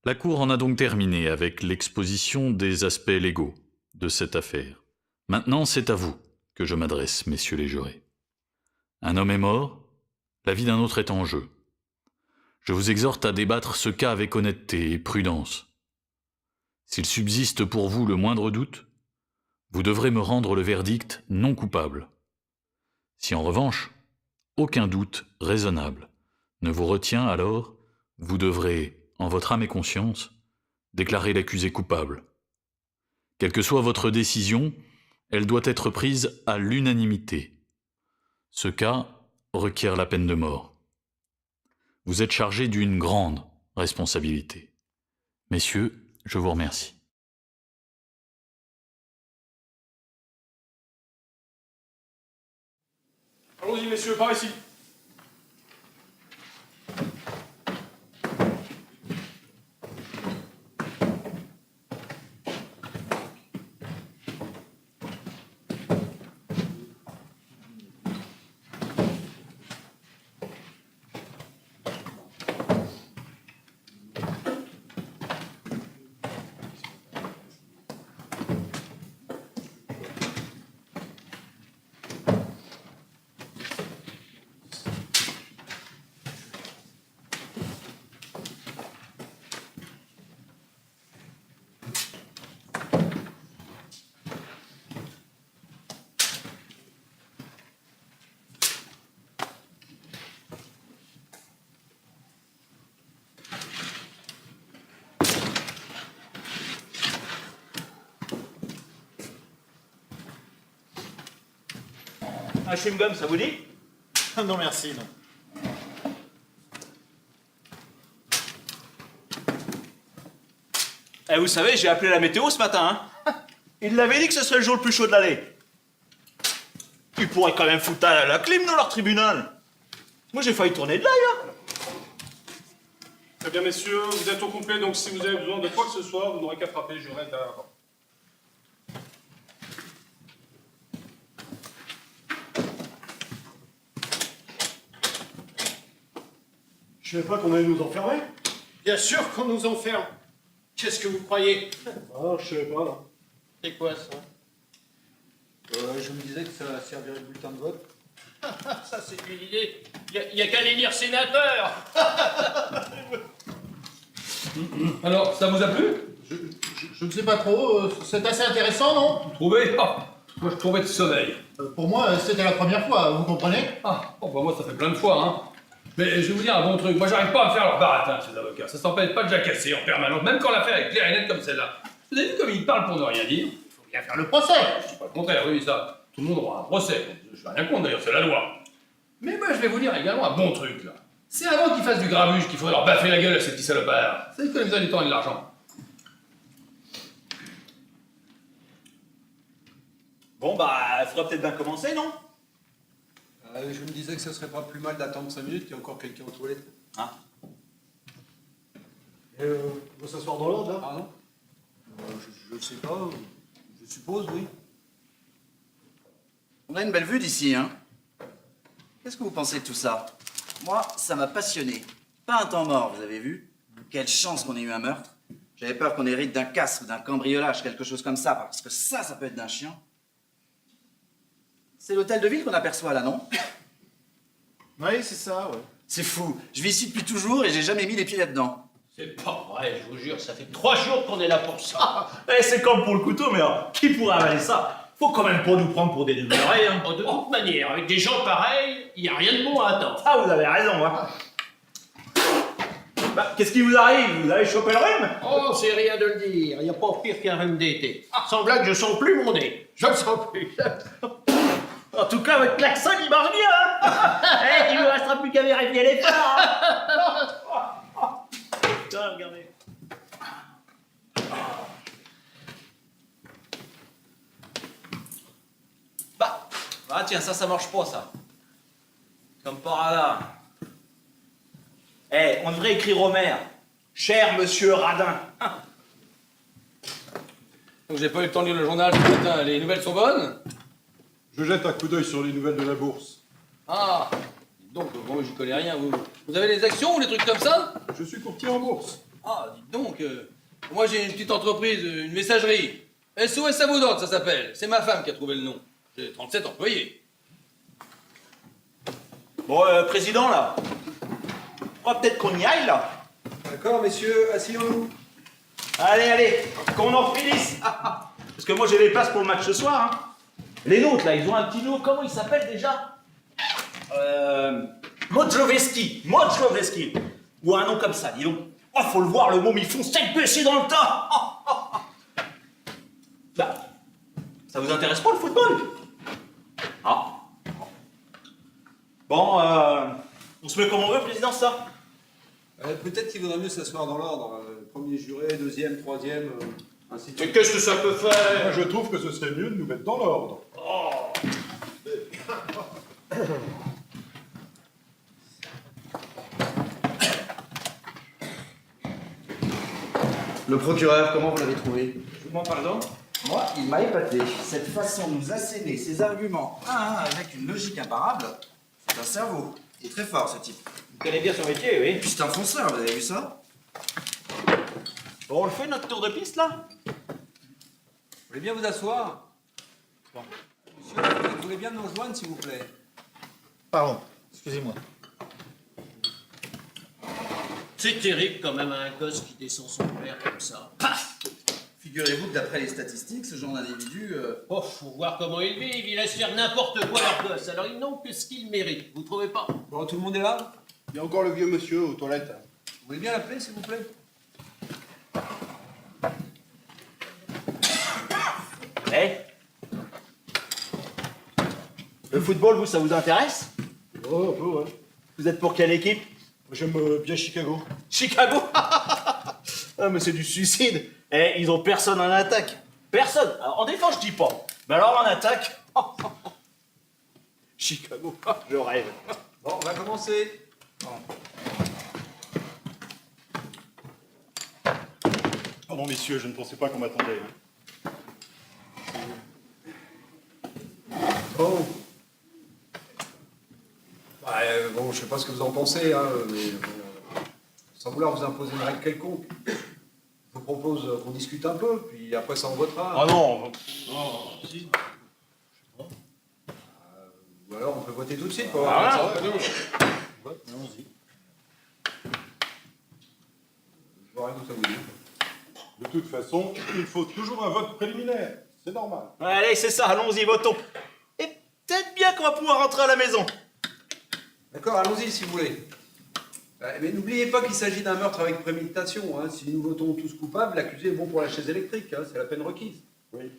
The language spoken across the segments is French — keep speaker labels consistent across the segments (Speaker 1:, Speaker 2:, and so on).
Speaker 1: La Cour en a donc terminé avec l'exposition des aspects légaux de cette affaire. Maintenant, c'est à vous que je m'adresse, messieurs les jurés. Un homme est mort, la vie d'un autre est en jeu. Je vous exhorte à débattre ce cas avec honnêteté et prudence. S'il subsiste pour vous le moindre doute, vous devrez me rendre le verdict non coupable. Si en revanche, aucun doute raisonnable ne vous retient, alors vous devrez, en votre âme et conscience, déclarer l'accusé coupable. Quelle que soit votre décision, elle doit être prise à l'unanimité. Ce cas requiert la peine de mort. Vous êtes chargés d'une grande responsabilité. Messieurs, je vous remercie.
Speaker 2: Allons-y, messieurs, par ici.
Speaker 3: Un chewing-gum, ça vous dit?
Speaker 4: Non, merci, non.
Speaker 3: Eh, vous savez, j'ai appelé la météo ce matin, hein. Ils l'avaient dit que ce serait le jour le plus chaud de l'année. Ils pourraient quand même foutre la clim dans leur tribunal. Moi, j'ai failli tourner de l'œil, hein.
Speaker 2: Très bien, messieurs, vous êtes au complet, donc si vous avez besoin de quoi que ce soit, vous n'aurez qu'à frapper, je reste derrière la porte.
Speaker 4: Je savais pas qu'on allait nous enfermer.
Speaker 5: Bien sûr qu'on nous enferme. Qu'est-ce que vous croyez?
Speaker 4: Ah, je savais pas, là.
Speaker 5: C'est quoi ça?
Speaker 6: Je me disais que ça servirait de bulletin de vote.
Speaker 5: Ça c'est une idée. Il y a qu'à les lire sénateur.
Speaker 7: Alors, ça vous a plu?
Speaker 4: Je ne sais pas trop, c'est assez intéressant, non?
Speaker 7: Vous trouvez? Ah, moi je trouvais de sommeil.
Speaker 4: Pour moi, c'était la première fois, vous comprenez?
Speaker 7: Ah, bon, bah moi ça fait plein de fois, hein. Mais je vais vous dire un bon truc, moi j'arrive pas à me faire leur baratin, ces avocats. Ça s'empêche pas de jacasser en permanence, même quand l'affaire est claire et nette comme celle-là. Vous avez vu comme ils parlent pour ne rien dire?
Speaker 4: Faut bien faire le procès.
Speaker 7: Je dis pas le contraire, oui, ça. Tout le monde aura un procès. Je suis rien contre d'ailleurs, c'est la loi. Mais moi je vais vous dire également un bon truc, là. C'est avant qu'ils fassent du grabuge qu'il faudrait leur baffer la gueule à ces petits salopards. Ça économisera du temps et de l'argent.
Speaker 3: Bon, bah, il faudrait peut-être bien commencer, non?
Speaker 6: Je me disais que ce serait pas plus mal d'attendre 5 minutes qu'il y a encore quelqu'un aux toilettes.
Speaker 3: Ah.
Speaker 4: Et on va s'asseoir dans l'ordre, là?
Speaker 6: Pardon Je sais pas, je suppose, oui.
Speaker 8: On a une belle vue d'ici, hein? Qu'est-ce que vous pensez de tout ça? Moi, ça m'a passionné. Pas un temps mort, vous avez vu? Quelle chance qu'on ait eu un meurtre. J'avais peur qu'on hérite d'un casse ou d'un cambriolage, quelque chose comme ça, parce que ça peut être d'un chien. C'est l'hôtel de ville qu'on aperçoit là, non?
Speaker 4: Oui, c'est ça, ouais.
Speaker 8: C'est fou. Je vis ici depuis toujours et j'ai jamais mis les pieds là-dedans.
Speaker 5: C'est pas vrai, je vous jure, ça fait 3 jours qu'on est là pour ça.
Speaker 3: Eh, c'est comme pour le couteau, mais alors, qui pourrait avaler ça? Faut quand même pas nous prendre pour des demeurés, hein.
Speaker 5: Oh, de toute manière, avec des gens pareils, il n'y a rien de bon à attendre.
Speaker 3: Ah, vous avez raison, hein. Bah, qu'est-ce qui vous arrive? Vous avez chopé le rhume?
Speaker 5: Oh, c'est rien de le dire, il n'y a pas pire qu'un rhume d'été. Sans blague, je sens plus mon nez. Je le sens plus.
Speaker 3: En tout cas, votre klaxon, il marche bien, hein. Eh, il ne restera plus qu'à vérifier les phares, hein. Tiens, regardez. Bah, ah tiens, ça marche pas, ça. Comme par hasard. Eh, on devrait écrire au maire. Cher monsieur Radin.
Speaker 7: Donc j'ai pas eu le temps de lire le journal ce matin, les nouvelles sont bonnes?
Speaker 9: Je jette un coup d'œil sur les nouvelles de la bourse.
Speaker 7: Ah, donc, bon, j'y connais rien, vous. Vous avez des actions ou des trucs comme ça?
Speaker 9: Je suis courtier en bourse.
Speaker 7: Ah, dites donc, moi j'ai une petite entreprise, une messagerie. SOS à vos ordres, ça s'appelle. C'est ma femme qui a trouvé le nom. J'ai 37 employés.
Speaker 3: Bon, président, là. Peut-être qu'on y aille, là.
Speaker 6: D'accord, messieurs, asseyons-nous.
Speaker 3: Allez, qu'on en finisse. Parce que moi, j'ai les places pour le match ce soir. Hein. Les nôtres, là, ils ont un petit lot. Comment il s'appelle déjà Modjoveski. Ou un nom comme ça, dis donc. Oh, faut le voir, le môme, ils font 7 péchés dans le tas. Bah, ça vous intéresse pas, le football? Ah. Bon, on se met comme on veut, président, ça?
Speaker 6: Peut-être qu'il vaudrait mieux s'asseoir dans l'ordre. Premier juré, deuxième, troisième, ainsi de
Speaker 5: Mais
Speaker 6: suite.
Speaker 5: qu'est-ce que ça peut faire?
Speaker 9: Moi, je trouve que ce serait mieux de nous mettre dans l'ordre.
Speaker 8: Le procureur, comment vous l'avez trouvé?
Speaker 3: Je vous demande pardon?
Speaker 8: Moi, il m'a épaté. Cette façon de nous asséner ces arguments un à un avec une logique imparable, c'est un cerveau. Il est très fort, ce type.
Speaker 3: Vous connaissez bien son métier, oui.
Speaker 8: Et puis c'est un fonceur, vous avez vu ça?
Speaker 3: Bon, on le fait, notre tour de piste, là?
Speaker 6: Vous voulez bien vous asseoir? Bon. Monsieur, vous voulez bien nous rejoindre, s'il vous plaît?
Speaker 4: Pardon, excusez-moi.
Speaker 5: C'est terrible quand même un gosse qui descend son père comme ça.
Speaker 8: Figurez-vous que d'après les statistiques, ce genre d'individu...
Speaker 5: Oh, faut voir comment ils vivent, ils laissent faire n'importe quoi leur gosse, alors ils n'ont que ce qu'ils méritent, vous trouvez pas?
Speaker 6: Bon, tout le monde est là?
Speaker 4: Il y a encore le vieux monsieur aux toilettes.
Speaker 6: Vous voulez bien l'appeler, s'il vous plaît?
Speaker 3: Eh? Le football, vous, ça vous intéresse?
Speaker 4: Oh, un peu, ouais.
Speaker 3: Vous êtes pour quelle équipe?
Speaker 4: J'aime bien Chicago.
Speaker 3: Chicago? Ah, mais c'est du suicide. Eh, ils ont personne en attaque. Personne. Alors, en défense, je dis pas. Mais alors en attaque... Chicago, je rêve.
Speaker 6: Bon, on va commencer.
Speaker 9: Pardon, messieurs, je ne pensais pas qu'on m'attendait.
Speaker 6: Bon. Bon, je sais pas ce que vous en pensez, hein, mais sans vouloir vous imposer une règle quelconque, je vous propose qu'on discute un peu, puis après ça on votera.
Speaker 3: Ah non.
Speaker 6: Ou alors on peut voter tout de suite.
Speaker 3: Voilà.
Speaker 4: Allons-y.
Speaker 6: Je vois rien que ça vous dit.
Speaker 9: De toute façon, il faut toujours un vote préliminaire. C'est normal.
Speaker 3: Allez, c'est ça, allons-y, votons. Et peut-être bien qu'on va pouvoir rentrer à la maison.
Speaker 6: D'accord, allons-y si vous voulez. Mais n'oubliez pas qu'il s'agit d'un meurtre avec préméditation. Hein. Si nous votons tous coupables, l'accusé est bon pour la chaise électrique. Hein. C'est la peine requise.
Speaker 9: Oui,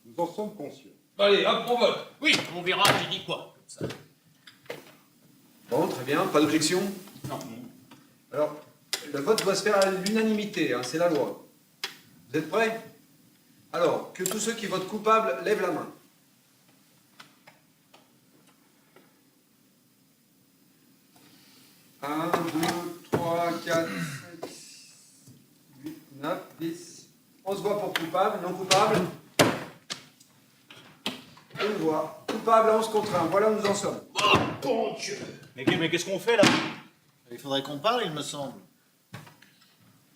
Speaker 9: nous en sommes conscients.
Speaker 7: Allez, hop, on vote.
Speaker 5: Oui, on verra, j'ai dit quoi, comme ça.
Speaker 6: Bon, très bien, pas d'objection?
Speaker 5: Non.
Speaker 6: Alors, le vote doit se faire à l'unanimité, hein, c'est la loi. Vous êtes prêts? Alors, que tous ceux qui votent coupable lèvent la main. 1, 2, 3, 4, 5, 8, 9, 10. 11 voix pour coupable, non coupable. Une voix. Coupable à 11 contre 1. Voilà où nous en sommes.
Speaker 5: Oh, bon Dieu!
Speaker 3: Mais qu'est-ce qu'on fait, là?
Speaker 4: Il faudrait qu'on parle, il me semble.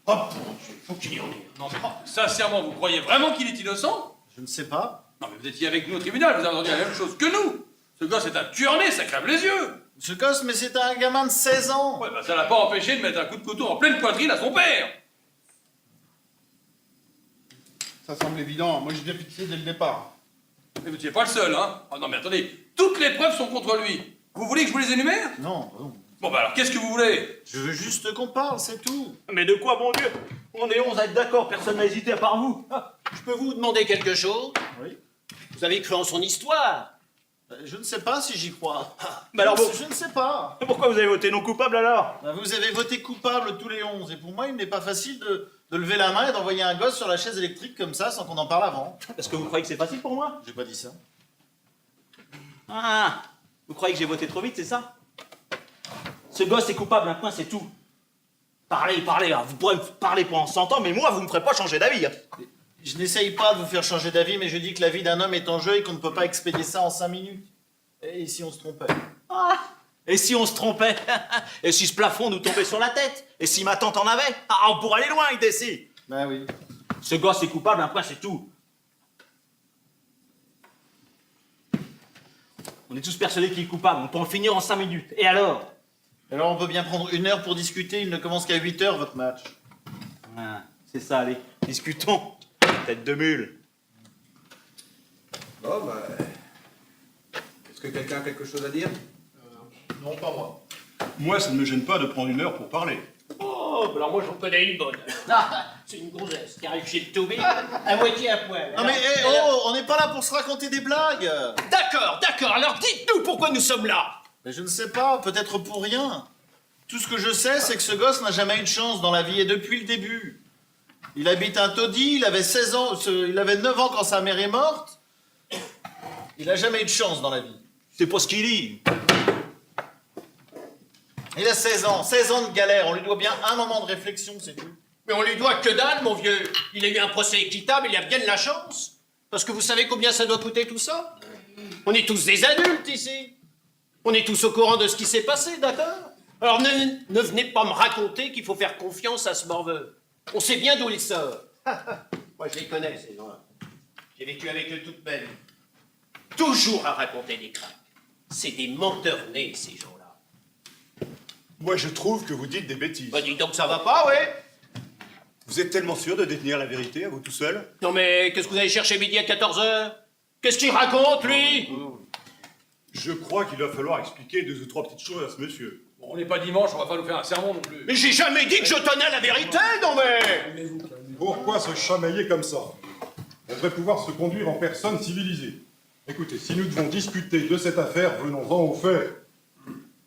Speaker 5: Oh, bon Dieu, faut qu'il y en ait.
Speaker 7: Non, mais sincèrement, vous croyez vraiment qu'il est innocent?
Speaker 4: Je ne sais pas.
Speaker 7: Non, mais vous étiez avec nous au tribunal, vous avez entendu la même chose que nous. Ce gars, c'est un tueur né, ça crève les yeux.
Speaker 4: Ce gosse, mais c'est un gamin de 16 ans.
Speaker 7: Ouais, bah ça l'a pas empêché de mettre un coup de couteau en pleine poitrine à son père.
Speaker 4: Ça semble évident. Moi, j'étais fixé dès le départ.
Speaker 7: Mais vous n'étiez pas le seul, hein. Oh non, mais attendez, toutes les preuves sont contre lui. Vous voulez que je vous les énumère?
Speaker 4: Non, non.
Speaker 7: Bon, bah alors, qu'est-ce que vous voulez?
Speaker 4: Je veux juste qu'on parle, c'est tout.
Speaker 3: Mais de quoi, bon Dieu? On est 11 à être d'accord, personne n'a hésité à part vous.
Speaker 5: Je peux vous demander quelque chose?
Speaker 4: Oui.
Speaker 5: Vous avez cru en son histoire?
Speaker 4: Je ne sais pas si j'y crois.
Speaker 3: Mais alors,
Speaker 4: Je ne sais pas.
Speaker 3: pourquoi vous avez voté non coupable, alors?
Speaker 4: Vous avez voté coupable tous les 11. Et pour moi, il n'est pas facile de lever la main et d'envoyer un gosse sur la chaise électrique comme ça sans qu'on en parle avant.
Speaker 3: Parce que vous croyez que c'est facile pour moi?
Speaker 4: J'ai pas dit ça.
Speaker 3: Ah, vous croyez que j'ai voté trop vite, c'est ça? Ce gosse est coupable, un point, c'est tout. Parlez, hein. Vous pourrez me parler pendant 100 ans, mais moi, vous me ferez pas changer d'avis. Hein.
Speaker 4: Je n'essaye pas de vous faire changer d'avis, mais je dis que la vie d'un homme est en jeu et qu'on ne peut pas expédier ça en 5 minutes. Et si on se trompait?
Speaker 3: Ah, Et si on se trompait? Et si ce plafond nous tombait sur la tête? Et si ma tante en avait? Ah, on pourrait aller loin, ici.
Speaker 4: Ben oui.
Speaker 3: Ce gosse est coupable, un point, c'est tout. On est tous persuadés qu'il est coupable, on peut en finir en 5 minutes. Et alors?
Speaker 4: Alors on peut bien prendre 1 heure pour discuter, il ne commence qu'à 8 heures votre match.
Speaker 3: Ah, c'est ça, allez, discutons. Tête de mule.
Speaker 6: Bon, bah. Est-ce que quelqu'un a quelque chose à dire?
Speaker 9: Non, pas moi. Moi, ça ne me gêne pas de prendre 1 heure pour parler.
Speaker 5: Oh, alors moi j'en connais une bonne. Ah, c'est une gonzesse qui arrive chez le Tobé, à moitié à poil.
Speaker 4: Non mais on n'est pas là pour se raconter des blagues.
Speaker 5: D'accord, alors dites-nous pourquoi nous sommes là.
Speaker 4: Mais je ne sais pas, peut-être pour rien. Tout ce que je sais, c'est que ce gosse n'a jamais eu de chance dans la vie, et depuis le début. Il habite un taudis, il avait 16 ans, il avait 9 ans quand sa mère est morte. Il n'a jamais eu de chance dans la vie.
Speaker 3: C'est pas ce qu'il dit.
Speaker 4: Il a 16 ans de galère, on lui doit bien un moment de réflexion, c'est tout.
Speaker 5: Mais on lui doit que dalle, mon vieux. Il a eu un procès équitable, il a bien de la chance. Parce que vous savez combien ça doit coûter tout ça? On est tous des adultes ici. On est tous au courant de ce qui s'est passé, d'accord? Alors ne venez pas me raconter qu'il faut faire confiance à ce morveux. On sait bien d'où il sort. Moi, je les connais, ces gens-là. J'ai vécu avec eux toute ma vie. Toujours à raconter des craques. C'est des menteurs nés, ces gens-là.
Speaker 9: Moi, je trouve que vous dites des bêtises.
Speaker 5: Bah, dis donc, ça va pas, ouais?
Speaker 9: Vous êtes tellement sûr de détenir la vérité à vous tout seul?
Speaker 5: Non, mais qu'est-ce que vous allez chercher midi à 14h? Qu'est-ce qu'il raconte, lui?
Speaker 9: Je crois qu'il va falloir expliquer 2 ou 3 petites choses à ce monsieur.
Speaker 7: Bon, on n'est pas dimanche, on va pas nous faire un sermon non plus.
Speaker 5: Mais j'ai jamais dit que je tenais à la vérité, non mais...
Speaker 9: Pourquoi se chamailler comme ça? On devrait pouvoir se conduire en personne civilisée. Écoutez, si nous devons discuter de cette affaire, venons-en aux faits.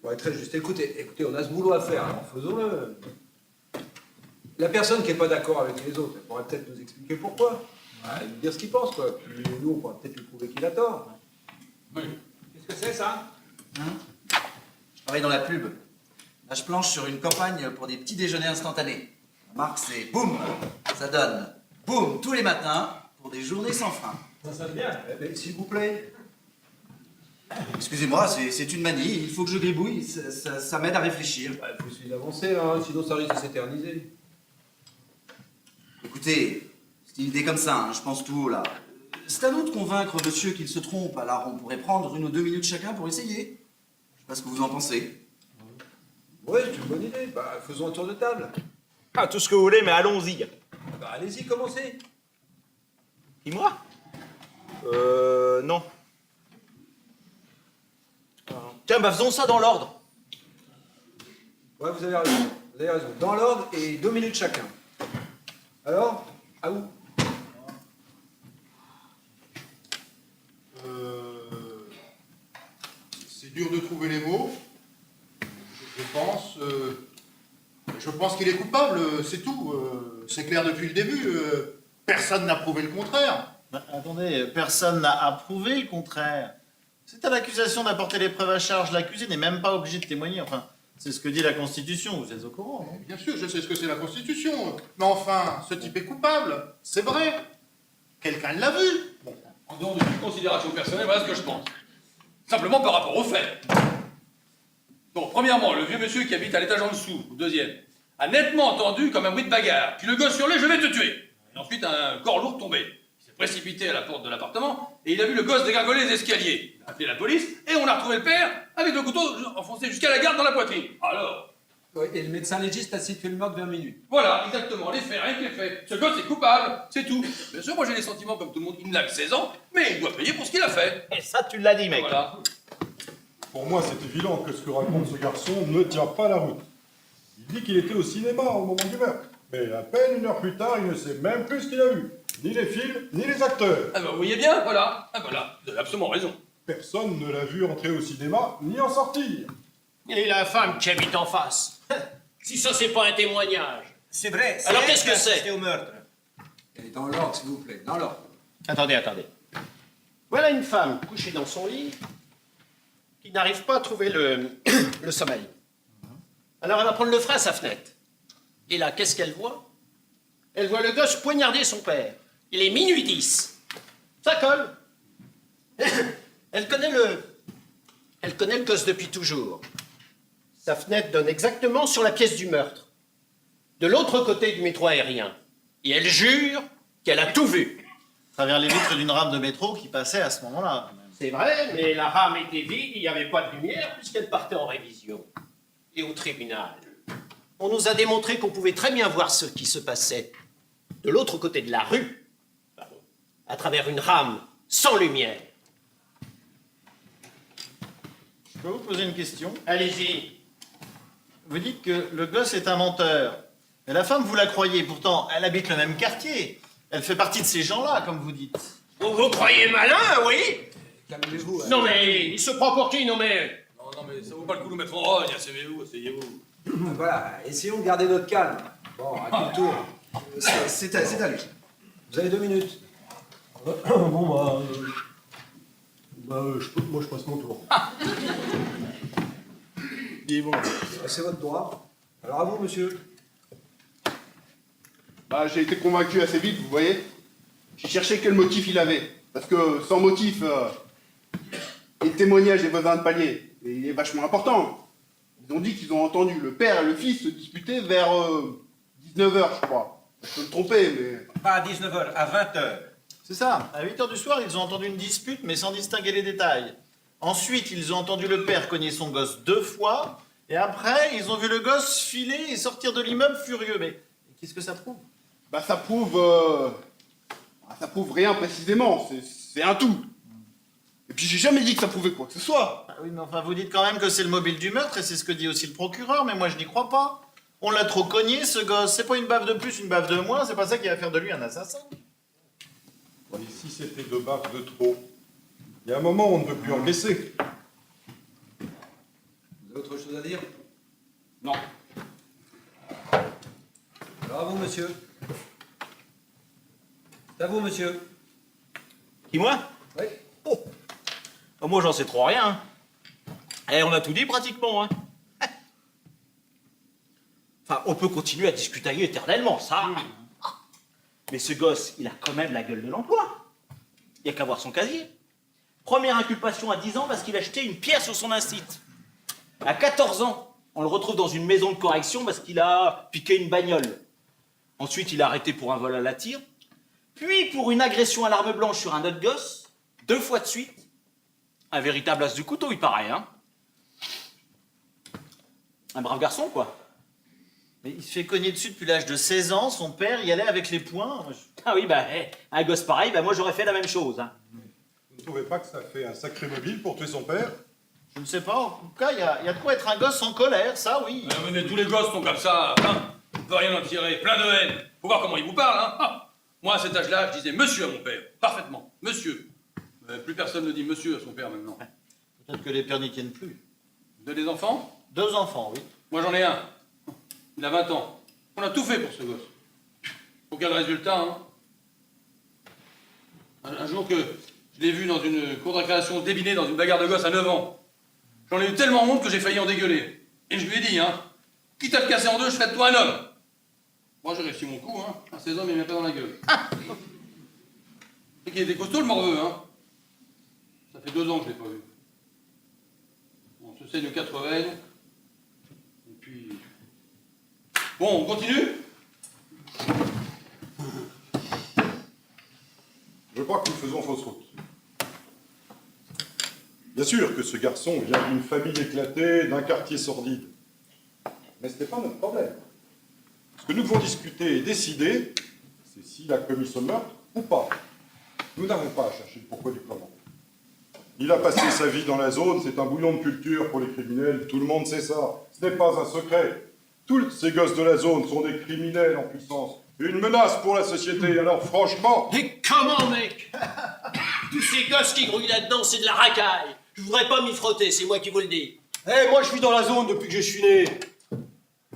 Speaker 6: Ouais, très juste. Écoutez, on a ce boulot à faire, alors faisons-le. La personne qui n'est pas d'accord avec les autres, elle pourrait peut-être nous expliquer pourquoi. Ouais, nous dire ce qu'il pense, quoi. Puis nous, on pourra peut-être lui prouver qu'il a tort.
Speaker 7: Oui.
Speaker 6: Qu'est-ce que c'est, ça?
Speaker 8: Je travaille dans la pub. Là, je planche sur une campagne pour des petits déjeuners instantanés. La marque, c'est boum. Ça donne boum tous les matins pour des journées sans frein.
Speaker 6: Ça sonne bien. Mais s'il vous plaît.
Speaker 8: Excusez-moi, c'est une manie. Il faut que je gribouille. Ça m'aide à réfléchir.
Speaker 6: Il faut essayer d'avancer, hein, sinon ça risque de s'éterniser.
Speaker 8: Écoutez, c'est une idée comme ça, hein, je pense tout haut là. C'est à nous de convaincre monsieur qu'il se trompe, alors on pourrait prendre 1 ou 2 minutes chacun pour essayer. Je sais pas ce que vous en pensez.
Speaker 6: Ouais, c'est une bonne idée. Bah, faisons un tour de table.
Speaker 3: Ah, tout ce que vous voulez, mais allons-y.
Speaker 6: Bah, allez-y, commencez.
Speaker 3: Et moi? Non. Tiens, bah faisons ça dans l'ordre.
Speaker 6: Ouais, vous avez raison. Vous avez raison. Dans l'ordre et 2 minutes chacun. Alors, à vous.
Speaker 10: C'est dur de trouver les mots. Je pense qu'il est coupable, c'est tout. C'est clair depuis le début. Personne n'a prouvé le contraire.
Speaker 4: Bah, attendez, personne n'a approuvé le contraire. C'est à l'accusation d'apporter les preuves à charge. L'accusé n'est même pas obligé de témoigner. Enfin, c'est ce que dit la Constitution, vous êtes au courant, non?
Speaker 10: Bien sûr, je sais ce que c'est la Constitution. Mais enfin, ce type est coupable. C'est vrai. Quelqu'un l'a vu. Bon.
Speaker 7: En dehors de toute considération personnelle, voilà ce que je pense. Simplement par rapport aux faits. Bon, premièrement, le vieux monsieur qui habite à l'étage en dessous, ou deuxième, a nettement entendu comme un bruit de bagarre. Puis le gosse hurlait, je vais te tuer. Et ensuite, un corps lourd tombé. Il s'est précipité à la porte de l'appartement et il a vu le gosse dégringoler les escaliers. Il a appelé la police et on a retrouvé le père avec le couteau enfoncé jusqu'à la garde dans la poitrine. Alors?
Speaker 6: Ouais, et le médecin légiste a situé le mort de 20 minutes.
Speaker 7: Voilà, exactement, les faits, rien que les faits. Ce gosse est coupable, c'est tout. Bien sûr, moi j'ai des sentiments comme tout le monde, il n'a que 16 ans, mais il doit payer pour ce qu'il a fait.
Speaker 3: Et ça, tu l'as dit, mec.
Speaker 7: Voilà.
Speaker 9: Pour moi, c'est évident que ce que raconte ce garçon ne tient pas la route. Il dit qu'il était au cinéma au moment du meurtre. Mais à peine 1 heure plus tard, il ne sait même plus ce qu'il a vu. Ni les films, ni les acteurs.
Speaker 7: Ah bah vous voyez bien, voilà. Ah voilà, vous avez absolument raison.
Speaker 9: Personne ne l'a vu entrer au cinéma, ni en sortir.
Speaker 5: Et la femme qui habite en face. Si ça, c'est pas un témoignage.
Speaker 8: C'est vrai.
Speaker 5: Alors qu'est-ce que c'est?
Speaker 8: au meurtre.
Speaker 6: Et dans l'ordre, s'il vous plaît. Dans l'ordre.
Speaker 5: Attendez. Voilà une femme couchée dans son lit qui n'arrive pas à trouver le sommeil. Alors elle va prendre le frein à sa fenêtre. Et là, qu'est-ce qu'elle voit? Elle voit le gosse poignarder son père. Il est minuit 10. Ça colle. Elle connaît le gosse depuis toujours. Sa fenêtre donne exactement sur la pièce du meurtre, de l'autre côté du métro aérien. Et elle jure qu'elle a tout vu.
Speaker 4: À travers les vitres d'une rame de métro qui passait à ce moment-là.
Speaker 5: C'est vrai, mais la rame était vide, il n'y avait pas de lumière puisqu'elle partait en révision. Et au tribunal, on nous a démontré qu'on pouvait très bien voir ce qui se passait de l'autre côté de la rue, à travers une rame sans lumière.
Speaker 4: Je peux vous poser une question?
Speaker 5: Allez-y.
Speaker 4: Vous dites que le gosse est un menteur. Mais la femme, vous la croyez. Pourtant, elle habite le même quartier. Elle fait partie de ces gens-là, comme vous dites.
Speaker 5: Vous croyez malin, oui?
Speaker 6: Calmez-vous.
Speaker 5: Non mais, il se prend pour qui, non mais?
Speaker 7: Non, mais ça vaut pas le coup de nous mettre en rogne, asseyez-vous, asseyez-vous.
Speaker 6: Voilà, essayons de garder notre calme. Bon, à tout tour.
Speaker 8: C'est à lui.
Speaker 6: Vous avez 2 minutes.
Speaker 10: Bon, moi je passe mon tour.
Speaker 6: C'est votre droit. Alors à vous, monsieur.
Speaker 11: Bah, j'ai été convaincu assez vite, vous voyez. J'ai cherché quel motif il avait. Parce que sans motif, et le témoignage des voisins de palier, et il est vachement important. Ils ont dit qu'ils ont entendu le père et le fils se disputer vers 19h, je crois. Je peux me tromper, mais...
Speaker 8: Pas à 19h, à 20h.
Speaker 4: C'est ça. À 8h du soir, ils ont entendu une dispute, mais sans distinguer les détails. Ensuite, ils ont entendu le père cogner son gosse 2 fois. Et après, ils ont vu le gosse filer et sortir de l'immeuble furieux. Mais qu'est-ce que ça prouve?
Speaker 11: Bah, ça prouve rien précisément. C'est un tout. Et puis j'ai jamais dit que ça prouvait quoi que ce soit.
Speaker 4: Ah oui, mais enfin, vous dites quand même que c'est le mobile du meurtre, et c'est ce que dit aussi le procureur, mais moi je n'y crois pas. On l'a trop cogné, ce gosse. C'est pas une baffe de plus, une baffe de moins, c'est pas ça qui va faire de lui un assassin.
Speaker 9: Et si c'était 2 baffes de trop? Il y a un moment où on ne peut plus encaisser.
Speaker 6: Vous avez autre chose à dire?
Speaker 7: Non.
Speaker 6: Alors à vous, monsieur. C'est à vous, monsieur.
Speaker 3: Qui, moi?
Speaker 6: Oui.
Speaker 3: Oh. Ah, moi, j'en sais trop rien. Eh, on a tout dit, pratiquement, hein. Enfin, on peut continuer à discutailler éternellement, ça. Mais ce gosse, il a quand même la gueule de l'emploi. Il n'y a qu'à voir son casier. Première inculpation à 10 ans parce qu'il a acheté une pierre sur son incite. À 14 ans, on le retrouve dans une maison de correction parce qu'il a piqué une bagnole. Ensuite, il est arrêté pour un vol à la tire. Puis pour une agression à l'arme blanche sur un autre gosse. 2 fois de suite. Un véritable as du couteau, il paraît, hein. Un brave garçon, quoi.
Speaker 4: Mais il se fait cogner dessus depuis l'âge de 16 ans, son père y allait avec les poings.
Speaker 3: Ah oui, bah, un gosse pareil, bah, moi j'aurais fait la même chose, hein.
Speaker 9: Vous ne trouvez pas que ça fait un sacré mobile pour tuer son père?
Speaker 4: Je ne sais pas, en tout cas, il y a de quoi être un gosse en colère, ça oui.
Speaker 7: Mais tous les gosses sont comme ça, hein. On peut rien en tirer, plein de haine. Faut voir comment ils vous parlent, hein. Ah. Moi, à cet âge-là, je disais monsieur à mon père. Parfaitement. Monsieur. Mais plus personne ne dit monsieur à son père maintenant.
Speaker 4: Peut-être que les pères n'y tiennent plus.
Speaker 7: Vous avez des enfants?
Speaker 4: 2 enfants, oui.
Speaker 7: Moi, j'en ai un. Il a 20 ans. On a tout fait pour ce gosse. Aucun résultat, hein. Un jour que je l'ai vu dans une cour de récréation débiner dans une bagarre de gosse à 9 ans. J'en ai eu tellement honte que j'ai failli en dégueuler. Et je lui ai dit, hein, quitte à le casser en 2, je ferai de toi un homme. Moi, j'ai réussi mon coup, hein. À 16 ans, mais il m'a pas dans la gueule. C'est qu'il était costaud, le morveux, hein. Ça fait 2 ans que je l'ai pas vu. On se saigne aux 4 veines. Et puis... Bon, on continue?
Speaker 9: Je crois que nous faisons fausse route. Bien sûr que ce garçon vient d'une famille éclatée, d'un quartier sordide. Mais ce n'est pas notre problème. Ce que nous devons discuter et décider, c'est s'il a commis ce meurtre ou pas. Nous n'avons pas à chercher le pourquoi du comment. Il a passé sa vie dans la zone, c'est un bouillon de culture pour les criminels, tout le monde sait ça. Ce n'est pas un secret. Tous ces gosses de la zone sont des criminels en puissance. Une menace pour la société, alors franchement...
Speaker 5: Mais comment, mec? Tous ces gosses qui grouillent là-dedans, c'est de la racaille. Je voudrais pas m'y frotter, c'est moi qui vous le dis.
Speaker 12: Eh, moi je vis dans la zone depuis que je suis né.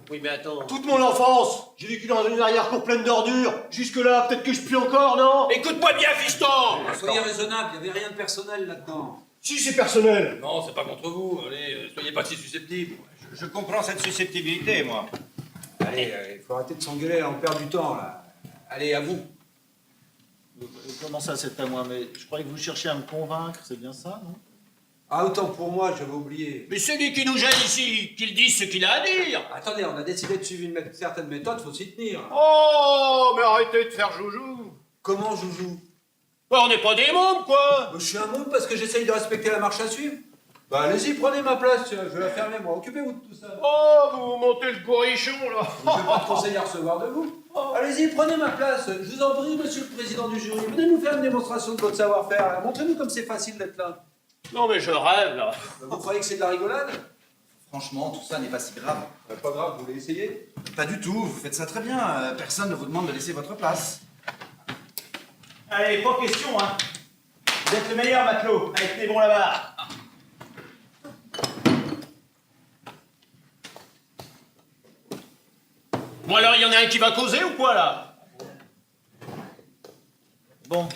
Speaker 5: Oui, mais attends.
Speaker 12: Toute mon enfance, j'ai vécu dans une arrière-cour pleine d'ordures. Jusque-là, peut-être que je pue encore, non?
Speaker 5: Écoute-moi bien, fiston!
Speaker 6: Soyez raisonnable, il n'y avait rien de personnel là-dedans.
Speaker 12: Si, c'est personnel.
Speaker 7: Non, c'est pas contre vous. Allez, soyez pas si susceptibles.
Speaker 8: Je comprends cette susceptibilité, moi.
Speaker 6: Allez, il faut arrêter de s'engueuler, on perd du temps là. Allez, à vous.
Speaker 4: Comment ça, c'est à moi? Mais je croyais que vous cherchiez à me convaincre, c'est bien ça, non?
Speaker 6: Ah, autant pour moi, j'avais oublié.
Speaker 5: Mais celui qui nous gêne ici, qu'il dise ce qu'il a à dire.
Speaker 6: Attendez, on a décidé de suivre une certaine méthode, faut s'y tenir.
Speaker 5: Oh, mais arrêtez de faire joujou.
Speaker 6: Comment, Joujou?
Speaker 5: Ouais, on n'est pas des mômes, quoi.
Speaker 6: Je suis un môme parce que j'essaye de respecter la marche à suivre. Bah allez-y, prenez ma place, tiens, je vais la fermer moi. Occupez-vous de tout ça.
Speaker 5: Oh, vous montez le bourrichon, là.
Speaker 6: Je vais pas te conseiller à recevoir de vous. Allez-y, prenez ma place. Je vous en prie, monsieur le président du jury. Venez nous faire une démonstration de votre savoir-faire. Montrez-nous comme c'est facile d'être là.
Speaker 5: Non, mais je rêve, là.
Speaker 6: Vous croyez que c'est de la rigolade?
Speaker 8: Franchement, tout ça n'est pas si grave.
Speaker 6: Pas grave, vous voulez essayer?
Speaker 8: Pas du tout, vous faites ça très bien. Personne ne vous demande de laisser votre place.
Speaker 3: Allez, pas question, hein. Vous êtes le meilleur, matelot. Allez, tenez bon là-bas.
Speaker 5: Bon, alors, il y en a un qui va causer ou quoi, là?
Speaker 3: Bon.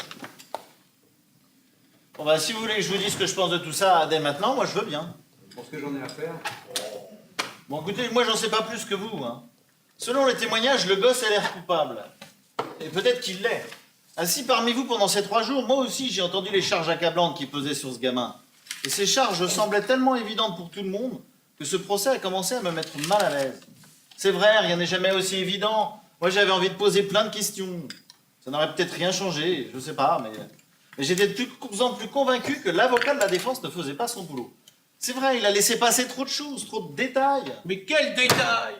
Speaker 3: Bon, bah, si vous voulez que je vous dise ce que je pense de tout ça dès maintenant, moi, je veux bien.
Speaker 6: Pour ce que j'en ai à faire.
Speaker 3: Bon, écoutez, moi, j'en sais pas plus que vous, hein. Selon les témoignages, le gosse a l'air coupable. Et peut-être qu'il l'est. Assis parmi vous pendant ces 3 jours, moi aussi, j'ai entendu les charges accablantes qui pesaient sur ce gamin. Et ces charges semblaient tellement évidentes pour tout le monde que ce procès a commencé à me mettre mal à l'aise. C'est vrai, rien n'est jamais aussi évident. Moi, j'avais envie de poser plein de questions. Ça n'aurait peut-être rien changé, je sais pas, mais j'étais de plus en plus convaincu que l'avocat de la défense ne faisait pas son boulot. C'est vrai, il a laissé passer trop de choses, trop de détails.
Speaker 5: Mais quel détail!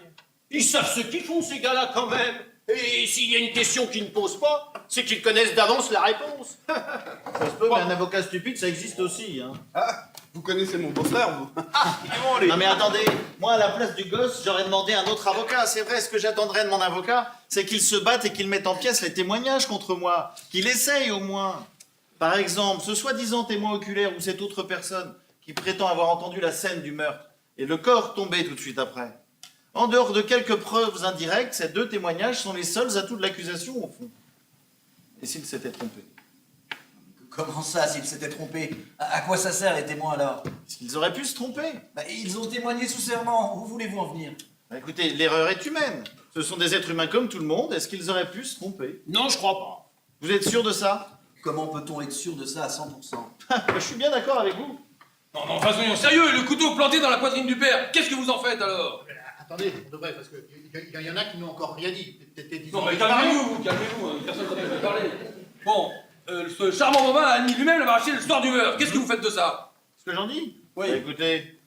Speaker 5: Ils savent ce qu'ils font, ces gars-là, quand même. Et s'il y a une question qu'ils ne posent pas, c'est qu'ils connaissent d'avance la réponse.
Speaker 3: Ça se peut, mais un avocat stupide, ça existe aussi, hein.
Speaker 11: Ah, vous connaissez mon beau-frère, vous?
Speaker 3: Non mais attendez, moi à la place du gosse, j'aurais demandé un autre avocat. C'est vrai, ce que j'attendrais de mon avocat, c'est qu'il se batte et qu'il mette en pièces les témoignages contre moi. Qu'il essaye au moins. Par exemple, ce soi-disant témoin oculaire ou cette autre personne qui prétend avoir entendu la scène du meurtre et le corps tombé tout de suite après. En dehors de quelques preuves indirectes, ces 2 témoignages sont les seuls atouts de l'accusation au fond. Et s'il s'était trompé?
Speaker 8: Comment ça, s'ils s'étaient trompés? À quoi ça sert, les témoins, alors?
Speaker 3: Est-ce qu'ils auraient pu se tromper?
Speaker 8: Bah, ils ont témoigné sous serment. Où voulez-vous en venir?
Speaker 3: Bah, écoutez, l'erreur est humaine. Ce sont des êtres humains comme tout le monde. Est-ce qu'ils auraient pu se tromper?
Speaker 5: Non, je crois pas.
Speaker 3: Vous êtes sûr de ça?
Speaker 8: Comment peut-on être sûr de ça à 100%?
Speaker 3: Je suis bien d'accord avec vous.
Speaker 7: Non, non, enfin, soyons sérieux, le couteau planté dans la poitrine du père, qu'est-ce que vous en faites alors?
Speaker 10: Attendez, on devrait, parce qu'il y en a qui n'ont encore rien dit.
Speaker 7: Non, mais calmez-vous, calmez-vous, personne ne peut parler. Bon, ce charmant Robin a admis lui-même l'avoir acheté le soir du meurtre. Qu'est-ce que vous faites de ça?
Speaker 3: Ce que j'en dis?
Speaker 7: Oui.
Speaker 3: Bah, écoutez,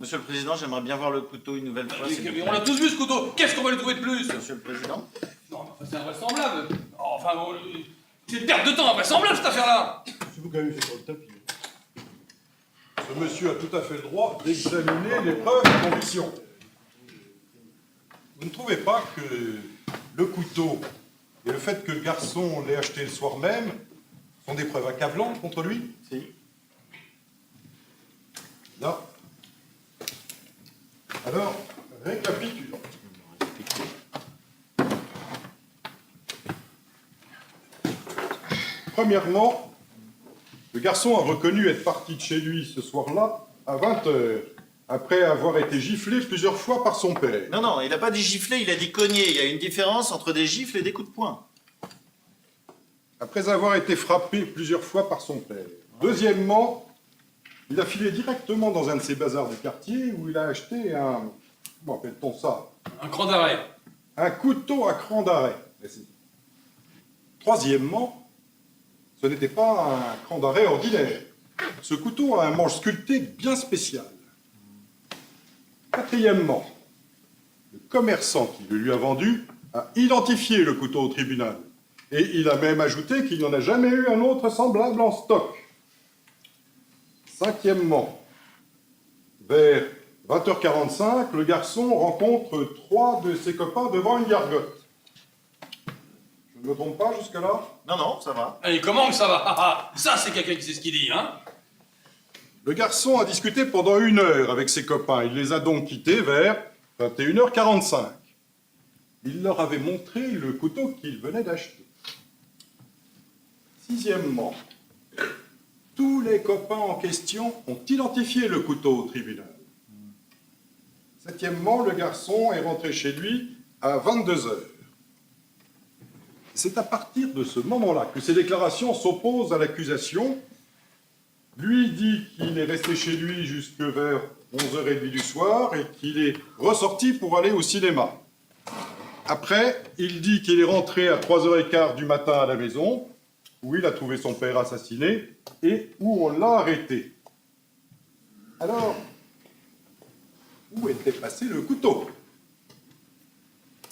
Speaker 3: monsieur le président, j'aimerais bien voir le couteau une nouvelle fois. s'il vous plaît.
Speaker 7: On l'a tous vu ce couteau. Qu'est-ce qu'on va lui trouver de plus?
Speaker 3: Monsieur le président?
Speaker 7: Non, mais enfin, c'est invraisemblable. Enfin, bon, c'est une perte de temps invraisemblable cette affaire-là.
Speaker 9: C'est vous qui avez fait sur le tapis. Ce monsieur a tout à fait le droit d'examiner les preuves et convictions. Vous ne trouvez pas que le couteau et le fait que le garçon l'ait acheté le soir même sont des preuves accablantes contre lui?
Speaker 3: Si.
Speaker 9: Non. Alors, récapitulons. Premièrement, le garçon a reconnu être parti de chez lui ce soir-là à 20h, après avoir été giflé plusieurs fois par son père.
Speaker 3: Non, non, il n'a pas dit gifler, il a dit cogner. Il y a une différence entre des gifles et des coups de poing.
Speaker 9: Après avoir été frappé plusieurs fois par son père. Deuxièmement, il a filé directement dans un de ces bazars du quartier où il a acheté un... Comment appelle-t-on ça?
Speaker 7: Un cran d'arrêt.
Speaker 9: Un couteau à cran d'arrêt. Merci. Troisièmement, ce n'était pas un cran d'arrêt ordinaire. Ce couteau a un manche sculpté bien spécial. Quatrièmement, le commerçant qui le lui a vendu a identifié le couteau au tribunal. Et il a même ajouté qu'il n'y en a jamais eu un autre semblable en stock. Cinquièmement, vers 20h45, le garçon rencontre 3 de ses copains devant une gargote. Je ne me trompe pas jusque-là?
Speaker 3: Non, non, ça va.
Speaker 7: Allez, comment que ça va? Ça, c'est quelqu'un qui sait ce qu'il dit, hein?
Speaker 9: Le garçon a discuté pendant 1 heure avec ses copains. Il les a donc quittés vers 21h45. Il leur avait montré le couteau qu'il venait d'acheter. Sixièmement, tous les copains en question ont identifié le couteau au tribunal. Septièmement, le garçon est rentré chez lui à 22h. C'est à partir de ce moment-là que ces déclarations s'opposent à l'accusation Lui dit qu'il est resté chez lui jusque vers 11h30 du soir et qu'il est ressorti pour aller au cinéma. Après, il dit qu'il est rentré à 3h15 du matin à la maison, où il a trouvé son père assassiné et où on l'a arrêté. Alors, où était passé le couteau?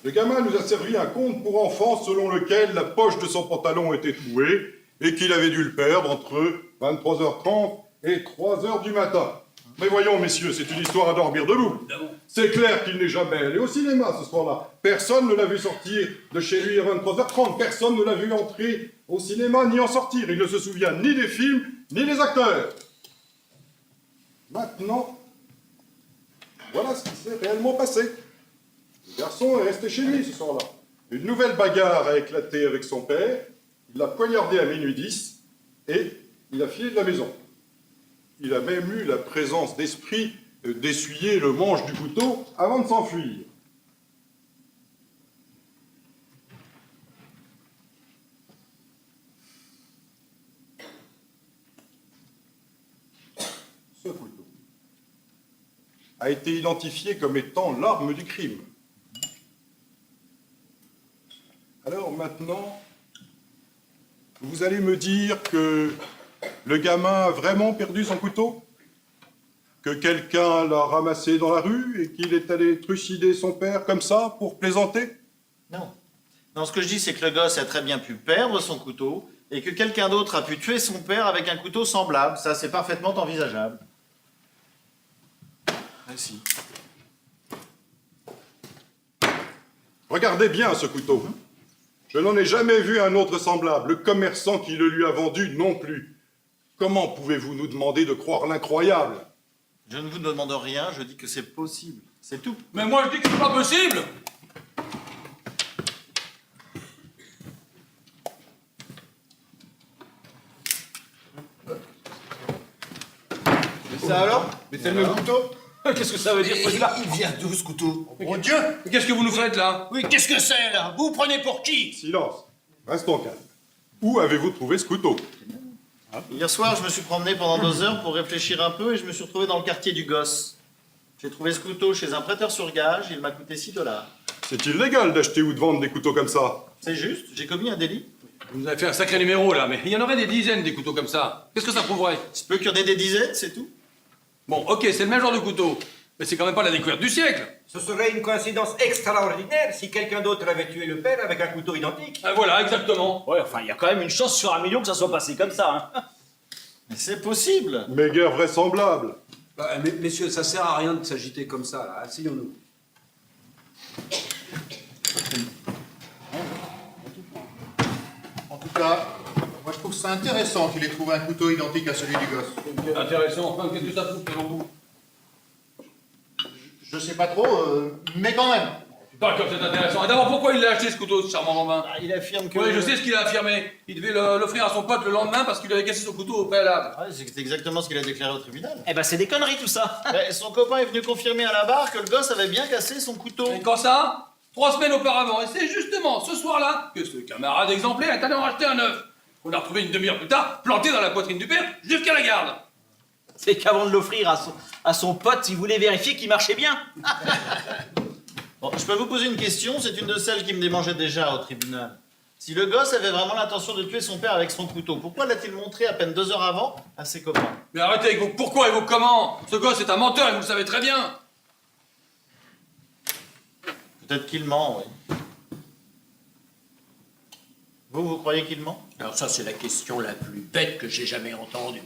Speaker 9: Le gamin nous a servi un conte pour enfants selon lequel la poche de son pantalon était trouée et qu'il avait dû le perdre entre 23h30 et 3h du matin. Mais voyons, messieurs, c'est une histoire à dormir debout. C'est clair qu'il n'est jamais allé au cinéma ce soir-là. Personne ne l'a vu sortir de chez lui à 23h30. Personne ne l'a vu entrer au cinéma ni en sortir. Il ne se souvient ni des films, ni des acteurs. Maintenant, voilà ce qui s'est réellement passé. Le garçon est resté chez lui ce soir-là. Une nouvelle bagarre a éclaté avec son père. Il l'a poignardé à minuit 10 et il a filé de la maison. Il a même eu la présence d'esprit d'essuyer le manche du couteau avant de s'enfuir. Ce couteau a été identifié comme étant l'arme du crime. Alors maintenant, vous allez me dire que le gamin a vraiment perdu son couteau? Que quelqu'un l'a ramassé dans la rue et qu'il est allé trucider son père comme ça pour plaisanter?
Speaker 4: Non. Non, ce que je dis, c'est que le gosse a très bien pu perdre son couteau et que quelqu'un d'autre a pu tuer son père avec un couteau semblable. Ça, c'est parfaitement envisageable. Merci.
Speaker 9: Regardez bien ce couteau. Je n'en ai jamais vu un autre semblable. Le commerçant qui le lui a vendu non plus. Comment pouvez-vous nous demander de croire l'incroyable?
Speaker 4: Je ne vous demande rien, je dis que c'est possible. C'est tout.
Speaker 7: Mais moi, je dis que c'est pas possible.
Speaker 10: Mais ça alors? Mais c'est le même couteau?
Speaker 5: Qu'est-ce que ça veut dire, celui-là?
Speaker 12: Il vient d'où, ce couteau?
Speaker 10: Mon Dieu!
Speaker 7: Mais qu'est-ce que vous nous faites là?
Speaker 5: Oui, qu'est-ce que c'est, là? Vous vous prenez pour qui?
Speaker 9: Silence. Restons calmes. Où avez-vous trouvé ce couteau?
Speaker 4: Hier soir, je me suis promené pendant 2 heures pour réfléchir un peu et je me suis retrouvé dans le quartier du gosse. J'ai trouvé ce couteau chez un prêteur sur gage, il m'a coûté $6.
Speaker 9: C'est illégal d'acheter ou de vendre des couteaux comme ça.
Speaker 4: C'est juste, j'ai commis un délit.
Speaker 7: Vous avez fait un sacré numéro là, mais il y en aurait des dizaines des couteaux comme ça. Qu'est-ce que ça prouverait?
Speaker 4: Il peut qu'il y en ait des dizaines, c'est tout.
Speaker 7: Bon, ok, c'est le même genre de couteau. Mais c'est quand même pas la découverte du siècle.
Speaker 6: Ce serait une coïncidence extraordinaire si quelqu'un d'autre avait tué le père avec un couteau identique.
Speaker 7: Ah, voilà, exactement.
Speaker 3: Ouais, enfin, il y a quand même une chance sur 1 million que ça soit passé comme ça, hein.
Speaker 4: Mais c'est possible.
Speaker 9: Mais guère vraisemblable.
Speaker 6: Messieurs, ça sert à rien de s'agiter comme ça, là. Asseyons-nous.
Speaker 10: En tout cas, moi je trouve ça intéressant qu'il ait trouvé un couteau identique à celui du gosse.
Speaker 7: Intéressant. Enfin, qu'est-ce que ça fout selon vous?
Speaker 10: Je sais pas trop, mais quand même.
Speaker 7: Putain, comme c'est intéressant. Et d'abord, pourquoi il l'a acheté ce couteau, ce charmant Romain?
Speaker 4: Il affirme que...
Speaker 7: Oui, je sais ce qu'il a affirmé. Il devait l'offrir à son pote le lendemain parce qu'il lui avait cassé son couteau au préalable.
Speaker 4: Ouais, c'est exactement ce qu'il a déclaré au tribunal.
Speaker 3: Eh ben, c'est des conneries, tout ça.
Speaker 4: Son copain est venu confirmer à la barre que le gosse avait bien cassé son couteau.
Speaker 7: Et quand ça? 3 semaines auparavant. Et c'est justement ce soir-là que ce camarade exemplaire est allé en racheter un neuf. On l'a retrouvé une demi-heure plus tard, planté dans la poitrine du père, jusqu'à la garde.
Speaker 3: C'est qu'avant de l'offrir à son pote, il voulait vérifier qu'il marchait bien.
Speaker 4: Bon, je peux vous poser une question, c'est une de celles qui me démangeait déjà au tribunal. Si le gosse avait vraiment l'intention de tuer son père avec son couteau, pourquoi l'a-t-il montré à peine 2 heures avant à ses copains?
Speaker 7: Mais arrêtez avec vos pourquoi et vos comment. Ce gosse est un menteur et vous le savez très bien.
Speaker 4: Peut-être qu'il ment, oui. Vous croyez qu'il ment?
Speaker 5: Alors ça, c'est la question la plus bête que j'ai jamais entendue.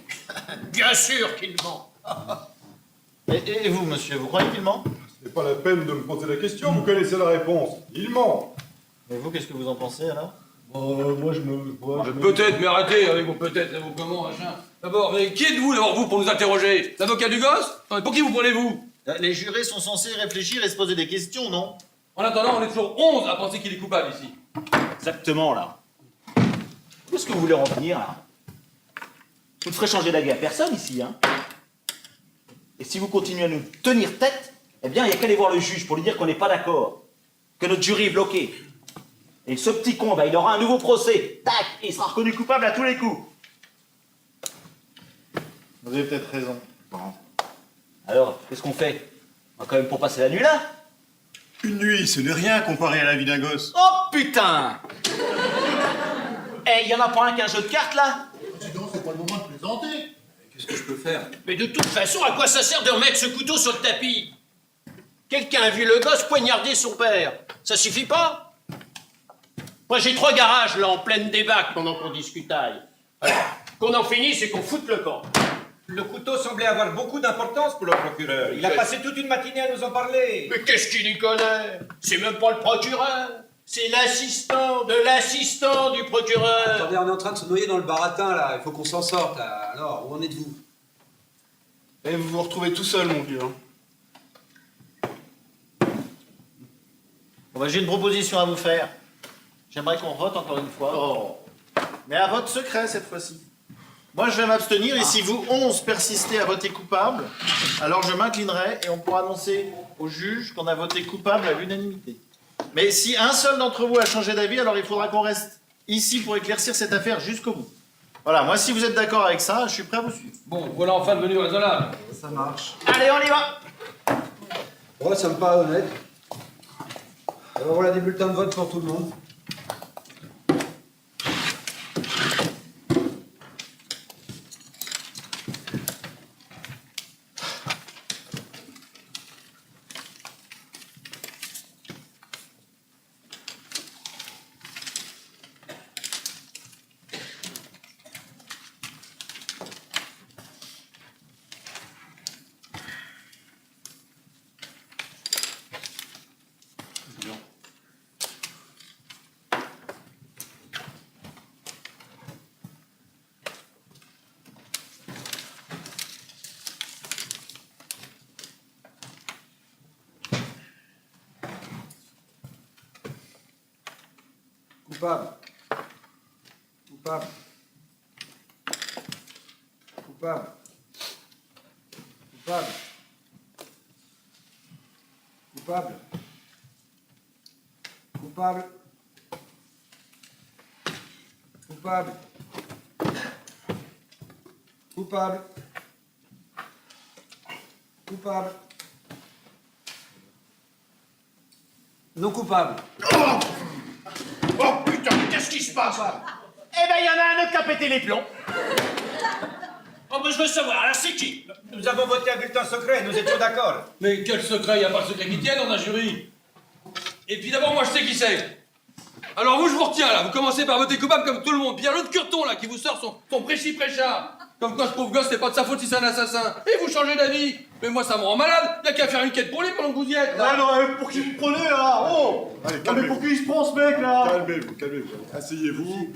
Speaker 5: Bien sûr qu'il ment.
Speaker 4: Et vous, monsieur, vous croyez qu'il ment?
Speaker 9: Ce n'est pas la peine de me poser la question, vous connaissez la réponse. Il ment.
Speaker 4: Et vous, qu'est-ce que vous en pensez, alors?
Speaker 12: Moi, je me...
Speaker 7: Peut-être, mais arrêtez avec vos peut-être et vos comment, machin. D'abord, mais qui êtes-vous d'abord, vous, pour nous interroger? L'avocat du gosse? Non, mais pour qui vous prenez-vous?
Speaker 4: Les jurés sont censés réfléchir et se poser des questions, non?
Speaker 7: En attendant, on est toujours 11 à penser qu'il est coupable ici.
Speaker 3: Exactement, là. Où est-ce que vous voulez en venir, là? Vous ne ferez changer d'avis à personne, ici, hein. Et si vous continuez à nous tenir tête, eh bien, il n'y a qu'à aller voir le juge pour lui dire qu'on n'est pas d'accord. Que notre jury est bloqué. Et ce petit con, bah, il aura un nouveau procès. Tac! Et il sera reconnu coupable à tous les coups.
Speaker 4: Vous avez peut-être raison.
Speaker 3: Alors, qu'est-ce qu'on fait? On va quand même pour passer la nuit là?
Speaker 10: Une nuit, ce n'est rien comparé à la vie d'un gosse.
Speaker 3: Oh putain! Eh, y en a pas un qu'un jeu de cartes là?
Speaker 10: Dis donc, c'est pas le moment de plaisanter.
Speaker 6: Qu'est-ce que je peux faire?
Speaker 5: Mais de toute façon, à quoi ça sert de remettre ce couteau sur le tapis? Quelqu'un a vu le gosse poignarder son père. Ça suffit pas? Moi, j'ai 3 garages là en pleine débâcle pendant qu'on discutaille. Alors, qu'on en finisse et qu'on foute le camp.
Speaker 6: Le couteau semblait avoir beaucoup d'importance pour le procureur. Il a passé toute une matinée à nous en parler.
Speaker 5: Mais qu'est-ce qu'il y connaît? C'est même pas le procureur. C'est l'assistant de l'assistant du procureur.
Speaker 6: Attendez, on est en train de se noyer dans le baratin là. Il faut qu'on s'en sorte là. Alors, où en êtes-vous?
Speaker 11: Et vous vous retrouvez tout seul, mon vieux.
Speaker 4: Bon, bah, j'ai une proposition à vous faire. J'aimerais qu'on vote encore une fois.
Speaker 5: Oh.
Speaker 4: Mais à vote secret cette fois-ci. Moi, je vais m'abstenir et si vous 11 persistez à voter coupable, alors je m'inclinerai et on pourra annoncer au juge qu'on a voté coupable à l'unanimité. Mais si un seul d'entre vous a changé d'avis, alors il faudra qu'on reste ici pour éclaircir cette affaire jusqu'au bout. Voilà, moi, si vous êtes d'accord avec ça, je suis prêt à vous suivre.
Speaker 7: Bon, voilà enfin devenu raisonnable.
Speaker 8: Ça marche.
Speaker 4: Allez, on y va!
Speaker 6: Ouais, ça me paraît honnête. Alors voilà des bulletins de vote pour tout le monde. Coupable. Coupable. Coupable. Coupable. Coupable. Coupable. Coupable. Coupable. Coupable. Non coupable.
Speaker 5: Oh putain, qu'est-ce qui se passe?
Speaker 3: Eh ben, y en a un autre qui a pété les plombs.
Speaker 5: Oh, mais je veux savoir, alors c'est qui?
Speaker 6: Nous avons voté un bulletin secret, nous étions d'accord.
Speaker 7: Mais quel secret? Il n'y a pas de secret qui tienne dans un jury. Et puis d'abord, moi je sais qui c'est. Alors vous, je vous retiens là. Vous commencez par voter coupable comme tout le monde. Puis il y a l'autre curton là qui vous sort son prêchi-prêcha. Comme quoi ce pauvre gosse, c'est pas de sa faute si c'est un assassin. Et vous changez d'avis. Mais moi, ça me rend malade. Y a qu'à faire une quête pour lui pendant que vous y êtes. Là.
Speaker 12: Ouais, non, pour qui vous prenez là? Oh!
Speaker 9: Allez,
Speaker 12: Non, mais pour qui il se prend ce mec là?
Speaker 9: Calmez-vous, calmez-vous. Asseyez-vous.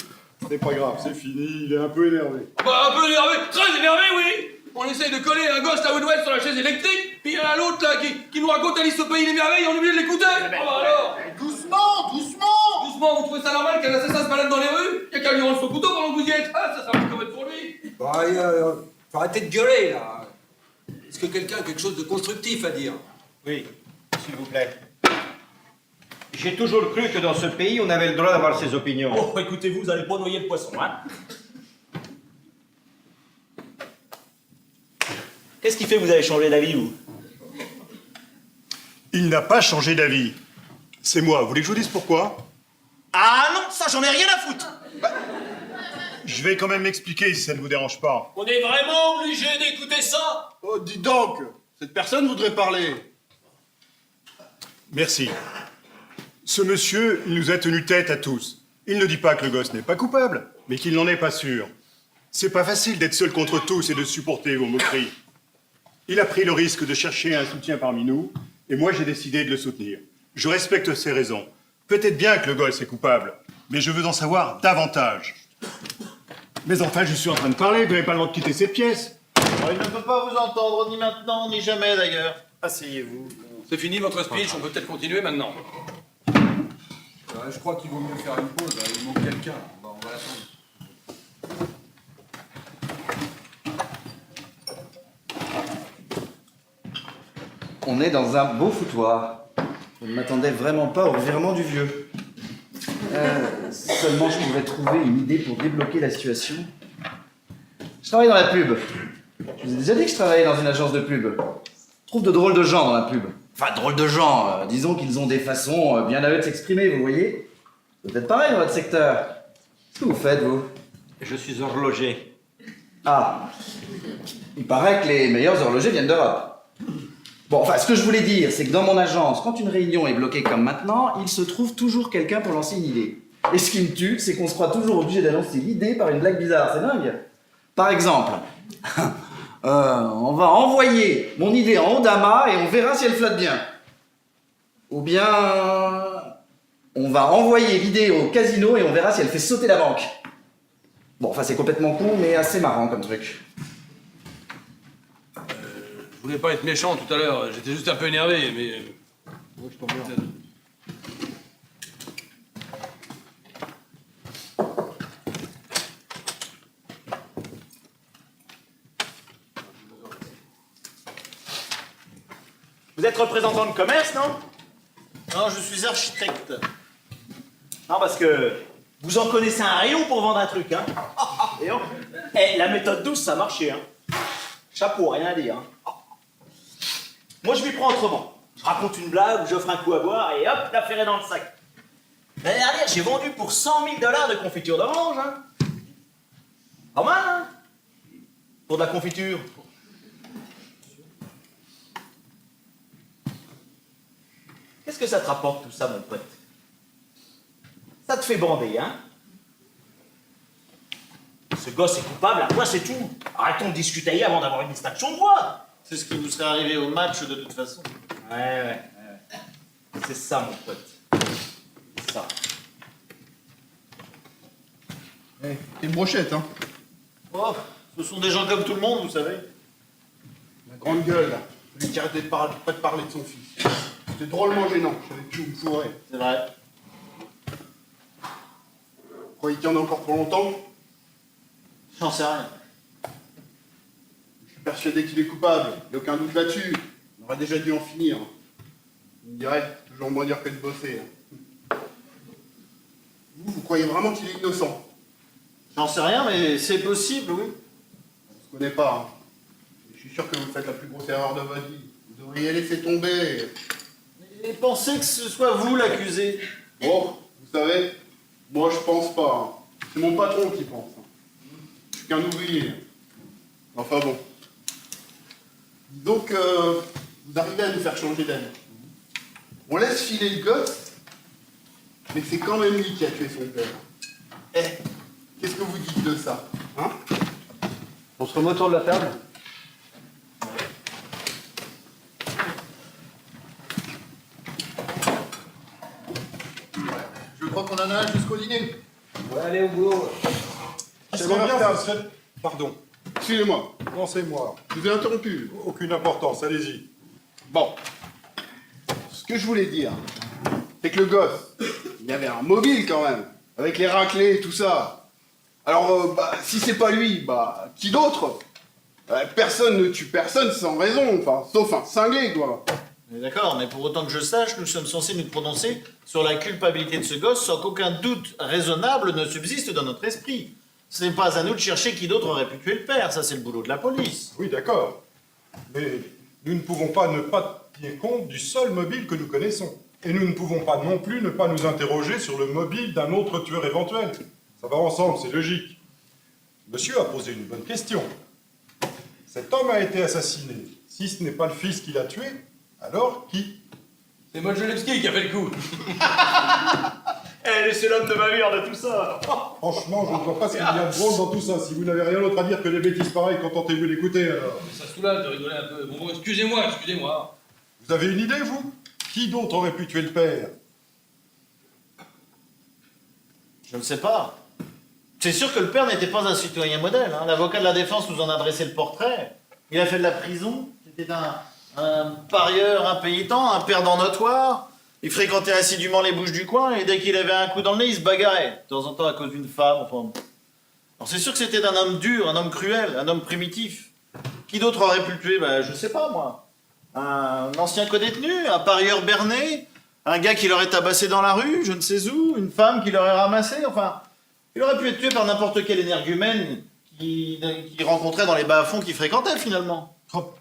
Speaker 9: C'est pas grave, c'est fini. Il est un peu énervé.
Speaker 7: Bah, un peu énervé. Très énervé, oui. On essaye de coller un gosse à Woodwell sur la chaise électrique. Puis il y en a l'autre là qui nous raconte Alice au pays des merveilles et on oublie de l'écouter. Oh bah alors.
Speaker 10: Doucement, doucement.
Speaker 7: Doucement, vous trouvez ça normal qu'un assassin se balade dans les rues? Y a qu'à lui rendre son couteau pendant que vous y êtes. Ah, ça sera plus correct pour lui.
Speaker 6: Bah, faut arrêter de gueuler, là. Est-ce que quelqu'un a quelque chose de constructif à dire?
Speaker 12: Oui, s'il vous plaît. J'ai toujours cru que dans ce pays, on avait le droit d'avoir ses opinions.
Speaker 3: Oh, écoutez, vous allez pas noyer le poisson, hein? Qu'est-ce qui fait que vous avez changé d'avis, vous?
Speaker 10: Il n'a pas changé d'avis. C'est moi. Vous voulez que je vous dise pourquoi?
Speaker 3: Ah non, ça j'en ai rien à foutre!
Speaker 10: Je vais quand même m'expliquer si ça ne vous dérange pas.
Speaker 5: On est vraiment obligé d'écouter ça?
Speaker 11: Oh, dis donc, cette personne voudrait parler.
Speaker 10: Merci. Ce monsieur, il nous a tenu tête à tous. Il ne dit pas que le gosse n'est pas coupable, mais qu'il n'en est pas sûr. C'est pas facile d'être seul contre tous et de supporter vos moqueries. Il a pris le risque de chercher un soutien parmi nous, et moi j'ai décidé de le soutenir. Je respecte ses raisons. Peut-être bien que le gosse est coupable, mais je veux en savoir davantage. Mais enfin, je suis en train de parler, vous n'avez pas le droit de quitter cette pièce.
Speaker 4: Oh, il ne peut pas vous entendre, ni maintenant, ni jamais d'ailleurs. Asseyez-vous.
Speaker 7: C'est fini votre speech, on peut peut-être continuer maintenant.
Speaker 6: Je crois qu'il vaut mieux faire une pause, là. Il manque quelqu'un. On va l'attendre.
Speaker 8: On est dans un beau foutoir. Je ne m'attendais vraiment pas au revirement du vieux. Seulement, je pourrais trouver une idée pour débloquer la situation. Je travaille dans la pub. Je vous ai déjà dit que je travaillais dans une agence de pub. Je trouve de drôles de gens dans la pub. Enfin, drôles de gens, disons qu'ils ont des façons bien à eux de s'exprimer, vous voyez. Peut-être pareil dans votre secteur. Qu'est-ce que vous faites, vous?
Speaker 3: Je suis horloger.
Speaker 8: Ah, il paraît que les meilleurs horlogers viennent d'Europe. Bon, enfin, ce que je voulais dire, c'est que dans mon agence, quand une réunion est bloquée comme maintenant, il se trouve toujours quelqu'un pour lancer une idée. Et ce qui me tue, c'est qu'on se croit toujours obligé d'annoncer l'idée par une blague bizarre, c'est dingue. Par exemple, on va envoyer mon idée en haut d'amas et on verra si elle flotte bien. Ou bien, on va envoyer l'idée au casino et on verra si elle fait sauter la banque. Bon, enfin, c'est complètement con, mais assez marrant comme truc.
Speaker 7: Je voulais pas être méchant tout à l'heure, j'étais juste un peu énervé, mais... Ouais, je tombe bien.
Speaker 3: Vous êtes représentant de commerce, non?
Speaker 4: Non, je suis architecte.
Speaker 3: Non, parce que vous en connaissez un rayon pour vendre un truc, hein. Et oh, la méthode douce, ça a marché, hein. Chapeau, rien à dire. Hein. Moi, je m'y prends autrement. Je raconte une blague, j'offre un coup à boire et hop, l'affaire est dans le sac. L'année dernière, j'ai vendu pour 100 000 $ de confiture d'orange, hein. Pas mal, hein. Pour de la confiture. Qu'est-ce que ça te rapporte tout ça, mon pote? Ça te fait bander, hein? Ce gosse est coupable, à quoi c'est tout? Arrêtons de discuter avant d'avoir une distinction de voix.
Speaker 4: C'est ce qui vous serait arrivé au match de toute façon.
Speaker 3: Ouais. C'est ça, mon pote. C'est ça.
Speaker 11: T'es une brochette, hein.
Speaker 4: Oh, ce sont des gens comme tout le monde, vous savez.
Speaker 11: La grande gueule, là. Celui qui arrêtait pas de parler de son fils. C'était drôlement gênant, je savais plus où me fourrer.
Speaker 4: C'est vrai.
Speaker 11: Vous croyez qu'il y en a encore pour longtemps?
Speaker 4: J'en sais rien.
Speaker 11: Je suis persuadé qu'il est coupable, il n'y a aucun doute là-dessus. On aurait déjà dû en finir. Il me dirait, toujours moins dire que de bosser. Hein. Vous croyez vraiment qu'il est innocent?
Speaker 4: J'en sais rien, mais c'est possible, oui.
Speaker 11: On se connaît pas. Hein. Je suis sûr que vous faites la plus grosse erreur de votre vie. Vous devriez laisser tomber.
Speaker 4: Et pensez que ce soit vous l'accusé.
Speaker 11: Oh, vous savez, moi je pense pas. Hein. C'est mon patron qui pense. Hein. Je suis qu'un ouvrier. Enfin bon. Donc, vous arrivez à nous faire changer d'avis. On laisse filer le gosse, mais c'est quand même lui qui a tué son père. Eh, qu'est-ce que vous dites de ça, hein?
Speaker 12: On se remet autour de la table?
Speaker 11: Je crois qu'on en a un jusqu'au dîner.
Speaker 12: Ouais, allez au boulot.
Speaker 9: Ce serait bien, ce serait... Pardon.
Speaker 11: Excusez-moi,
Speaker 9: Non, c'est moi.
Speaker 11: je vous ai interrompu.
Speaker 9: Aucune importance, allez-y.
Speaker 11: Bon. Ce que je voulais dire, c'est que le gosse, il y avait un mobile quand même, avec les raclés et tout ça. Alors, si c'est pas lui, qui d'autre? Personne ne tue personne sans raison, enfin, sauf un cinglé, quoi.
Speaker 4: D'accord, mais pour autant que je sache, nous sommes censés nous prononcer sur la culpabilité de ce gosse sans qu'aucun doute raisonnable ne subsiste dans notre esprit. Ce n'est pas à nous de chercher qui d'autre aurait pu tuer le père, ça c'est le boulot de la police.
Speaker 9: Oui, d'accord. Mais nous ne pouvons pas ne pas tenir compte du seul mobile que nous connaissons. Et nous ne pouvons pas non plus ne pas nous interroger sur le mobile d'un autre tueur éventuel. Ça va ensemble, c'est logique. Monsieur a posé une bonne question. Cet homme a été assassiné. Si ce n'est pas le fils qui l'a tué, alors qui?
Speaker 7: C'est Modjelewski qui a fait le coup.
Speaker 3: Eh, c'est l'homme de ma vie de tout ça.
Speaker 9: Franchement, je ne vois pas ce qu'il y a de drôle dans tout ça. Si vous n'avez rien d'autre à dire que des bêtises pareilles, contentez-vous d'écouter alors.
Speaker 7: Ça soulage de rigoler un peu. Bon, excusez-moi.
Speaker 9: Vous avez une idée, vous? Qui d'autre aurait pu tuer le père?
Speaker 4: Je ne sais pas. C'est sûr que le père n'était pas un citoyen modèle. Hein. L'avocat de la défense nous en a dressé le portrait. Il a fait de la prison. C'était un parieur impénitent, un perdant notoire. Il fréquentait assidûment les bouches du coin et dès qu'il avait un coup dans le nez, il se bagarrait. De temps en temps à cause d'une femme. Enfin. Alors c'est sûr que c'était un homme dur, un homme cruel, un homme primitif. Qui d'autre aurait pu le tuer? Je sais pas moi. Un ancien codétenu, un parieur berné, un gars qui l'aurait tabassé dans la rue, je ne sais où, une femme qui l'aurait ramassé, enfin... Il aurait pu être tué par n'importe quel énergumène qu'il rencontrait dans les bas-fonds qu'il fréquentait finalement.
Speaker 9: Oh,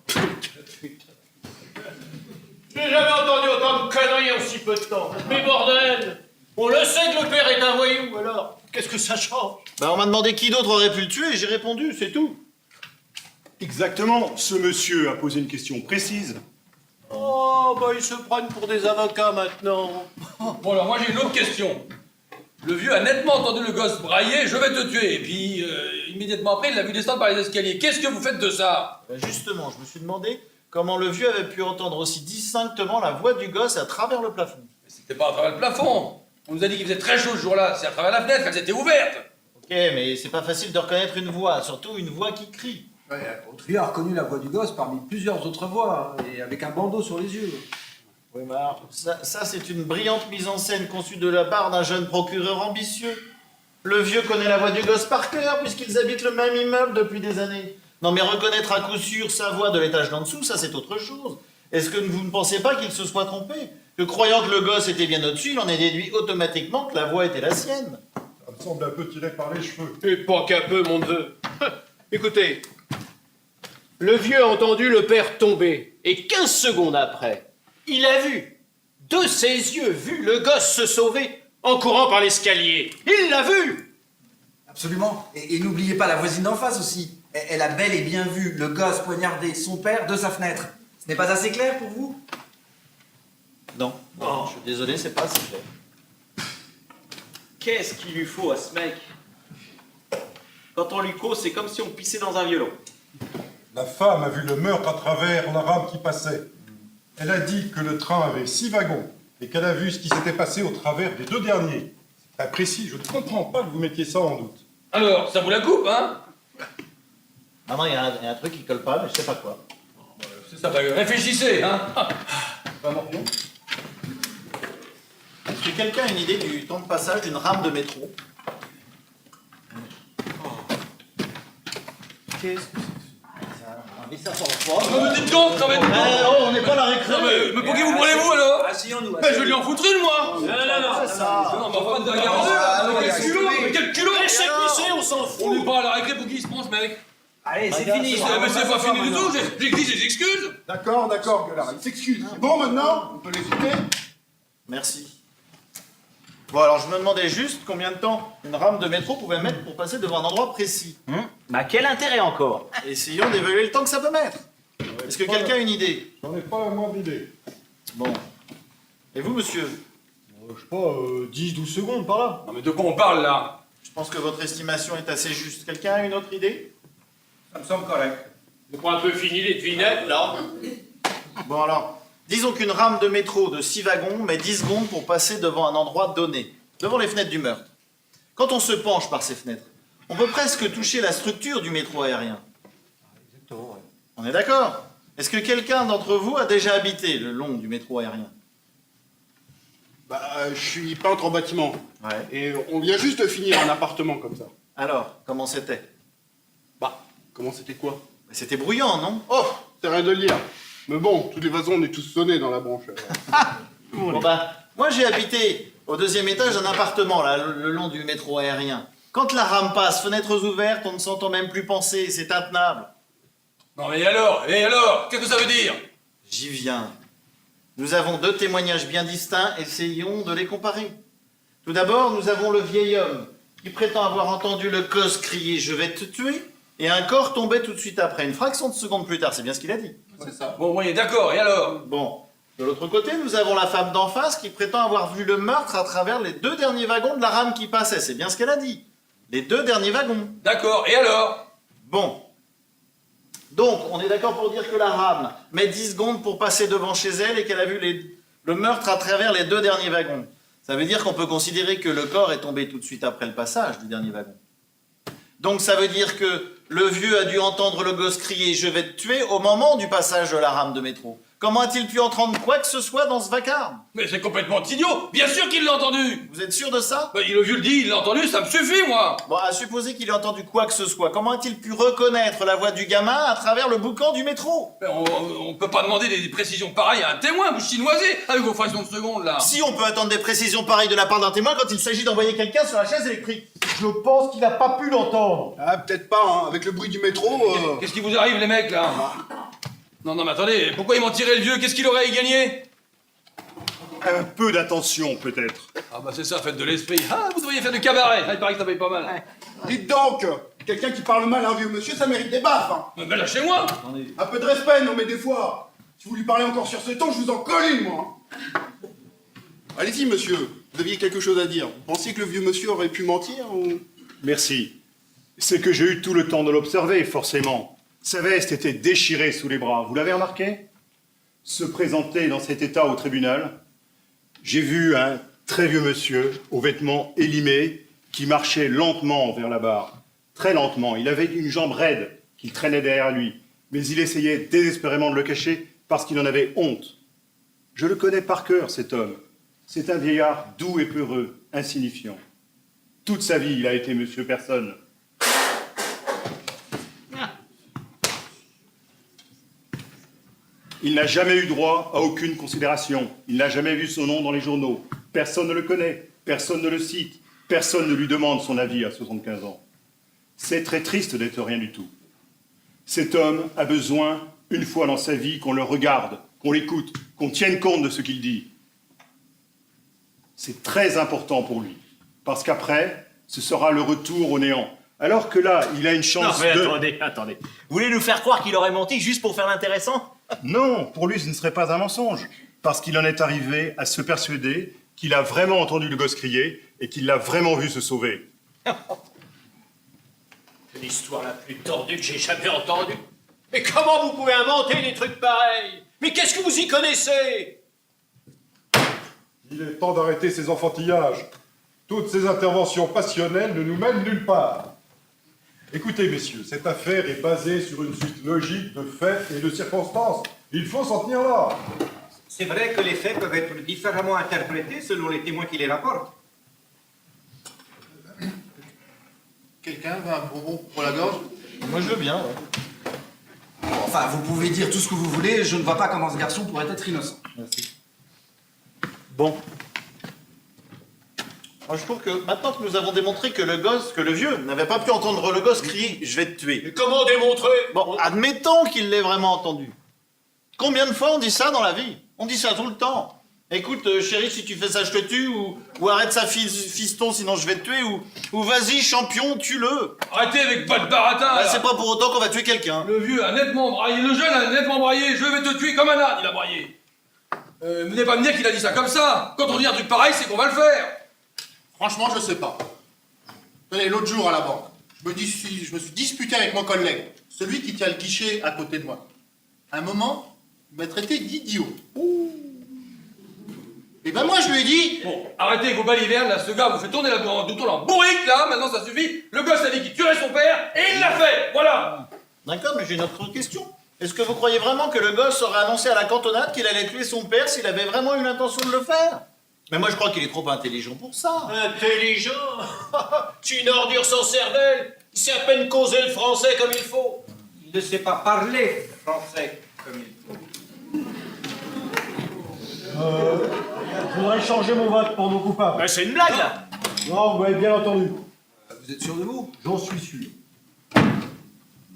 Speaker 5: J'ai jamais entendu autant de conneries en si peu de temps. Mais bordel, on le sait que le père est un voyou, alors qu'est-ce que ça change?
Speaker 4: Bah, on m'a demandé qui d'autre aurait pu le tuer et j'ai répondu, c'est tout.
Speaker 10: Exactement, ce monsieur a posé une question précise.
Speaker 5: Oh, bah ils se prennent pour des avocats maintenant.
Speaker 7: Bon, alors moi j'ai une autre question. Le vieux a nettement entendu le gosse brailler, je vais te tuer. Et puis, immédiatement après, il l'a vu descendre par les escaliers. Qu'est-ce que vous faites de ça?
Speaker 4: Bah, justement, je me suis demandé comment le vieux avait pu entendre aussi distinctement la voix du gosse à travers le plafond.
Speaker 7: Mais c'était pas à travers le plafond. On nous a dit qu'il faisait très chaud ce jour-là. C'est à travers la fenêtre, elles étaient ouvertes.
Speaker 4: Ok, mais c'est pas facile de reconnaître une voix, surtout une voix qui crie.
Speaker 6: Autry a reconnu la voix du gosse parmi plusieurs autres voix, hein, et avec un bandeau sur les yeux.
Speaker 4: Oui, mais alors, ça c'est une brillante mise en scène conçue de la part d'un jeune procureur ambitieux. Le vieux connaît la voix du gosse par cœur, puisqu'ils habitent le même immeuble depuis des années. Non, mais reconnaître à coup sûr sa voix de l'étage d'en dessous, ça c'est autre chose. Est-ce que vous ne pensez pas qu'il se soit trompé? Que croyant que le gosse était bien au-dessus, il en est déduit automatiquement que la voix était la sienne.
Speaker 9: ça me semble un peu tiré par les cheveux.
Speaker 5: Et pas qu'un peu, mon neveu. Écoutez, le vieux a entendu le père tomber, et 15 secondes après, il a vu, de ses yeux, le gosse se sauver en courant par l'escalier. Il l'a vu!
Speaker 8: Absolument. Et n'oubliez pas la voisine d'en face aussi. Elle a bel et bien vu le gosse poignarder son père de sa fenêtre. Ce n'est pas assez clair pour vous?
Speaker 4: Non, je suis désolé, c'est pas assez clair.
Speaker 3: Qu'est-ce qu'il lui faut à ce mec? Quand on lui cause, c'est comme si on pissait dans un violon.
Speaker 9: La femme a vu le meurtre à travers la rame qui passait. Elle a dit que le train avait 6 wagons et qu'elle a vu ce qui s'était passé au travers des 2 derniers. C'est très précis, je ne comprends pas que vous mettiez ça en doute.
Speaker 7: Alors, ça vous la coupe, hein?
Speaker 4: Non, il y a un truc qui colle pas, mais je sais pas quoi.
Speaker 7: C'est ça, bah, réfléchissez, hein?
Speaker 4: Est-ce que quelqu'un a une idée du temps de passage d'une rame de métro? Qu'est-ce que c'est ça?
Speaker 7: Mais dites donc, ça va être...
Speaker 4: Oh, on n'est pas à la récré.
Speaker 7: Mais pour qui vous prenez-vous, alors?
Speaker 6: Asseyons-nous.
Speaker 7: Ben, je vais lui en foutre une, moi!
Speaker 4: Non, c'est ça.
Speaker 7: Non, mais enfin, de la garde, mais quel culot! Mais quel culot!
Speaker 5: Laissez pisser, on s'en fout!
Speaker 7: On n'est pas à la récré pour qui se pense, mec?
Speaker 6: Allez, c'est
Speaker 4: Regarde,
Speaker 6: fini.
Speaker 4: ça
Speaker 7: Mais c'est pas fini du tout, j'exige des excuses!
Speaker 11: D'accord, Gueulard, il s'excuse. Bon, maintenant, on peut les quitter.
Speaker 4: Merci. Bon, alors je me demandais juste combien de temps une rame de métro pouvait mettre pour passer devant un endroit précis.
Speaker 3: Bah quel intérêt encore?
Speaker 4: Essayons d'évaluer le temps que ça peut mettre. Est-ce que quelqu'un a une idée?
Speaker 9: J'en ai pas la moindre idée.
Speaker 4: Bon. Et vous, monsieur?
Speaker 9: Je sais pas, 10-12 secondes par là.
Speaker 7: Non, mais de quoi on parle, là?
Speaker 4: Je pense que votre estimation est assez juste. Quelqu'un a une autre idée?
Speaker 12: Ça me semble correct.
Speaker 5: C'est pas un peu fini les devinettes, là?
Speaker 4: Bon alors, disons qu'une rame de métro de 6 wagons met 10 secondes pour passer devant un endroit donné, devant les fenêtres du meurtre. Quand on se penche par ces fenêtres, on peut presque toucher la structure du métro aérien.
Speaker 6: Exactement, ouais.
Speaker 4: On est d'accord? Est-ce que quelqu'un d'entre vous a déjà habité le long du métro aérien?
Speaker 11: Bah, je suis peintre en bâtiment.
Speaker 4: Ouais.
Speaker 11: Et on vient juste de finir un appartement comme ça.
Speaker 4: Alors, comment c'était?
Speaker 11: Bah, comment c'était quoi?
Speaker 4: C'était bruyant, non?
Speaker 11: Oh, c'est rien de lire. Mais bon, de toutes les façons, on est tous sonnés dans la branche.
Speaker 4: Bon bah, moi j'ai habité au 2e étage d'un appartement, là, le long du métro aérien. Quand la rame passe, fenêtres ouvertes, on ne s'entend même plus penser, c'est intenable.
Speaker 7: Non, mais et alors? Qu'est-ce que ça veut dire?
Speaker 4: J'y viens. Nous avons 2 témoignages bien distincts, essayons de les comparer. Tout d'abord, nous avons le vieil homme qui prétend avoir entendu le gosse crier « Je vais te tuer » et un corps tombait tout de suite après, une fraction de seconde plus tard, c'est bien ce qu'il a dit.
Speaker 7: C'est ça. Bon, oui, d'accord, et alors?
Speaker 4: Bon, de l'autre côté, nous avons la femme d'en face qui prétend avoir vu le meurtre à travers les 2 derniers wagons de la rame qui passait, c'est bien ce qu'elle a dit. Les 2 derniers wagons.
Speaker 7: D'accord, et alors?
Speaker 4: Bon. Donc, on est d'accord pour dire que la rame met 10 secondes pour passer devant chez elle et qu'elle a vu le meurtre à travers les 2 derniers wagons. Ça veut dire qu'on peut considérer que le corps est tombé tout de suite après le passage du dernier wagon. Donc ça veut dire que le vieux a dû entendre le gosse crier « Je vais te tuer » au moment du passage de la rame de métro. Comment a-t-il pu entendre quoi que ce soit dans ce vacarme?
Speaker 7: Mais c'est complètement idiot. Bien sûr qu'il l'a entendu.
Speaker 4: Vous êtes sûr de ça?
Speaker 7: Bah, le vieux le dit, il l'a entendu, ça me suffit, moi.
Speaker 4: Bon, à supposer qu'il ait entendu quoi que ce soit, comment a-t-il pu reconnaître la voix du gamin à travers le boucan du métro?
Speaker 7: Mais on peut pas demander des précisions pareilles à un témoin, vous chinoisez, avec vos fractions de seconde, là.
Speaker 4: Si on peut attendre des précisions pareilles de la part d'un témoin quand il s'agit d'envoyer quelqu'un sur la chaise électrique.
Speaker 12: Je pense qu'il n'a pas pu l'entendre.
Speaker 11: Ah, peut-être pas, hein. Avec le bruit du métro.
Speaker 7: Qu'est-ce qui vous arrive, les mecs, là? Non, mais attendez, pourquoi ils m'ont tiré le vieux? Qu'est-ce qu'il aurait gagné?
Speaker 10: Un peu d'attention, peut-être.
Speaker 7: Ah bah c'est ça, faites de l'esprit. Ah, vous devriez faire du cabaret. Ah, il paraît que ça paye pas mal.
Speaker 11: Dites donc, quelqu'un qui parle mal à un vieux monsieur, ça mérite des baffes. Hein.
Speaker 7: Mais lâchez-moi.
Speaker 11: Un peu de respect, non mais des fois, si vous lui parlez encore sur ce ton, je vous en colle une, moi. Allez-y, monsieur, vous aviez quelque chose à dire. Vous pensiez que le vieux monsieur aurait pu mentir ou...
Speaker 10: Merci. C'est que j'ai eu tout le temps de l'observer, forcément. Sa veste était déchirée sous les bras, vous l'avez remarqué? Se présenter dans cet état au tribunal, j'ai vu un très vieux monsieur, aux vêtements élimés, qui marchait lentement vers la barre. Très lentement. Il avait une jambe raide qu'il traînait derrière lui, mais il essayait désespérément de le cacher parce qu'il en avait honte. Je le connais par cœur, cet homme. C'est un vieillard doux et peureux, insignifiant. Toute sa vie, il a été monsieur personne. Il n'a jamais eu droit à aucune considération. Il n'a jamais vu son nom dans les journaux. Personne ne le connaît, personne ne le cite, personne ne lui demande son avis à 75 ans. C'est très triste d'être rien du tout. Cet homme a besoin, une fois dans sa vie, qu'on le regarde, qu'on l'écoute, qu'on tienne compte de ce qu'il dit. C'est très important pour lui, parce qu'après, ce sera le retour au néant. Alors que là, il a une chance
Speaker 3: Non mais attendez. Vous voulez nous faire croire qu'il aurait menti juste pour faire l'intéressant?
Speaker 10: Non, pour lui, ce ne serait pas un mensonge, parce qu'il en est arrivé à se persuader qu'il a vraiment entendu le gosse crier et qu'il l'a vraiment vu se sauver.
Speaker 5: L'histoire la plus tordue que j'ai jamais entendue. Mais comment vous pouvez inventer des trucs pareils? Mais qu'est-ce que vous y connaissez?
Speaker 9: Il est temps d'arrêter ces enfantillages. Toutes ces interventions passionnelles ne nous mènent nulle part. Écoutez, messieurs, cette affaire est basée sur une suite logique de faits et de circonstances. Il faut s'en tenir là.
Speaker 12: C'est vrai que les faits peuvent être différemment interprétés selon les témoins qui les rapportent.
Speaker 11: Quelqu'un veut un bonbon pour la gorge?
Speaker 4: Moi je veux bien, ouais.
Speaker 8: Enfin, vous pouvez dire tout ce que vous voulez, je ne vois pas comment ce garçon pourrait être innocent.
Speaker 4: Merci. Bon. Moi, je trouve que maintenant que nous avons démontré que le vieux, n'avait pas pu entendre le gosse crier « Je vais te tuer
Speaker 5: Mais comment démontrer ».
Speaker 4: Bon, admettons qu'il l'ait vraiment entendu. Combien de fois on dit ça dans la vie? On dit ça tout le temps. Écoute, chérie, si tu fais ça, je te tue, ou arrête ça, fiston, sinon je vais te tuer, ou vas-y, champion, tue-le.
Speaker 7: Arrêtez avec votre baratin,
Speaker 4: Bah,
Speaker 7: là.
Speaker 4: c'est pas pour autant qu'on va tuer quelqu'un.
Speaker 7: Le vieux a nettement braillé, le jeune a nettement braillé. Je vais te tuer comme un âne, il a braillé. Venez pas me dire qu'il a dit ça comme ça. Quand on dit un truc pareil, c'est qu'on va le faire.
Speaker 11: Franchement, je sais pas. Tenez, l'autre jour à la banque, je me suis disputé avec mon collègue, celui qui tient le guichet à côté de moi. À un moment, il m'a traité d'idiot. Et ben moi, je lui ai dit...
Speaker 7: Bon, arrêtez avec vos balivernes, là, ce gars vous fait tourner la doutour en bourrique, là, maintenant ça suffit. Le gosse a dit qu'il tuerait son père, et il l'a fait, voilà.
Speaker 4: D'accord, mais j'ai une autre question. Est-ce que vous croyez vraiment que le gosse aurait annoncé à la cantonade qu'il allait tuer son père s'il avait vraiment eu l'intention de le faire? Mais moi, je crois qu'il est trop intelligent pour ça.
Speaker 5: Intelligent? Tu une ordure sans cervelle? Il sait à peine causer le français comme il faut.
Speaker 12: Il ne sait pas parler français comme il faut. Je voudrais changer mon vote pour nos coupables.
Speaker 3: Ben, c'est une blague, là.
Speaker 12: Non, vous m'avez bien entendu.
Speaker 6: Vous êtes sûr de vous?
Speaker 12: J'en suis sûr.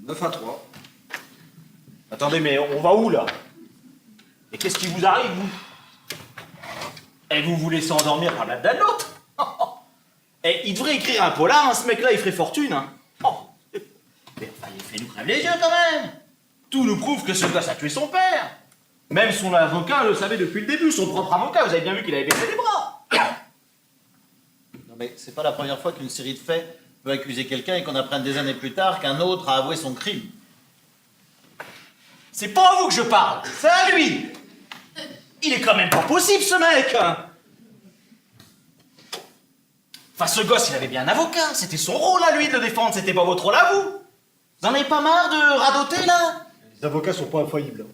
Speaker 8: 9-3.
Speaker 3: Attendez, mais on va où, là? Et qu'est-ce qui vous arrive, vous? Et vous vous laissez endormir par la d'un autre? Et il devrait écrire un polar, hein, ce mec-là, il ferait fortune, hein. Oh. Mais enfin, il fait nous crève les yeux, quand même. Tout nous prouve que ce gosse a tué son père. Même son avocat le savait depuis le début, son propre avocat, vous avez bien vu qu'il avait baissé les bras. Non mais c'est pas la première fois qu'une série de faits peut accuser quelqu'un et qu'on apprenne des années plus tard qu'un autre a avoué son crime. C'est pas à vous que je parle, c'est à lui. Il est quand même pas possible, ce mec. Enfin, ce gosse, il avait bien un avocat, c'était son rôle à lui de le défendre, c'était pas votre rôle à vous. Vous en avez pas marre de radoter, là?
Speaker 12: Les avocats sont pas infaillibles.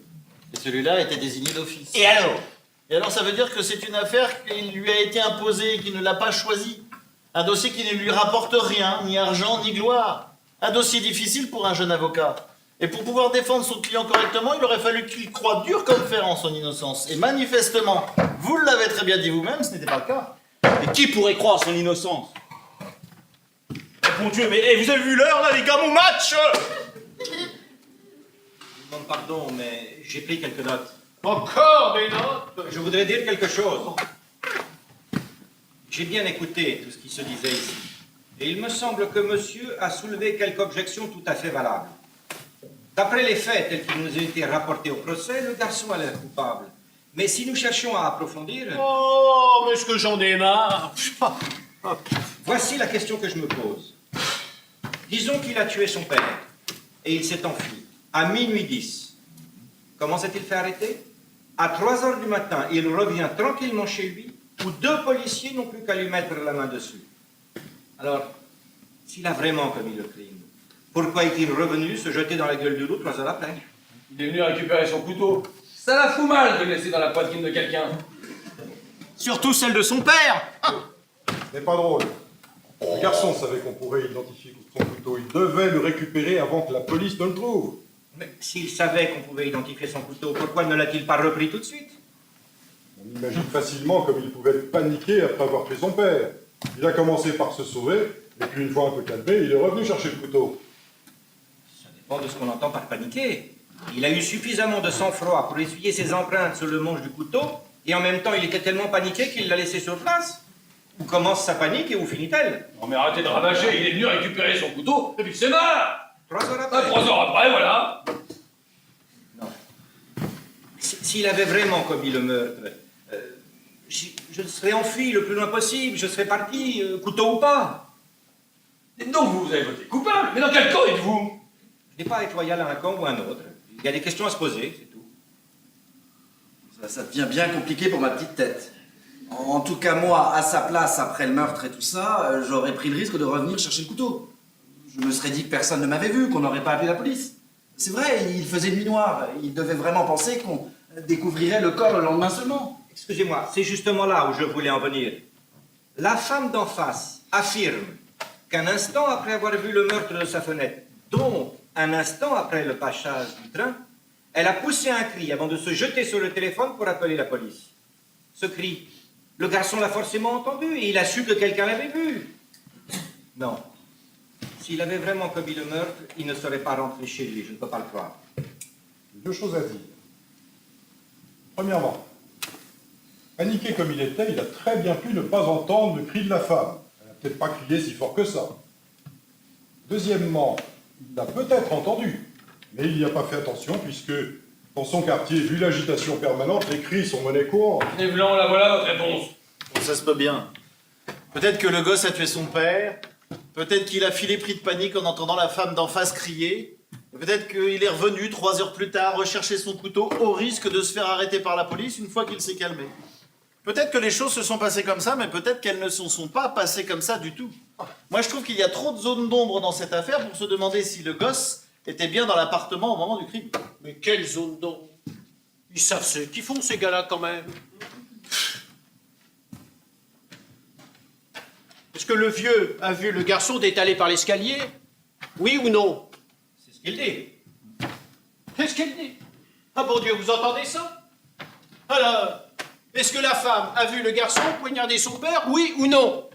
Speaker 4: Et celui-là était désigné d'office.
Speaker 3: Et alors?
Speaker 4: Et alors, ça veut dire que c'est une affaire qui lui a été imposée, qui ne l'a pas choisie. Un dossier qui ne lui rapporte rien, ni argent, ni gloire. Un dossier difficile pour un jeune avocat. Et pour pouvoir défendre son client correctement, il aurait fallu qu'il croie dur comme fer en son innocence. Et manifestement, vous l'avez très bien dit vous-même, ce n'était pas le cas.
Speaker 3: Et qui pourrait croire son innocence? Oh mon Dieu, mais vous avez vu l'heure là, les gars, mon match?
Speaker 12: Je vous demande pardon, mais j'ai pris quelques notes.
Speaker 5: Encore des notes?
Speaker 12: Je voudrais dire quelque chose. J'ai bien écouté tout ce qui se disait ici. Et il me semble que monsieur a soulevé quelques objections tout à fait valables. D'après les faits tels qu'ils nous ont été rapportés au procès, le garçon a l'air coupable. Mais si nous cherchions à approfondir...
Speaker 5: Oh, mais est-ce que j'en ai marre?
Speaker 12: Voici la question que je me pose. Disons qu'il a tué son père et il s'est enfui à minuit 10. Comment s'est-il fait arrêter? À 3 heures du matin, il revient tranquillement chez lui où 2 policiers n'ont plus qu'à lui mettre la main dessus. Alors, s'il a vraiment commis le crime, pourquoi est-il revenu se jeter dans la gueule du loup 3 heures après?
Speaker 7: Il est venu récupérer son couteau. Ça la fout mal de le laisser dans la poitrine de quelqu'un.
Speaker 3: Surtout celle de son père.
Speaker 9: C'est pas drôle. Le garçon savait qu'on pourrait identifier son couteau. Il devait le récupérer avant que la police ne le trouve.
Speaker 12: Mais s'il savait qu'on pouvait identifier son couteau, pourquoi ne l'a-t-il pas repris tout de suite?
Speaker 9: On imagine facilement comme il pouvait paniquer après avoir tué son père. Il a commencé par se sauver, et puis une fois un peu calmé, il est revenu chercher le couteau.
Speaker 12: Ça dépend de ce qu'on entend par paniquer. Il a eu suffisamment de sang-froid pour essuyer ses empreintes sur le manche du couteau, et en même temps il était tellement paniqué qu'il l'a laissé sur place. Où commence sa panique et où finit-elle?
Speaker 7: Non mais arrêtez de rabâcher, il est venu récupérer son couteau, et puis c'est mort.
Speaker 12: 3 heures
Speaker 7: Ah,
Speaker 12: après.
Speaker 7: 3 heures après, voilà.
Speaker 12: Non. S'il avait vraiment commis le meurtre, je serais enfui le plus loin possible, je serais parti, couteau ou pas.
Speaker 7: Donc vous avez voté coupable, mais dans quel camp êtes-vous?
Speaker 12: Je n'ai pas à être loyal à un camp ou à un autre. Il y a des questions à se poser, c'est tout.
Speaker 8: Ça devient bien compliqué pour ma petite tête. En tout cas, moi, à sa place, après le meurtre et tout ça, j'aurais pris le risque de revenir chercher le couteau. Je me serais dit que personne ne m'avait vu, qu'on n'aurait pas appelé la police. C'est vrai, il faisait nuit noire. Il devait vraiment penser qu'on découvrirait le corps le lendemain seulement.
Speaker 12: Excusez-moi, c'est justement là où je voulais en venir. La femme d'en face affirme qu'un instant après avoir vu le meurtre de sa fenêtre, donc un instant après le passage du train, elle a poussé un cri avant de se jeter sur le téléphone pour appeler la police. Ce cri, le garçon l'a forcément entendu et il a su que quelqu'un l'avait vu. Non. S'il avait vraiment commis le meurtre, il ne serait pas rentré chez lui, je ne peux pas le croire.
Speaker 9: J'ai 2 choses à dire. Premièrement, paniqué comme il était, il a très bien pu ne pas entendre le cri de la femme. Elle n'a peut-être pas crié si fort que ça. Deuxièmement, il l'a peut-être entendu, mais il n'y a pas fait attention puisque dans son quartier, vu l'agitation permanente, les cris sont monnaie courante.
Speaker 7: Et blanc, la voilà votre réponse.
Speaker 4: Bon, ça se peut bien. Peut-être que le gosse a tué son père, peut-être qu'il a filé pris de panique en entendant la femme d'en face crier, peut-être qu'il est revenu 3 heures plus tard rechercher son couteau au risque de se faire arrêter par la police une fois qu'il s'est calmé. Peut-être que les choses se sont passées comme ça, mais peut-être qu'elles ne se sont pas passées comme ça du tout. Moi, je trouve qu'il y a trop de zones d'ombre dans cette affaire pour se demander si le gosse était bien dans l'appartement au moment du crime.
Speaker 5: Mais quelle zone d'ombre? Ils savent ce qu'ils font, ces gars-là, quand même. Est-ce que le vieux a vu le garçon détalé par l'escalier? Oui ou non?
Speaker 12: C'est ce qu'il dit.
Speaker 5: Qu'est-ce qu'il dit? Ah bon Dieu, vous entendez ça? Alors, est-ce que la femme a vu le garçon poignarder son père? Oui ou non?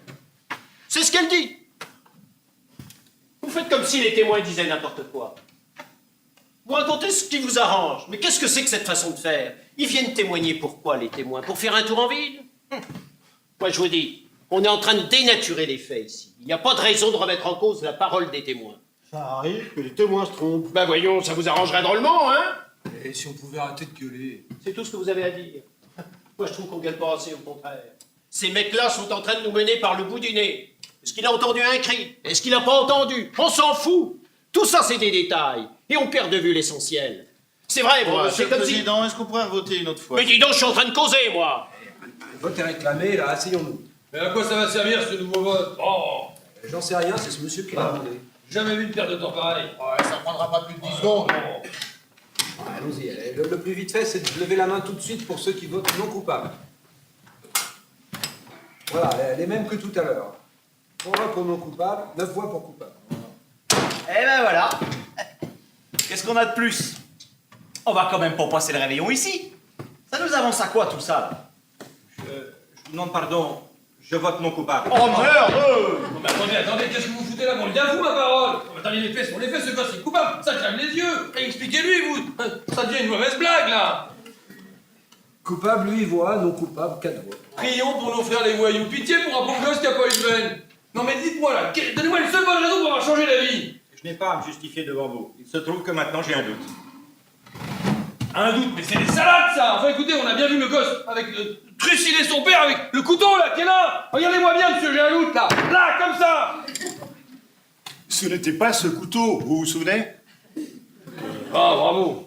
Speaker 5: C'est ce qu'elle dit. Vous faites comme si les témoins disaient n'importe quoi. Vous racontez ce qui vous arrange. Mais qu'est-ce que c'est que cette façon de faire? Ils viennent témoigner pourquoi, les témoins? Pour faire un tour en ville? Moi, je vous dis, on est en train de dénaturer les faits ici. Il n'y a pas de raison de remettre en cause la parole des témoins.
Speaker 2: Ça arrive que les témoins se trompent.
Speaker 5: Ben voyons, ça vous arrangerait drôlement, hein?
Speaker 6: Et si on pouvait arrêter de gueuler?
Speaker 5: C'est tout ce que vous avez à dire. Moi, je trouve qu'on gueule pas assez, au contraire. Ces mecs-là sont en train de nous mener par le bout du nez. Est-ce qu'il a entendu un cri? Est-ce qu'il n'a pas entendu? On s'en fout. Tout ça, c'est des détails. Et on perd de vue l'essentiel. C'est vrai, moi,
Speaker 4: Monsieur
Speaker 5: c'est
Speaker 4: le
Speaker 5: comme si...
Speaker 4: Président, est-ce qu'on pourrait voter une autre fois?
Speaker 5: Mais dis donc, je suis en train de causer, moi.
Speaker 6: Le vote est réclamé, là, asseyons-nous.
Speaker 7: Mais à quoi ça va servir ce nouveau vote? Oh,
Speaker 6: J'en sais rien, c'est ce monsieur qui l'a demandé.
Speaker 7: jamais vu de perte de temps pareil.
Speaker 11: Ouais, ça prendra pas plus de 10 secondes.
Speaker 6: Allons-y, allez. Le plus vite fait, c'est de lever la main tout de suite pour ceux qui votent non coupables. Voilà, les mêmes que tout à l'heure. 3 voix pour non coupable, 9 voix pour coupable.
Speaker 3: Eh ben voilà. Qu'est-ce qu'on a de plus? On va quand même pas passer le réveillon ici. Ça nous avance à quoi tout ça là?
Speaker 12: Je vous demande pardon, je vote non coupable.
Speaker 3: Oh merde!
Speaker 7: Non mais attendez, qu'est-ce que vous foutez là? Bon, bien vous ma parole! Non, mais attendez, les faits sont les faits, ce gosse est coupable, ça calme les yeux! Et expliquez-lui, vous! Ça devient une mauvaise blague là!
Speaker 6: Coupable, 8 voix, non coupable, 4 voix.
Speaker 7: Prions pour nos frères les voyous, pitié pour un pauvre gosse qui a pas eu de veine! Non mais dites-moi là, donnez-moi une seule bonne raison pour avoir changé d'avis!
Speaker 12: Je n'ai pas à me justifier devant vous. Il se trouve que maintenant j'ai un doute.
Speaker 7: Un doute, mais c'est des salades ça! Enfin écoutez, on a bien vu le gosse avec trucider son père avec le couteau là qui est là! Regardez-moi bien monsieur, j'ai un doute là! Là, comme ça!
Speaker 10: Ce n'était pas ce couteau, vous vous souvenez?
Speaker 7: Ah, bravo!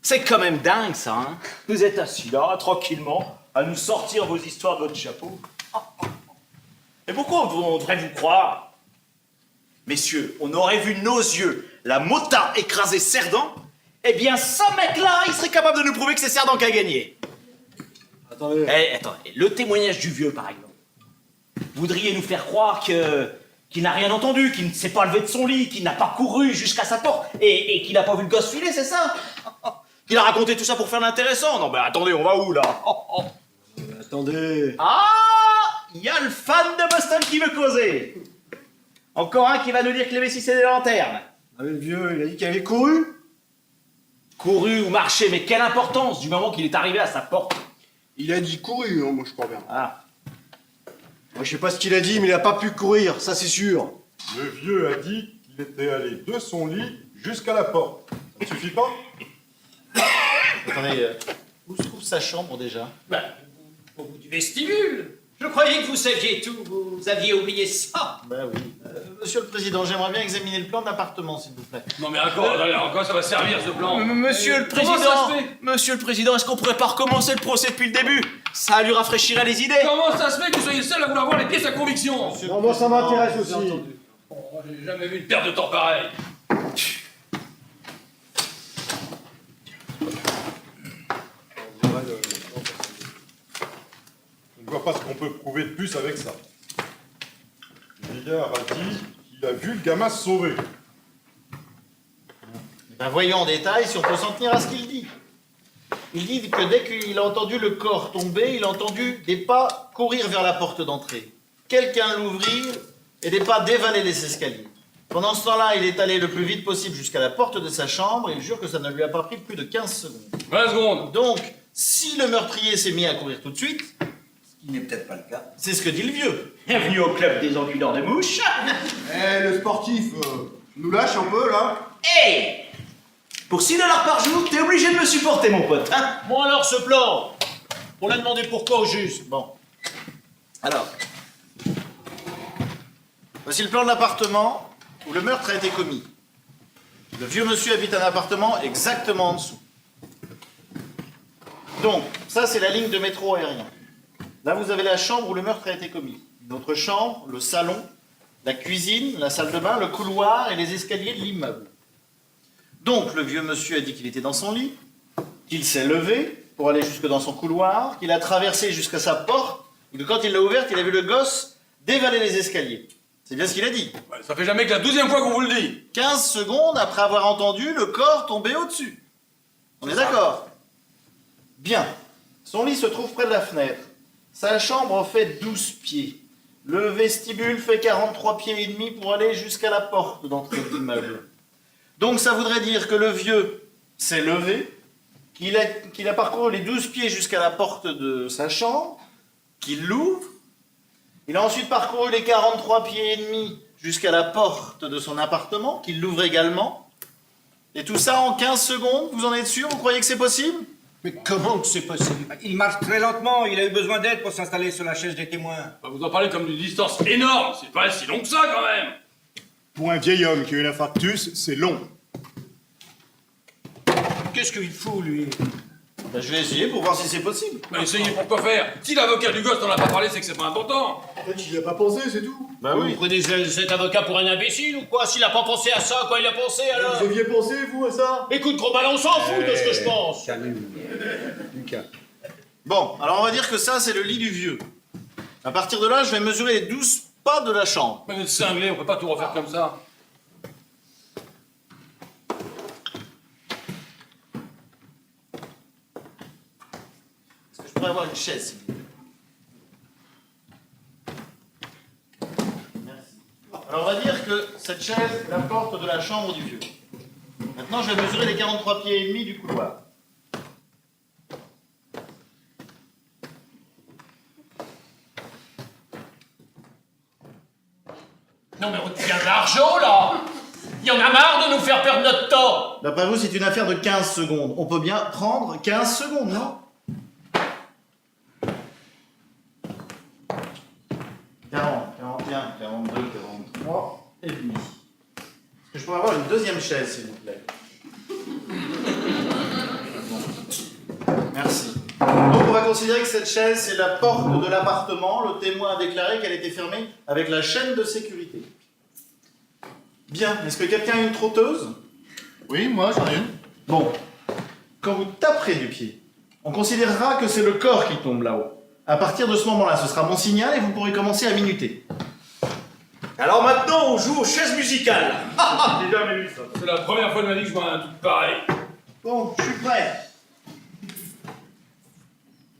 Speaker 3: C'est quand même dingue ça, hein? Vous êtes assis là, tranquillement, à nous sortir vos histoires de votre chapeau. Et pourquoi on devrait vous croire? Messieurs, on aurait vu nos yeux la mota écraser Cerdan, eh bien ce mec-là, il serait capable de nous prouver que c'est Cerdan qui a gagné.
Speaker 6: Attendez.
Speaker 3: Attendez, le témoignage du vieux par exemple. Vous voudriez nous faire croire qu'il n'a rien entendu, qu'il ne s'est pas levé de son lit, qu'il n'a pas couru jusqu'à sa porte et qu'il n'a pas vu le gosse filer, c'est ça? Qu'il a raconté tout ça pour faire l'intéressant? Non, mais attendez, on va où, là?
Speaker 6: Attendez.
Speaker 3: Ah! Il y a le fan de Boston qui veut causer! Encore un qui va nous dire que les vessies, c'est des lanternes.
Speaker 6: Ah, mais le vieux, il a dit qu'il avait couru.
Speaker 3: Couru ou marché, mais quelle importance du moment qu'il est arrivé à sa porte?
Speaker 11: Il a dit couru, hein, moi je crois bien.
Speaker 3: Ah.
Speaker 6: Moi, je sais pas ce qu'il a dit, mais il a pas pu courir, ça c'est sûr.
Speaker 9: Le vieux a dit qu'il était allé de son lit jusqu'à la porte. Ça ne suffit pas?
Speaker 4: Attendez, où se trouve sa chambre déjà?
Speaker 5: Ben, au bout du vestibule. Je croyais que vous saviez tout, vous aviez oublié ça.
Speaker 4: Ben oui. Monsieur le Président, j'aimerais bien examiner le plan de l'appartement, s'il vous plaît.
Speaker 7: Non mais encore ça va servir ce plan!
Speaker 3: Monsieur le
Speaker 7: Comment
Speaker 3: Président,
Speaker 7: ça se fait?
Speaker 3: Monsieur le Président, est-ce qu'on pourrait pas recommencer le procès depuis le début? Ça lui rafraîchirait les idées.
Speaker 7: Comment ça se fait que vous soyez le seul à vouloir voir les pièces à conviction?
Speaker 6: Non, moi ça m'intéresse aussi.
Speaker 7: Oh, j'ai jamais vu une perte de temps pareille!
Speaker 9: Je ne vois pas ce qu'on peut prouver de plus avec ça. Le vieillard a dit qu'il a vu le gamin se sauver.
Speaker 4: Ben voyons en détail si on peut s'en tenir à ce qu'il dit. Il dit que dès qu'il a entendu le corps tomber, il a entendu des pas courir vers la porte d'entrée. Quelqu'un l'ouvrir et des pas dévaler les escaliers. Pendant ce temps-là, il est allé le plus vite possible jusqu'à la porte de sa chambre et il jure que ça ne lui a pas pris plus de 15 secondes.
Speaker 7: 20 secondes!
Speaker 4: Donc, si le meurtrier s'est mis à courir tout de suite,
Speaker 8: Ce qui n'est peut-être pas le cas.
Speaker 4: c'est ce que dit le vieux.
Speaker 3: Bienvenue au club des enculeurs de mouches.
Speaker 11: Eh, le sportif, nous lâche un peu là.
Speaker 3: Hey! Pour 6 $ par jour, t'es obligé de me supporter, mon pote, hein?
Speaker 5: Bon alors, ce plan, on l'a demandé pourquoi au juge?
Speaker 4: Bon. Alors, voici le plan de l'appartement où le meurtre a été commis. Le vieux monsieur habite un appartement exactement en dessous. Donc, ça c'est la ligne de métro aérien. Là, vous avez la chambre où le meurtre a été commis. Une autre chambre, le salon, la cuisine, la salle de bain, le couloir et les escaliers de l'immeuble. Donc, le vieux monsieur a dit qu'il était dans son lit, qu'il s'est levé pour aller jusque dans son couloir, qu'il a traversé jusqu'à sa porte, et que quand il l'a ouverte, il a vu le gosse dévaler les escaliers. C'est bien ce qu'il a dit.
Speaker 7: Ouais, ça fait jamais que la 12e fois qu'on vous le dit!
Speaker 4: 15 secondes après avoir entendu le corps tomber au-dessus. On est d'accord? Bien. Son lit se trouve près de la fenêtre. Sa chambre fait 12 pieds. Le vestibule fait 43 pieds et demi pour aller jusqu'à la porte d'entrée de l'immeuble. Donc ça voudrait dire que le vieux s'est levé, qu'il a parcouru les 12 pieds jusqu'à la porte de sa chambre, qu'il l'ouvre. Il a ensuite parcouru les 43 pieds et demi jusqu'à la porte de son appartement, qu'il l'ouvre également. Et tout ça en 15 secondes, vous en êtes sûr? Vous croyez que c'est possible?
Speaker 5: Mais comment que c'est possible?
Speaker 12: Il marche très lentement, il a eu besoin d'aide pour s'installer sur la chaise des témoins.
Speaker 7: Vous en parlez comme d'une distance énorme, c'est pas si long que ça quand même!
Speaker 10: Pour un vieil homme qui a eu l'infarctus, c'est long.
Speaker 5: Qu'est-ce qu'il fout, lui?
Speaker 4: Ben, je vais essayer pour voir si c'est possible.
Speaker 7: Mais essayez pour quoi faire? Si l'avocat du gosse n'en a pas parlé, c'est que c'est pas important.
Speaker 11: Peut-être qu'il n'y a pas pensé, c'est tout.
Speaker 4: Bah
Speaker 5: Vous prenez cet avocat pour un imbécile ou quoi? S'il a pas pensé à ça, quoi il a pensé alors?
Speaker 11: Vous aviez pensé, vous, à ça?
Speaker 5: Écoute, gros ballon, on s'en fout de ce que je pense.
Speaker 6: Calme, Lucas.
Speaker 4: Bon, alors on va dire que ça, c'est le lit du vieux. À partir de là, je vais mesurer les 12 pas de la chambre.
Speaker 7: Mais vous êtes cinglé, on peut pas tout refaire comme ça.
Speaker 4: Est-ce que je pourrais avoir une chaise, s'il vous plaît? Merci. Alors on va dire que cette chaise est la porte de la chambre du vieux. Maintenant, je vais mesurer les 43 pieds et demi du couloir.
Speaker 5: Non mais on tient de l'argent là. Il y en a marre de nous faire perdre notre temps.
Speaker 4: D'après vous, c'est une affaire de 15 secondes. On peut bien prendre 15 secondes, non? 40, 41, 42, 43 et demi. Est-ce que je pourrais avoir une deuxième chaise, s'il vous plaît? Bon. Merci. Donc on va considérer que cette chaise, c'est la porte de l'appartement. Le témoin a déclaré qu'elle était fermée avec la chaîne de sécurité. Bien. Est-ce que quelqu'un a une trotteuse?
Speaker 11: Oui, moi, j'en ai une.
Speaker 4: Bon. Quand vous taperez du pied, on considérera que c'est le corps qui tombe là-haut. À partir de ce moment-là, ce sera mon signal et vous pourrez commencer à minuter.
Speaker 3: Alors maintenant, on joue aux chaises musicales.
Speaker 11: J'ai jamais vu ça.
Speaker 7: C'est la première fois de ma vie que je vois un truc pareil.
Speaker 4: Bon, je suis prêt.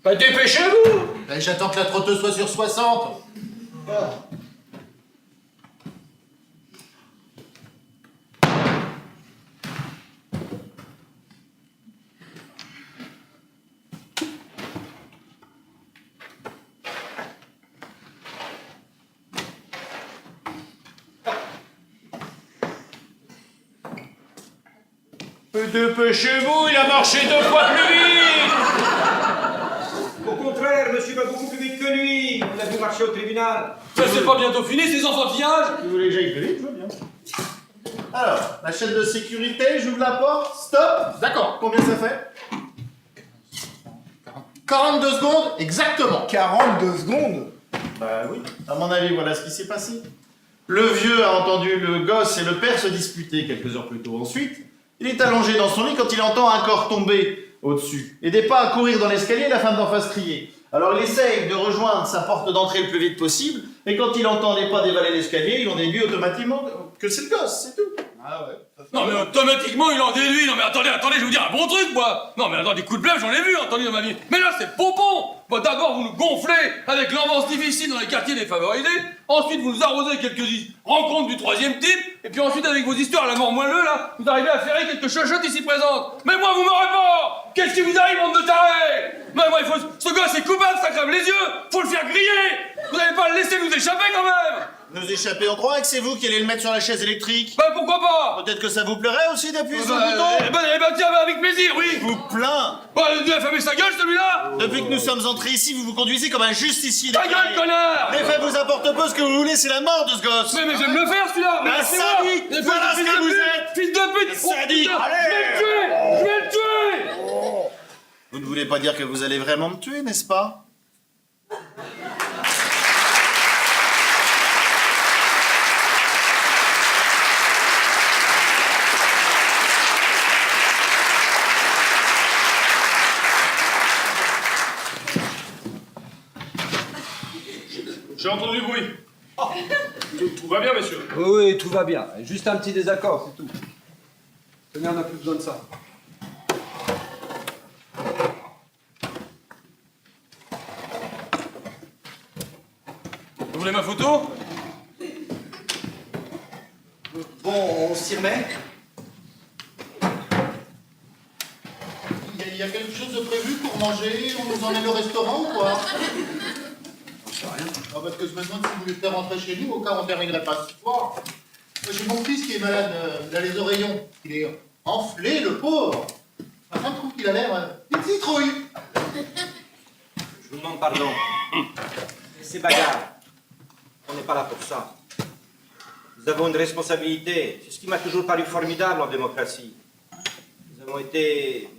Speaker 5: Bah dépêchez-vous.
Speaker 11: Ben, j'attends que la trotteuse soit sur 60.
Speaker 5: Dépêchez-vous, il a marché 2 fois plus vite.
Speaker 12: Au contraire, monsieur va beaucoup plus vite que lui. On l'a vu marcher au tribunal.
Speaker 7: Ça c'est pas bientôt fini ces enfantillages?
Speaker 4: Si vous voulez que j'aille plus vite, je veux bien. Alors, la chaîne de sécurité, j'ouvre la porte, stop.
Speaker 11: D'accord.
Speaker 4: Combien ça fait?
Speaker 11: 42 secondes, exactement. 42 secondes?
Speaker 4: Bah oui. À mon avis, voilà ce qui s'est passé. Le vieux a entendu le gosse et le père se disputer quelques heures plus tôt. Ensuite, il est allongé dans son lit quand il entend un corps tomber au-dessus. Et des pas à courir dans l'escalier, la femme d'en face crier. Alors il essaye de rejoindre sa porte d'entrée le plus vite possible, et quand il entend les pas dévaler l'escalier, il en déduit automatiquement que c'est le gosse, c'est tout.
Speaker 11: Ah ouais.
Speaker 7: Non mais automatiquement il en déduit. Non mais attendez, je vais vous dire un bon truc moi. Non mais attends, des coups de blême j'en ai vu, entendu dans ma vie. Mais là c'est pompon. Bon, d'abord vous nous gonflez avec l'enfance difficile dans les quartiers défavorisés. Ensuite vous nous arrosez quelques rencontres du troisième type. Et puis ensuite avec vos histoires à la mort moelleux là, vous arrivez à ferrer quelques chochottes ici présentes. Mais moi vous m'aurez pas. Qu'est-ce qui vous arrive, bande de tarés? Mais moi il faut... Ce gosse est coupable, ça crève les yeux. Faut le faire griller. Vous n'allez pas le laisser nous échapper quand même.
Speaker 4: Nous échapper, on croirait que c'est vous qui allez le mettre sur la chaise électrique.
Speaker 7: Bah pourquoi pas?
Speaker 4: Peut-être que ça vous plairait aussi d'appuyer sur le bouton.
Speaker 7: Eh ben tiens, avec plaisir, oui.
Speaker 4: Vous plains.
Speaker 7: Bah, il a fermé sa gueule celui-là.
Speaker 4: Depuis que nous sommes entrés ici, vous vous conduisez comme un justicier.
Speaker 7: Ta gueule, connard.
Speaker 4: Les faits vous apportent peu, ce que vous voulez, c'est la mort de ce gosse.
Speaker 7: Mais j'aime le faire celui-là. Mais
Speaker 4: Un
Speaker 7: laissez-moi.
Speaker 4: sadique.
Speaker 7: Mais
Speaker 4: Voilà ce
Speaker 7: fils
Speaker 4: que
Speaker 7: de
Speaker 4: vous
Speaker 7: pute.
Speaker 4: êtes.
Speaker 7: Fils de pute.
Speaker 4: Sadique.
Speaker 7: Oh, putain, je vais le tuer. Je vais le tuer.
Speaker 4: Vous ne voulez pas dire que vous allez vraiment me tuer, n'est-ce pas?
Speaker 2: J'ai entendu du bruit. Tout va bien, messieurs.
Speaker 6: Oui, tout va bien. Juste un petit désaccord, c'est tout. Tenez, on n'a plus besoin de ça.
Speaker 7: Vous voulez ma photo?
Speaker 8: Bon, on s'y remet.
Speaker 11: Il y a quelque chose de prévu pour manger? On nous emmène au restaurant ou quoi? Ah, parce que je me demande si vous voulez faire rentrer chez nous, au cas où on ne terminerait pas ce soir. Moi, j'ai mon fils qui est malade, il a les oreillons. Il est enflé, le pauvre. Ma femme trouve qu'il a l'air une citrouille.
Speaker 12: Je vous demande pardon. C'est bagarre. On n'est pas là pour ça. Nous avons une responsabilité. C'est ce qui m'a toujours paru formidable en démocratie. Nous avons été...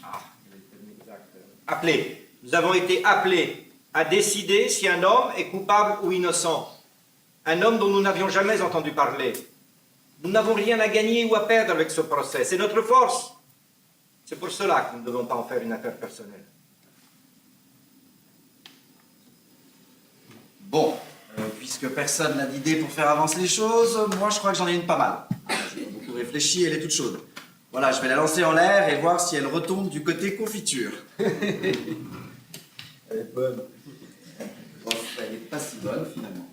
Speaker 12: Ah, quel est le terme exact? Appelés. Nous avons été appelés à décider si un homme est coupable ou innocent. Un homme dont nous n'avions jamais entendu parler. Nous n'avons rien à gagner ou à perdre avec ce procès. C'est notre force. C'est pour cela que nous ne devons pas en faire une affaire personnelle.
Speaker 8: Bon, puisque personne n'a d'idée pour faire avancer les choses, moi je crois que j'en ai une pas mal. J'ai beaucoup réfléchi, elle est toute chaude. Voilà, je vais la lancer en l'air et voir si elle retombe du côté confiture.
Speaker 6: Elle est bonne.
Speaker 8: Bon, elle n'est pas si bonne finalement.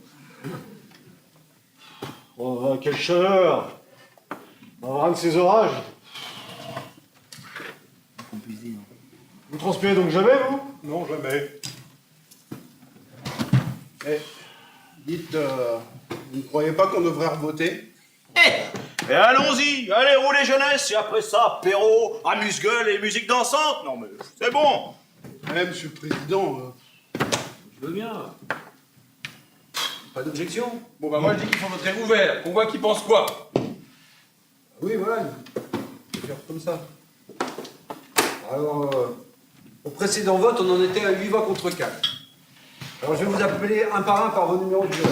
Speaker 5: Oh, quelle chaleur! On va avoir un de ces orages. Vous transpirez donc jamais, vous?
Speaker 9: Non, jamais.
Speaker 11: Eh, dites, vous ne croyez pas qu'on devrait revoter?
Speaker 3: Et allons-y, allez, roulez jeunesse, et après ça, apéro, amuse-gueule et musique dansante. Non mais, c'est bon.
Speaker 11: Eh, monsieur le président,
Speaker 6: Je veux bien. Pas d'objection?
Speaker 7: Bon, bah, moi, je dis qu'il faut voter ouvert, qu'on voit qui pense quoi.
Speaker 6: Oui, voilà. Il faut faire comme ça. Alors, au précédent vote, on en était à 8 voix contre 4. Alors, je vais vous appeler un par vos numéros de jury.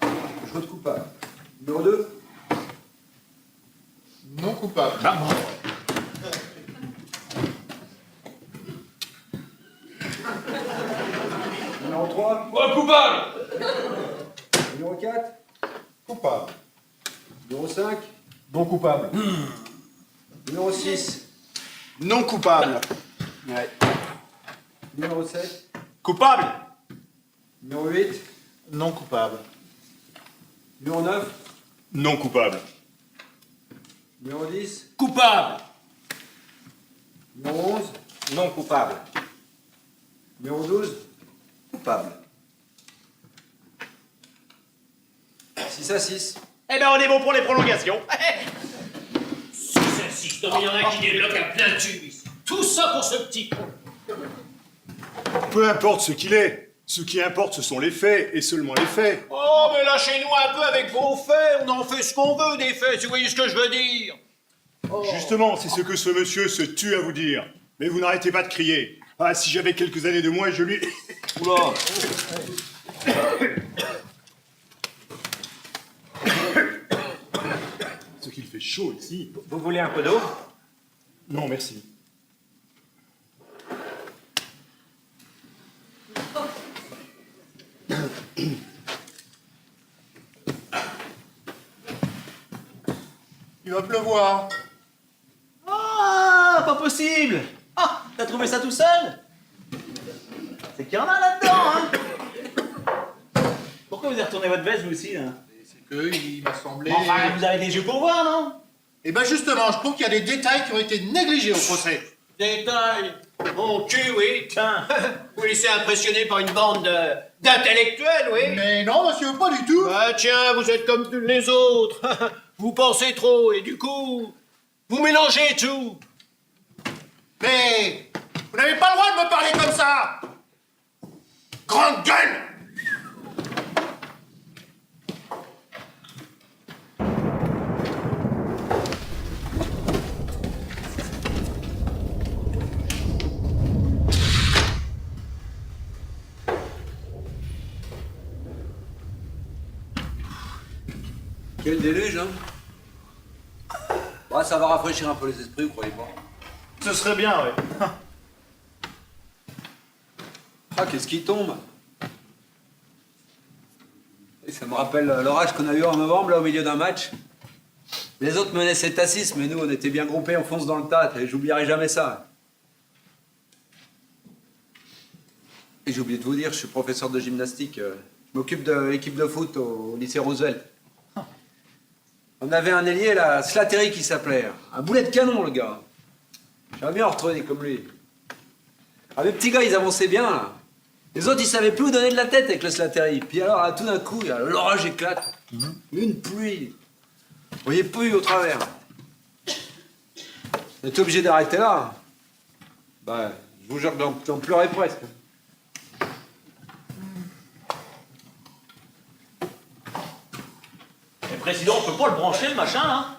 Speaker 6: Je vote coupable. Numéro 2.
Speaker 11: non coupable.
Speaker 6: Numéro 3.
Speaker 7: Oh, coupable!
Speaker 6: Numéro 4.
Speaker 9: Coupable.
Speaker 6: Numéro 5.
Speaker 9: Non coupable.
Speaker 6: Numéro 6.
Speaker 11: Non coupable.
Speaker 6: Ouais. Numéro 7.
Speaker 3: Coupable.
Speaker 6: Numéro 8.
Speaker 11: Non coupable.
Speaker 6: Numéro 9.
Speaker 10: Non coupable.
Speaker 6: Numéro 10.
Speaker 3: Coupable.
Speaker 6: Numéro 11.
Speaker 12: Non coupable.
Speaker 6: Numéro 12.
Speaker 8: Coupable.
Speaker 6: 6 à 6.
Speaker 3: Eh ben, on est bon pour les prolongations.
Speaker 5: 6, non, il y en a qui débloquent à plein tube ici. Tout ça pour ce petit con.
Speaker 10: Peu importe ce qu'il est. Ce qui importe, ce sont les faits, et seulement les faits.
Speaker 5: Oh, mais lâchez-nous un peu avec vos faits. On en fait ce qu'on veut des faits, si vous voyez ce que je veux dire.
Speaker 10: Justement, c'est ce que ce monsieur se tue à vous dire. Mais vous n'arrêtez pas de crier. Ah, si j'avais quelques années de moins, je lui...
Speaker 3: Oula.
Speaker 10: Ce qu'il fait chaud ici.
Speaker 12: Vous voulez un peu d'eau?
Speaker 10: Non, merci.
Speaker 11: Il va pleuvoir.
Speaker 3: Ah, pas possible. Ah, t'as trouvé ça tout seul? C'est qu'il y en a là-dedans, hein. Pourquoi vous avez retourné votre veste, vous aussi, là?
Speaker 11: C'est que il m'a semblé...
Speaker 3: Enfin, vous avez des yeux pour voir, non?
Speaker 11: Eh ben justement, je trouve qu'il y a des détails qui ont été négligés au procès.
Speaker 5: Détail. Mon cul, oui, tiens. Vous laissez impressionner par une bande d'intellectuels, oui.
Speaker 11: Mais non, monsieur, pas du tout.
Speaker 5: Ah tiens, vous êtes comme les autres. Vous pensez trop et du coup, vous mélangez tout.
Speaker 11: Mais vous n'avez pas le droit de me parler comme ça. Grande gueule.
Speaker 6: Quel déluge, hein? Ouais, ça va rafraîchir un peu les esprits, vous croyez pas?
Speaker 3: Ce serait bien, oui.
Speaker 6: Ah, qu'est-ce qui tombe? Et ça me rappelle l'orage qu'on a eu en novembre, là, au milieu d'un match. Les autres menaient 7 à 6, mais nous, on était bien groupés, on fonce dans le tas, et j'oublierai jamais ça. Et j'ai oublié de vous dire, je suis professeur de gymnastique. Je m'occupe de l'équipe de foot au lycée Roosevelt. On avait un ailier, là, Slattery, qui s'appelait. Un boulet de canon, le gars. J'aimerais bien en retrouver des comme lui. Ah, les petits gars, ils avançaient bien, là. Les autres, ils savaient plus où donner de la tête avec le Slattery. Puis alors, là, tout d'un coup, l'orage éclate. Une pluie. Vous voyez plus au travers. On était obligé d'arrêter là. Bah, je vous jure que j'en pleurais presque.
Speaker 3: Mais président, on peut pas le brancher, le machin, là?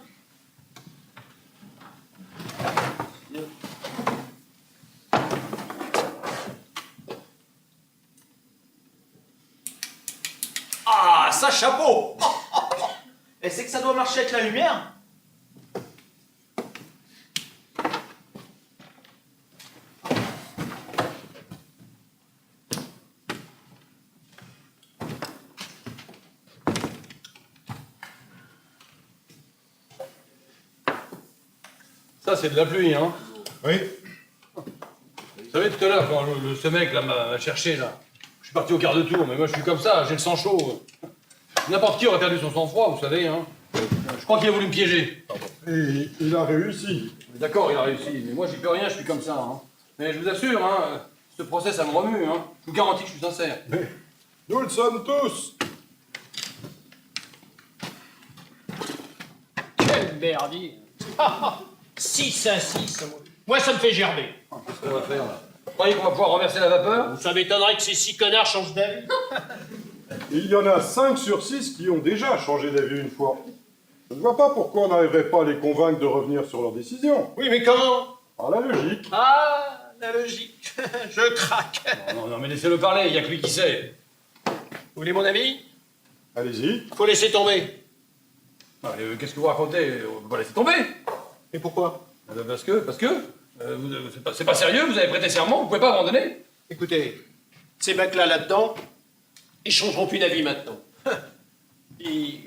Speaker 3: ça, chapeau. Et c'est que ça doit marcher avec la lumière.
Speaker 7: Ça, c'est de la pluie, hein.
Speaker 9: Oui.
Speaker 7: Vous savez, tout à l'heure, quand ce mec là m'a cherché, là, je suis parti au quart de tour, mais moi je suis comme ça, j'ai le sang chaud. N'importe qui aurait perdu son sang-froid, vous savez, hein. Je crois qu'il a voulu me piéger.
Speaker 9: Et il a réussi.
Speaker 7: D'accord, il a réussi, mais moi j'y peux rien, je suis comme ça, hein. Mais je vous assure, hein, ce procès, ça me remue, hein. Je vous garantis que je suis sincère.
Speaker 9: Mais nous le sommes tous.
Speaker 5: Quel merdier. 6 à 6. Moi, ça me fait gerber.
Speaker 7: Qu'est-ce qu'on va faire, là? Vous croyez qu'on va pouvoir renverser la vapeur?
Speaker 5: Ça m'étonnerait que ces 6 connards changent d'avis.
Speaker 9: Il y en a 5 sur 6 qui ont déjà changé d'avis une fois. Je ne vois pas pourquoi on n'arriverait pas à les convaincre de revenir sur leur décision.
Speaker 5: Oui, mais comment?
Speaker 9: Par la logique.
Speaker 5: Ah, la logique. Je craque.
Speaker 7: Non, mais laissez-le parler, il n'y a que lui qui sait.
Speaker 5: Vous voulez mon avis?
Speaker 9: Allez-y.
Speaker 5: Faut laisser tomber.
Speaker 7: Allez, qu'est-ce que vous racontez? On peut pas laisser tomber.
Speaker 5: Et pourquoi?
Speaker 7: Parce que c'est pas sérieux, vous avez prêté serment, vous pouvez pas abandonner.
Speaker 5: Écoutez, ces mecs-là, là-dedans, ils changeront plus d'avis maintenant.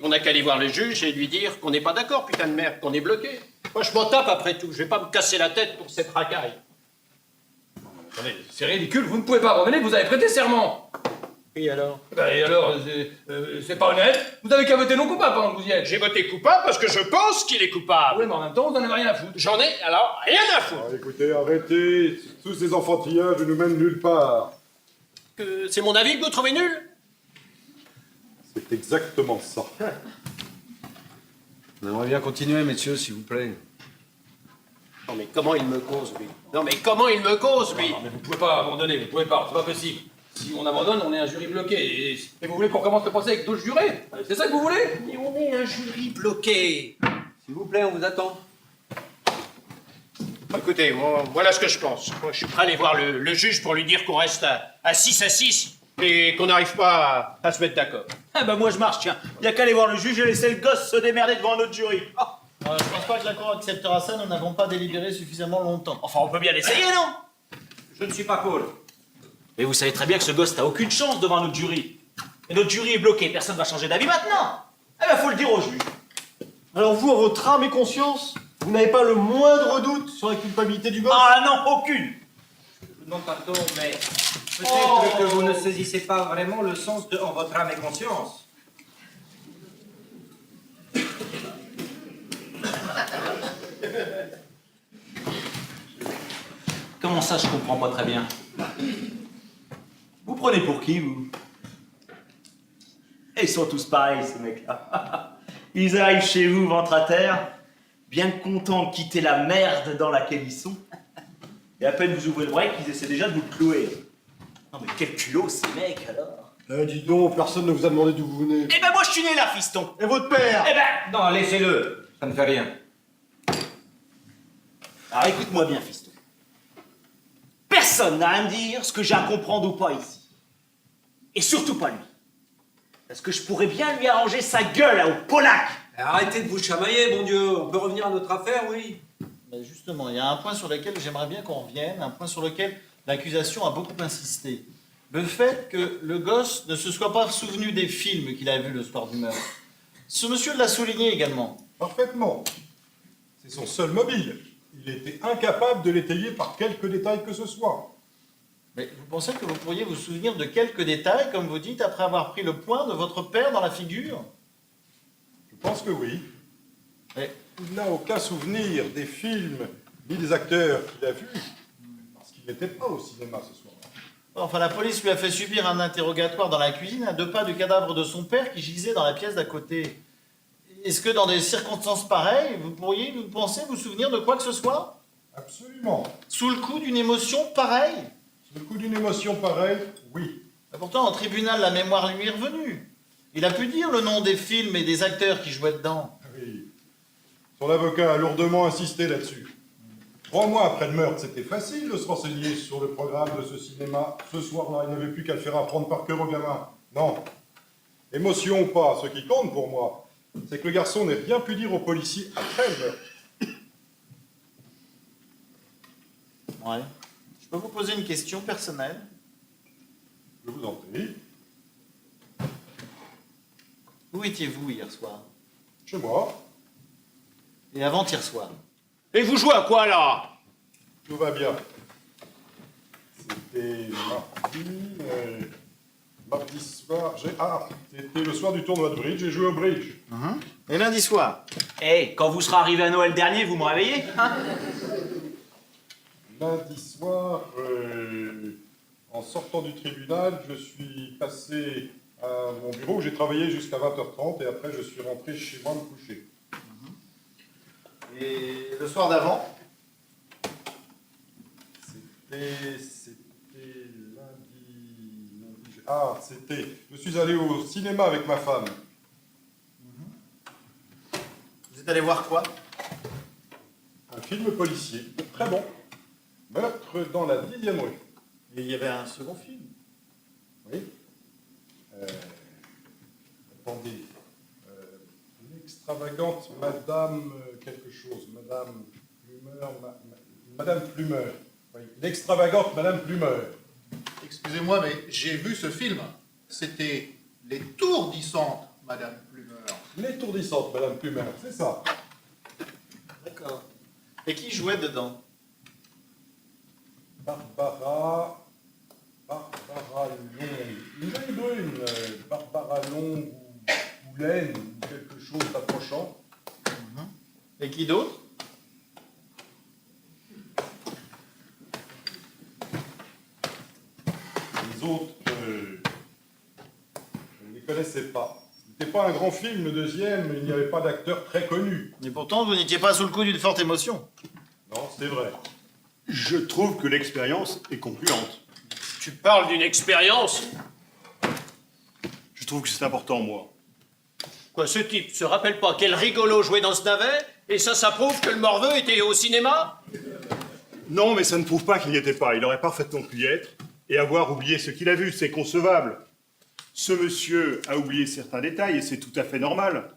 Speaker 5: On n'a qu'à aller voir le juge et lui dire qu'on n'est pas d'accord, putain de merde, qu'on est bloqué. Moi, je m'en tape après tout. Je vais pas me casser la tête pour cette racaille.
Speaker 7: Attendez, c'est ridicule, vous ne pouvez pas abandonner, vous avez prêté serment.
Speaker 5: Et alors?
Speaker 7: Et alors, c'est pas honnête. Vous avez qu'à voter non coupable pendant que vous y êtes.
Speaker 5: J'ai voté coupable parce que je pense qu'il est coupable.
Speaker 7: Oui, mais en même temps, vous en avez rien à foutre.
Speaker 5: J'en ai, alors, rien à foutre.
Speaker 9: Ah, écoutez, arrêtez. Tous ces enfantillages ne nous mènent nulle part.
Speaker 5: Que c'est mon avis que vous trouvez nul?
Speaker 9: C'est exactement ça.
Speaker 6: On aimerait bien continuer, messieurs, s'il vous plaît.
Speaker 5: Non, mais comment il me cause, lui? Non, mais comment il me cause, lui?
Speaker 7: Non, mais vous pouvez pas abandonner, vous pouvez pas, c'est pas possible. Si on abandonne, on est un jury bloqué. Et vous voulez qu'on commence le procès avec d'autres jurés? C'est ça que vous voulez?
Speaker 5: Mais on est un jury bloqué.
Speaker 6: S'il vous plaît, on vous attend.
Speaker 5: Écoutez, voilà ce que je pense. Moi, je suis prêt à aller voir le juge pour lui dire qu'on reste à 6 à 6 et qu'on n'arrive pas à se mettre d'accord.
Speaker 3: Ah bah moi je marche, tiens. Il n'y a qu'à aller voir le juge et laisser le gosse se démerder devant un autre jury. Ah.
Speaker 4: Je pense pas que la Cour acceptera ça, nous n'avons pas délibéré suffisamment longtemps.
Speaker 3: Enfin, on peut bien l'essayer, non?
Speaker 12: Je ne suis pas pour.
Speaker 3: Mais vous savez très bien que ce gosse n'a aucune chance devant notre jury. Et notre jury est bloqué, personne ne va changer d'avis maintenant. Eh ben, faut le dire au juge.
Speaker 4: Alors vous, en votre âme et conscience, vous n'avez pas le moindre doute sur la culpabilité du gosse?
Speaker 3: Ah non, aucune.
Speaker 12: Je vous demande pardon, mais peut-être que vous ne saisissez pas vraiment le sens de en votre âme et conscience.
Speaker 3: Comment ça, je comprends pas très bien? Vous prenez pour qui, vous? Ils sont tous pareils, ces mecs-là. Ils arrivent chez vous, ventre à terre, bien contents de quitter la merde dans laquelle ils sont. Et à peine vous ouvrez le break, ils essaient déjà de vous clouer. Non mais quel culot, ces mecs, alors?
Speaker 9: Eh, dis donc, personne ne vous a demandé d'où vous venez.
Speaker 3: Eh ben moi, je suis né là, fiston.
Speaker 4: Et votre père?
Speaker 3: Eh ben...
Speaker 12: Non, laissez-le. Ça ne fait rien.
Speaker 3: Alors écoute-moi bien, fiston. Personne n'a à me dire ce que j'ai à comprendre ou pas ici. Et surtout pas lui. Parce que je pourrais bien lui arranger sa gueule au Polac.
Speaker 6: Arrêtez de vous chamailler, mon Dieu. On peut revenir à notre affaire, oui.
Speaker 4: Ben justement, il y a un point sur lequel j'aimerais bien qu'on revienne, un point sur lequel l'accusation a beaucoup insisté. Le fait que le gosse ne se soit pas souvenu des films qu'il a vus le soir du meurtre. Ce monsieur l'a souligné également.
Speaker 9: Parfaitement. C'est son seul mobile. Il était incapable de l'étayer par quelque détail que ce soit.
Speaker 4: Mais vous pensez que vous pourriez vous souvenir de quelques détails, comme vous dites, après avoir pris le poing de votre père dans la figure?
Speaker 9: Je pense que oui.
Speaker 4: Mais
Speaker 9: Il n'a aucun souvenir des films ni des acteurs qu'il a vus, parce qu'il n'était pas au cinéma ce soir.
Speaker 4: enfin, la police lui a fait subir un interrogatoire dans la cuisine à 2 pas du cadavre de son père qui gisait dans la pièce d'à côté. Est-ce que dans des circonstances pareilles, vous pensez vous souvenir de quoi que ce soit?
Speaker 9: Absolument.
Speaker 4: Sous le coup d'une émotion pareille?
Speaker 9: Sous le coup d'une émotion pareille, oui.
Speaker 4: Et pourtant, en tribunal, la mémoire lui est revenue. Il a pu dire le nom des films et des acteurs qui jouaient dedans.
Speaker 9: Oui. Son avocat a lourdement insisté là-dessus. 3 mois après le meurtre, c'était facile de se renseigner sur le programme de ce cinéma. Ce soir-là, il n'avait plus qu'à le faire apprendre par cœur au gamin. Non. Émotion ou pas, ce qui compte pour moi, c'est que le garçon n'ait rien pu dire aux policiers après le meurtre.
Speaker 4: Ouais. Je peux vous poser une question personnelle?
Speaker 9: Je vous en prie.
Speaker 4: Où étiez-vous hier soir?
Speaker 9: Chez moi,
Speaker 4: Et avant-hier soir?
Speaker 5: Et vous jouez à quoi, là?
Speaker 9: tout va bien. C'était mardi soir. C'était le soir du tournoi de bridge, j'ai joué au bridge.
Speaker 4: Et lundi soir?
Speaker 3: Eh, quand vous serez arrivé à Noël dernier, vous me réveillez, hein?
Speaker 9: Lundi soir, en sortant du tribunal, je suis passé à mon bureau où j'ai travaillé jusqu'à 20h30 et après je suis rentré chez moi me coucher.
Speaker 4: Et le soir d'avant?
Speaker 9: C'était lundi. Je suis allé au cinéma avec ma femme.
Speaker 4: Vous êtes allé voir quoi?
Speaker 9: Un film policier, très bon. Meurtre dans la 10e rue.
Speaker 4: Et il y avait un second film?
Speaker 9: Oui. Attendez. L'extravagante Madame quelque chose. Madame Plumeur. Madame Plumeur. Oui. L'extravagante Madame Plumeur.
Speaker 11: Excusez-moi, mais j'ai vu ce film. C'était l'étourdissante Madame Plumeur.
Speaker 9: L'étourdissante Madame Plumeur, c'est ça.
Speaker 4: D'accord. Et qui jouait dedans?
Speaker 9: Barbara Long. Une jolie brune. Barbara Long ou Laine ou quelque chose d'approchant.
Speaker 4: Et qui d'autre?
Speaker 9: Les autres, je ne les connaissais pas. Ce n'était pas un grand film, le deuxième, il n'y avait pas d'acteur très connu.
Speaker 4: Et pourtant, vous n'étiez pas sous le coup d'une forte émotion.
Speaker 9: Non, c'est vrai.
Speaker 10: Je trouve que l'expérience est concluante.
Speaker 5: Tu parles d'une expérience?
Speaker 10: Je trouve que c'est important, moi.
Speaker 5: Quoi, ce type se rappelle pas quel rigolo jouait dans ce navet? Et ça prouve que le morveux était au cinéma?
Speaker 10: Non, mais ça ne prouve pas qu'il n'y était pas. Il aurait parfaitement pu y être et avoir oublié ce qu'il a vu. C'est concevable. Ce monsieur a oublié certains détails et c'est tout à fait normal.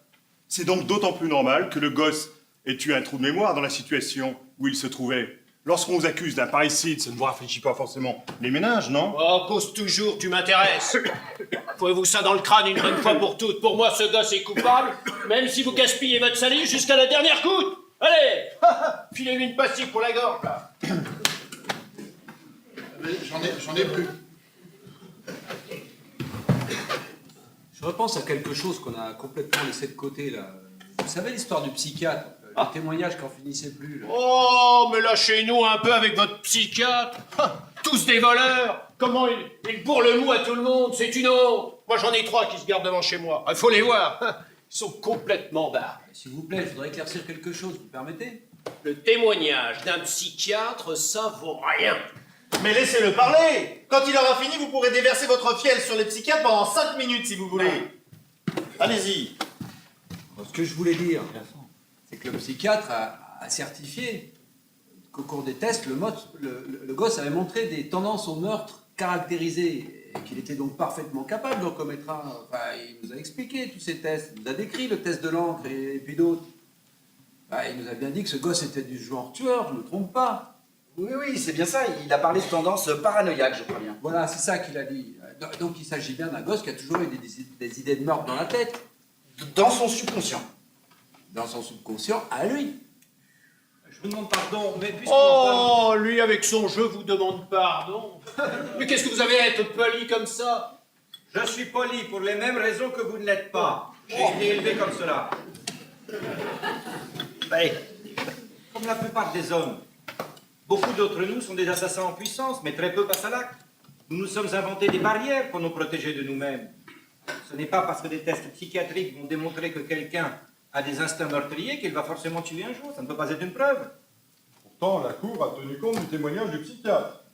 Speaker 10: C'est donc d'autant plus normal que le gosse ait eu un trou de mémoire dans la situation où il se trouvait. Lorsqu'on vous accuse d'un parricide, ça ne vous rafraîchit pas forcément les méninges, non?
Speaker 5: Oh, cause toujours, tu m'intéresses. Pouvez-vous ça dans le crâne une bonne fois pour toutes. Pour moi, ce gosse est coupable, même si vous gaspillez votre salive jusqu'à la dernière goutte. Allez, filez-lui une pastille pour la gorge, là.
Speaker 11: J'en ai plus.
Speaker 6: Je repense à quelque chose qu'on a complètement laissé de côté, là. Vous savez l'histoire du psychiatre, le témoignage qui n'en finissait plus, là.
Speaker 5: Oh, mais lâchez-nous un peu avec votre psychiatre. Tous des voleurs. Comment il bourre le mou à tout le monde, c'est une honte. Moi, j'en ai 3 qui se gardent devant chez moi. Il faut les voir. Ils sont complètement barres.
Speaker 6: S'il vous plaît, je voudrais éclaircir quelque chose, vous permettez?
Speaker 5: Le témoignage d'un psychiatre, ça vaut rien.
Speaker 4: Mais laissez-le parler. Quand il aura fini, vous pourrez déverser votre fiel sur les psychiatres pendant 5 minutes si vous voulez. Allez-y.
Speaker 6: Ce que je voulais dire, c'est que le psychiatre a certifié qu'au cours des tests, le gosse avait montré des tendances au meurtre caractérisées et qu'il était donc parfaitement capable d'en commettre un. Enfin, il nous a expliqué tous ces tests, il nous a décrit le test de l'encre et puis d'autres. Enfin, il nous a bien dit que ce gosse était du genre tueur, je ne me trompe pas.
Speaker 8: Oui, c'est bien ça. Il a parlé de tendance paranoïaque, je crois bien.
Speaker 6: Voilà, c'est ça qu'il a dit. Donc il s'agit bien d'un gosse qui a toujours eu des idées de meurtre dans la tête.
Speaker 8: Dans son subconscient.
Speaker 6: Dans son subconscient, à lui.
Speaker 12: Je vous demande pardon, mais puisque...
Speaker 5: Oh, lui avec son jeu vous demande pardon. Mais qu'est-ce que vous avez à être poli comme ça?
Speaker 12: Je suis poli pour les mêmes raisons que vous ne l'êtes pas. J'ai été élevé comme cela.
Speaker 4: Allez.
Speaker 12: Comme la plupart des hommes, beaucoup d'entre nous sont des assassins en puissance, mais très peu passent à l'acte. Nous nous sommes inventés des barrières pour nous protéger de nous-mêmes. Ce n'est pas parce que des tests psychiatriques vont démontrer que quelqu'un a des instincts meurtriers qu'il va forcément tuer un jour. Ça ne peut pas être une preuve.
Speaker 9: Pourtant, la Cour a tenu compte du témoignage du psychiatre.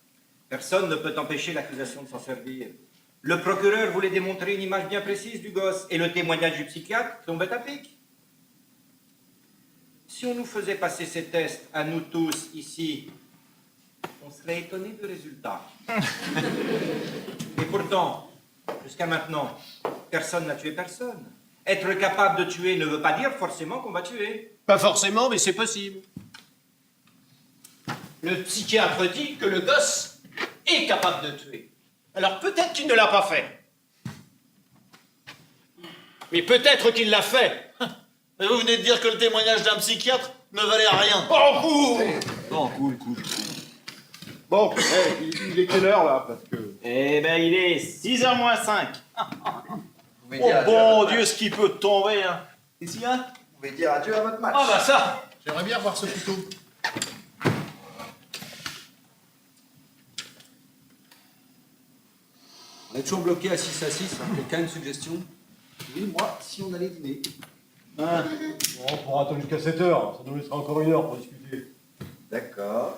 Speaker 12: Personne ne peut empêcher l'accusation de s'en servir. Le procureur voulait démontrer une image bien précise du gosse, et le témoignage du psychiatre tombait à pic. Si on nous faisait passer ces tests à nous tous ici, on serait étonné du résultat. Et pourtant, jusqu'à maintenant, personne n'a tué personne. Être capable de tuer ne veut pas dire forcément qu'on va tuer.
Speaker 5: Pas forcément, mais c'est possible. Le psychiatre dit que le gosse est capable de tuer. Alors peut-être qu'il ne l'a pas fait. Mais peut-être qu'il l'a fait.
Speaker 4: Mais vous venez de dire que le témoignage d'un psychiatre ne valait rien.
Speaker 5: Oh, cool.
Speaker 4: Bon, cool.
Speaker 11: Bon, il est quelle heure là? Parce que.
Speaker 3: Eh ben, il est 6h moins 5.
Speaker 8: Vous pouvez
Speaker 3: Oh
Speaker 8: dire adieu à
Speaker 3: bon
Speaker 8: votre
Speaker 3: Dieu,
Speaker 8: match.
Speaker 3: ce qui peut tomber, hein. Ici, hein?
Speaker 8: Vous pouvez dire adieu à votre match.
Speaker 3: Ah bah ça.
Speaker 11: J'aimerais bien voir ce couteau.
Speaker 6: On est toujours bloqué à 6 à 6. Quelqu'un a une suggestion?
Speaker 8: Oui, moi, si on allait dîner.
Speaker 9: Bon, on pourra attendre jusqu'à 7 heures. Ça nous laissera encore 1 heure pour discuter.
Speaker 8: D'accord.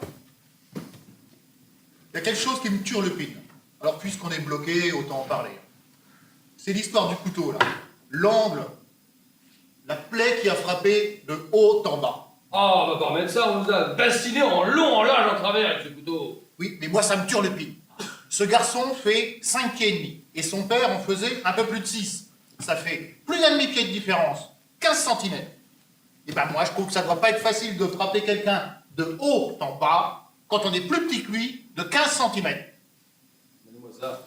Speaker 11: Il y a quelque chose qui me turlupine. Alors, puisqu'on est bloqué, autant en parler. C'est l'histoire du couteau, là. L'angle. La plaie qui a frappé de haut en bas.
Speaker 7: Ah, on va pas remettre ça, on nous a bastiné en long, en large, en travers avec ce couteau.
Speaker 11: Oui, mais moi, ça me turlupine. Ce garçon fait 5 pieds et demi. Et son père en faisait un peu plus de 6. Ça fait plus d'un demi-pied de différence. 15 cm. Et ben moi, je trouve que ça ne doit pas être facile de frapper quelqu'un de haut en bas quand on est plus petit que lui, de 15 cm.
Speaker 7: Donnez-moi ça.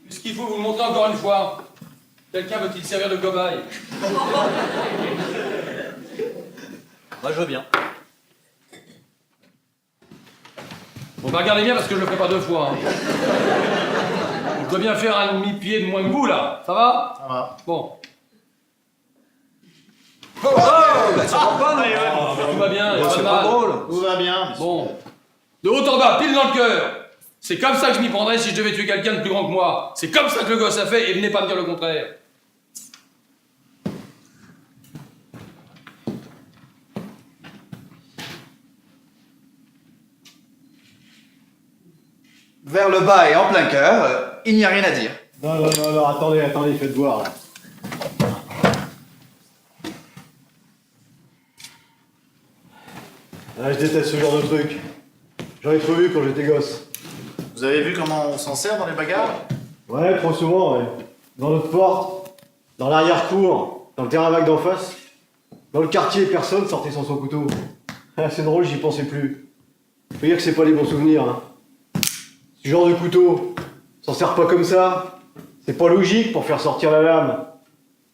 Speaker 7: Qu'est-ce qu'il faut vous le montrer encore une fois? Quelqu'un veut-il servir de cobaye?
Speaker 3: Moi, je veux bien.
Speaker 7: Bon, bah regardez bien parce que je le ferai pas 2 fois. Hein. Je dois bien faire un demi-pied de moins que vous, là. Ça va?
Speaker 11: Ça va.
Speaker 7: Bon.
Speaker 6: Ça va pas, non?
Speaker 7: Tout va bien, y a pas de
Speaker 6: C'est
Speaker 7: mal.
Speaker 6: pas drôle.
Speaker 4: Tout va bien.
Speaker 7: Bon. De haut en bas, pile dans le cœur. C'est comme ça que je m'y prendrais si je devais tuer quelqu'un de plus grand que moi. C'est comme ça que le gosse a fait et venez pas me dire le contraire.
Speaker 8: Vers le bas et en plein cœur, il n'y a rien à dire.
Speaker 9: Non, attendez, faites voir, là. Ah, je déteste ce genre de truc. J'en ai trop vu quand j'étais gosse.
Speaker 4: Vous avez vu comment on s'en sert dans les bagarres?
Speaker 9: Ouais, trop souvent, ouais. Dans notre porte, dans l'arrière-cour, dans le terrain vague d'en face. Dans le quartier, personne sortait sans son couteau. Ah, c'est drôle, j'y pensais plus. Faut dire que c'est pas les bons souvenirs, hein. Ce genre de couteau, s'en sert pas comme ça. C'est pas logique pour faire sortir la lame.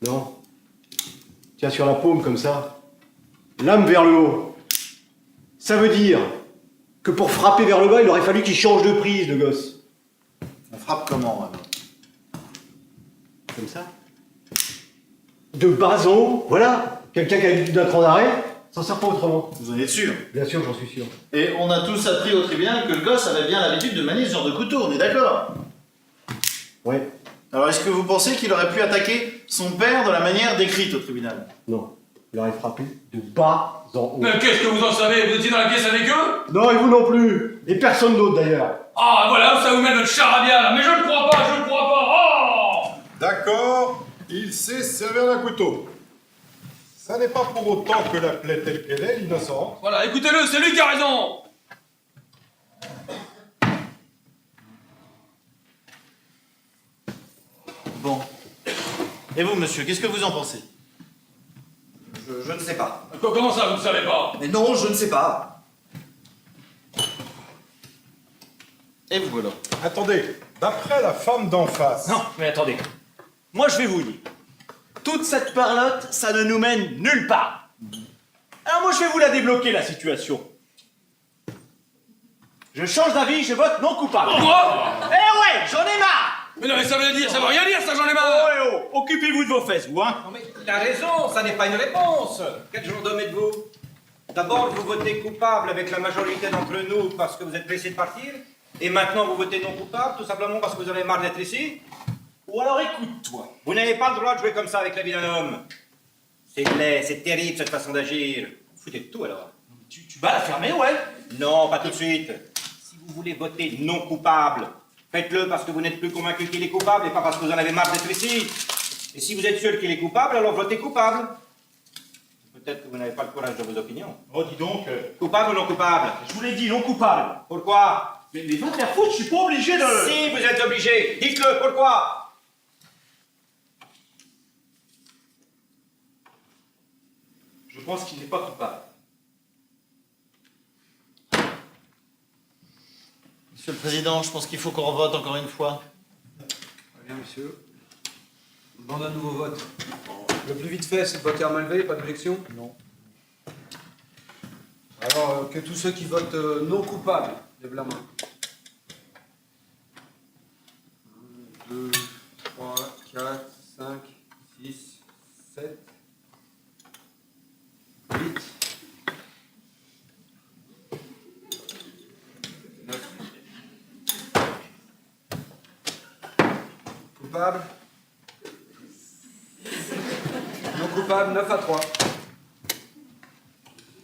Speaker 9: Non. Tiens, sur la paume, comme ça. Lame vers le haut. Ça veut dire que pour frapper vers le bas, il aurait fallu qu'il change de prise, le gosse.
Speaker 4: On frappe comment, alors?
Speaker 9: Comme ça. De bas en haut, voilà. Quelqu'un qui a l'habitude d'un cran d'arrêt, s'en sert pas autrement.
Speaker 4: Vous en êtes sûr?
Speaker 9: Bien sûr, j'en suis sûr.
Speaker 4: Et on a tous appris au tribunal que le gosse avait bien l'habitude de manier ce genre de couteau, on est d'accord?
Speaker 9: Ouais.
Speaker 4: Alors est-ce que vous pensez qu'il aurait pu attaquer son père de la manière décrite au tribunal?
Speaker 9: Non. Il aurait frappé de bas en haut.
Speaker 7: Mais qu'est-ce que vous en savez? Vous étiez dans la pièce avec eux?
Speaker 9: Non, et vous non plus. Et personne d'autre, d'ailleurs.
Speaker 7: Ah, voilà où ça vous met votre charabia, là. Mais je ne crois pas, je ne crois pas. Oh!
Speaker 9: D'accord, il sait servir d'un couteau. Ça n'est pas pour autant que la plaie telle qu'elle est innocente.
Speaker 7: Voilà, écoutez-le, c'est lui qui a raison.
Speaker 4: Bon. Et vous, monsieur, qu'est-ce que vous en pensez?
Speaker 8: Je ne sais pas.
Speaker 7: Comment ça, vous ne savez pas?
Speaker 8: Mais non, je ne sais pas.
Speaker 4: Et vous, alors?
Speaker 9: Attendez, d'après la femme d'en face...
Speaker 3: Non, mais attendez. Moi, je vais vous dire. Toute cette parlotte, ça ne nous mène nulle part. Alors moi, je vais vous la débloquer, la situation. Je change d'avis, je vote non coupable.
Speaker 7: Quoi?
Speaker 3: Eh ouais, j'en ai marre.
Speaker 7: Mais non, mais ça veut dire, ça veut rien dire, ça, j'en ai
Speaker 3: Oh,
Speaker 7: marre.
Speaker 3: eh oh, occupez-vous de vos fesses, vous, hein.
Speaker 12: Non mais il a raison, ça n'est pas une réponse. Quel genre d'homme êtes-vous? D'abord, vous votez coupable avec la majorité d'entre nous parce que vous êtes pressé de partir, et maintenant vous votez non coupable tout simplement parce que vous avez marre d'être ici. Ou alors écoute-toi, vous n'avez pas le droit de jouer comme ça avec la vie d'un homme. C'est laid, c'est terrible cette façon d'agir. Foutez de tout alors.
Speaker 3: Tu vas la fermer, ouais.
Speaker 12: Non, pas tout de suite. Si vous voulez voter non coupable, faites-le parce que vous n'êtes plus convaincu qu'il est coupable et pas parce que vous en avez marre d'être ici. Et si vous êtes sûr qu'il est coupable, alors votez coupable. Peut-être que vous n'avez pas le courage de vos opinions.
Speaker 11: Oh, dis donc.
Speaker 12: Coupable ou non coupable?
Speaker 3: Je vous l'ai dit, non coupable.
Speaker 12: Pourquoi?
Speaker 3: Mais va te faire foutre, je suis pas obligé de...
Speaker 12: Si, vous êtes obligé. Dites-le, pourquoi? Je pense qu'il n'est pas coupable.
Speaker 4: Monsieur le Président, je pense qu'il faut qu'on revote encore une fois.
Speaker 6: Très bien, monsieur. On demande un nouveau vote. Le plus vite fait, c'est de voter à main levée, pas d'objection? Non. Alors, que tous ceux qui votent non coupables lèvent la main. 1, 2, 3, 4, 5, 6, 7, 8, 9. Coupable? Non coupable, 9 à 3.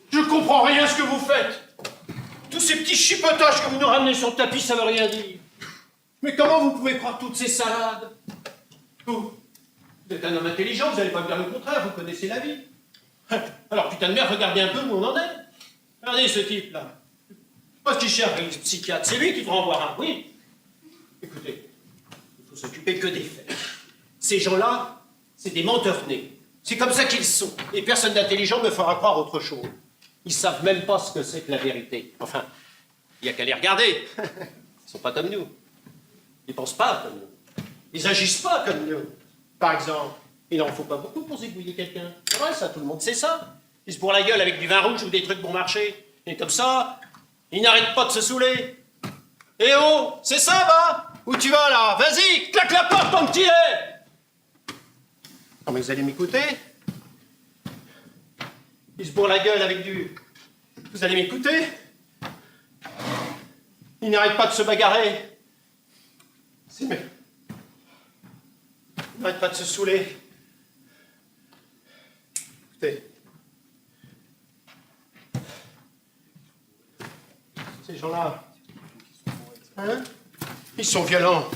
Speaker 5: Je comprends rien à ce que vous faites. Tous ces petits chipotages que vous nous ramenez sur le tapis, ça veut rien dire. Mais comment vous pouvez croire toutes ces salades? Vous êtes un homme intelligent, vous n'allez pas me dire le contraire, vous connaissez la vie. Alors putain de merde, regardez un peu où on en est. Regardez ce type-là. Parce qu'il cherche un psychiatre, c'est lui qui devra en voir un, oui. Écoutez, il faut s'occuper que des faits. Ces gens-là, c'est des menteurs nés. C'est comme ça qu'ils sont. Et personne d'intelligent ne fera croire autre chose. Ils savent même pas ce que c'est que la vérité. Enfin, il n'y a qu'à les regarder. Ils sont pas comme nous. Ils pensent pas comme nous. Ils agissent pas comme nous. Par exemple, il n'en faut pas beaucoup pour zigouiller quelqu'un. C'est vrai, ça, tout le monde sait ça. Ils se bourrent la gueule avec du vin rouge ou des trucs bon marché. Et comme ça, ils n'arrêtent pas de se saouler. Eh oh, c'est ça, va? Où tu vas, là? Vas-y, claque la porte, ton petit lait! Non, mais vous allez m'écouter? Ils se bourrent la gueule avec du... Vous allez m'écouter? Ils n'arrêtent pas de se bagarrer. C'est mais... Ils n'arrêtent pas de se saouler. Écoutez. Ces gens-là... Hein? Ils sont violents.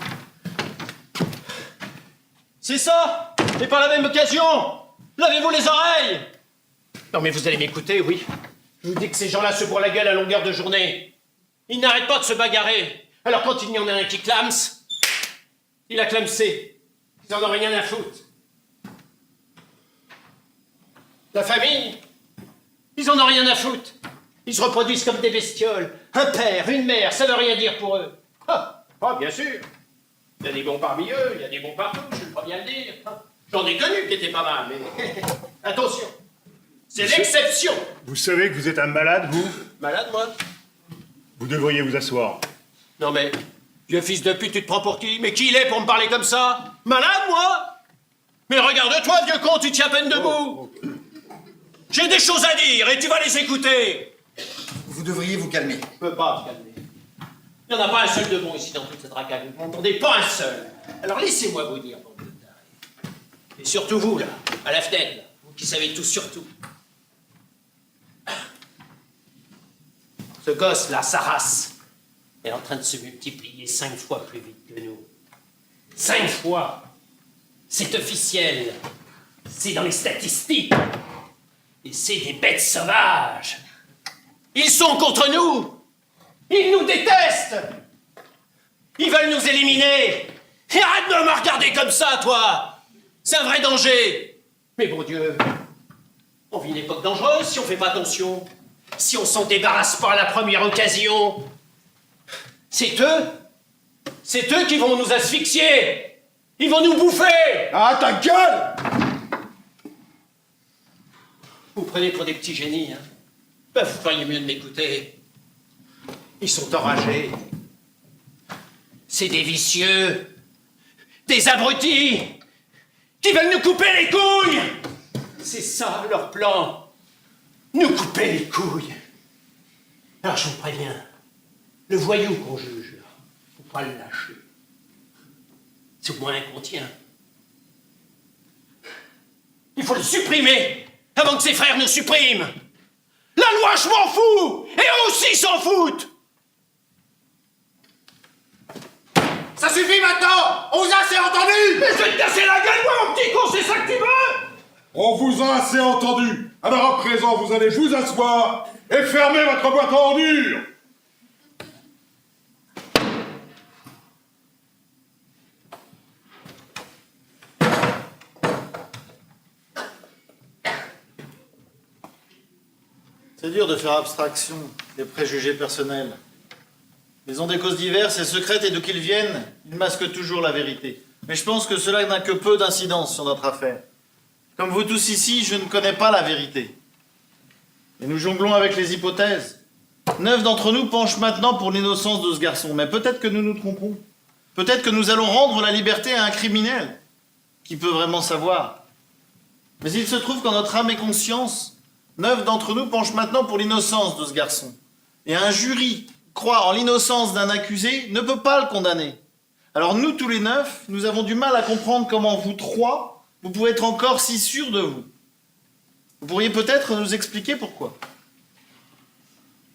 Speaker 5: C'est ça! Et par la même occasion, lavez-vous les oreilles! Non mais vous allez m'écouter, oui. Je vous dis que ces gens-là se bourrent la gueule à longueur de journée. Ils n'arrêtent pas de se bagarrer. Alors quand il y en a un qui clams, il a clamsé. Ils en ont rien à foutre. La famille, ils en ont rien à foutre. Ils se reproduisent comme des bestioles. Un père, une mère, ça veut rien dire pour eux. Ah, bien sûr. Il y a des bons parmi eux, il y a des bons partout, je suis le premier à le dire. J'en ai connu qui étaient pas mal, mais attention, c'est l'exception.
Speaker 10: Vous savez que vous êtes un malade, vous?
Speaker 5: Malade, moi?
Speaker 10: Vous devriez vous asseoir.
Speaker 5: Non mais, vieux fils de pute, tu te prends pour qui? Mais qui il est pour me parler comme ça? Malade, moi? Mais regarde-toi, vieux con, tu tiens à peine debout. J'ai des choses à dire et tu vas les écouter.
Speaker 8: Vous devriez vous calmer.
Speaker 5: Je peux pas me calmer. Il n'y en a pas un seul de bon ici dans toute cette racaille. Vous n'entendez pas un seul. Alors laissez-moi vous dire, bande de tarés. Et surtout vous, là, à la fenêtre, là, vous qui savez tout sur tout. Ce gosse-là, sa race, est en train de se multiplier 5 fois plus vite que nous. 5 fois! C'est officiel. C'est dans les statistiques. Et c'est des bêtes sauvages. Ils sont contre nous. Ils nous détestent. Ils veulent nous éliminer. Et arrête de me regarder comme ça, toi. C'est un vrai danger. Mais bon Dieu, on vit une époque dangereuse si on fait pas attention. Si on s'en débarrasse pas à la première occasion. C'est eux qui vont nous asphyxier. Ils vont nous bouffer.
Speaker 11: Ah, ta gueule!
Speaker 5: Vous prenez pour des petits génies, hein? Ben, vous feriez mieux de m'écouter. Ils sont enragés. C'est des vicieux, des abrutis, qui veulent nous couper les couilles. C'est ça leur plan. Nous couper les couilles. Alors je vous préviens, le voyou qu'on juge, là, faut pas le lâcher. C'est au moins un qu'on tient. Il faut le supprimer avant que ses frères nous suppriment. La loi, je m'en fous! Et eux aussi s'en foutent!
Speaker 11: Ça suffit maintenant! On vous a assez entendu!
Speaker 5: Mais je vais te casser la gueule, moi, mon petit con, c'est ça que tu veux?
Speaker 9: On vous a assez entendu. Alors à présent, vous allez vous asseoir et fermer votre boîte à ordures.
Speaker 4: C'est dur de faire abstraction des préjugés personnels. Ils ont des causes diverses et secrètes et d'où qu'ils viennent, ils masquent toujours la vérité. Mais je pense que cela n'a que peu d'incidence sur notre affaire. Comme vous tous ici, je ne connais pas la vérité. Et nous jonglons avec les hypothèses. 9 d'entre nous penchent maintenant pour l'innocence de ce garçon, mais peut-être que nous nous trompons. Peut-être que nous allons rendre la liberté à un criminel. Qui peut vraiment savoir? Mais il se trouve qu'en notre âme et conscience, 9 d'entre nous penchent maintenant pour l'innocence de ce garçon. Et un jury croit en l'innocence d'un accusé ne peut pas le condamner. Alors nous, tous les 9, nous avons du mal à comprendre comment vous 3, vous pouvez être encore si sûrs de vous. Vous pourriez peut-être nous expliquer pourquoi.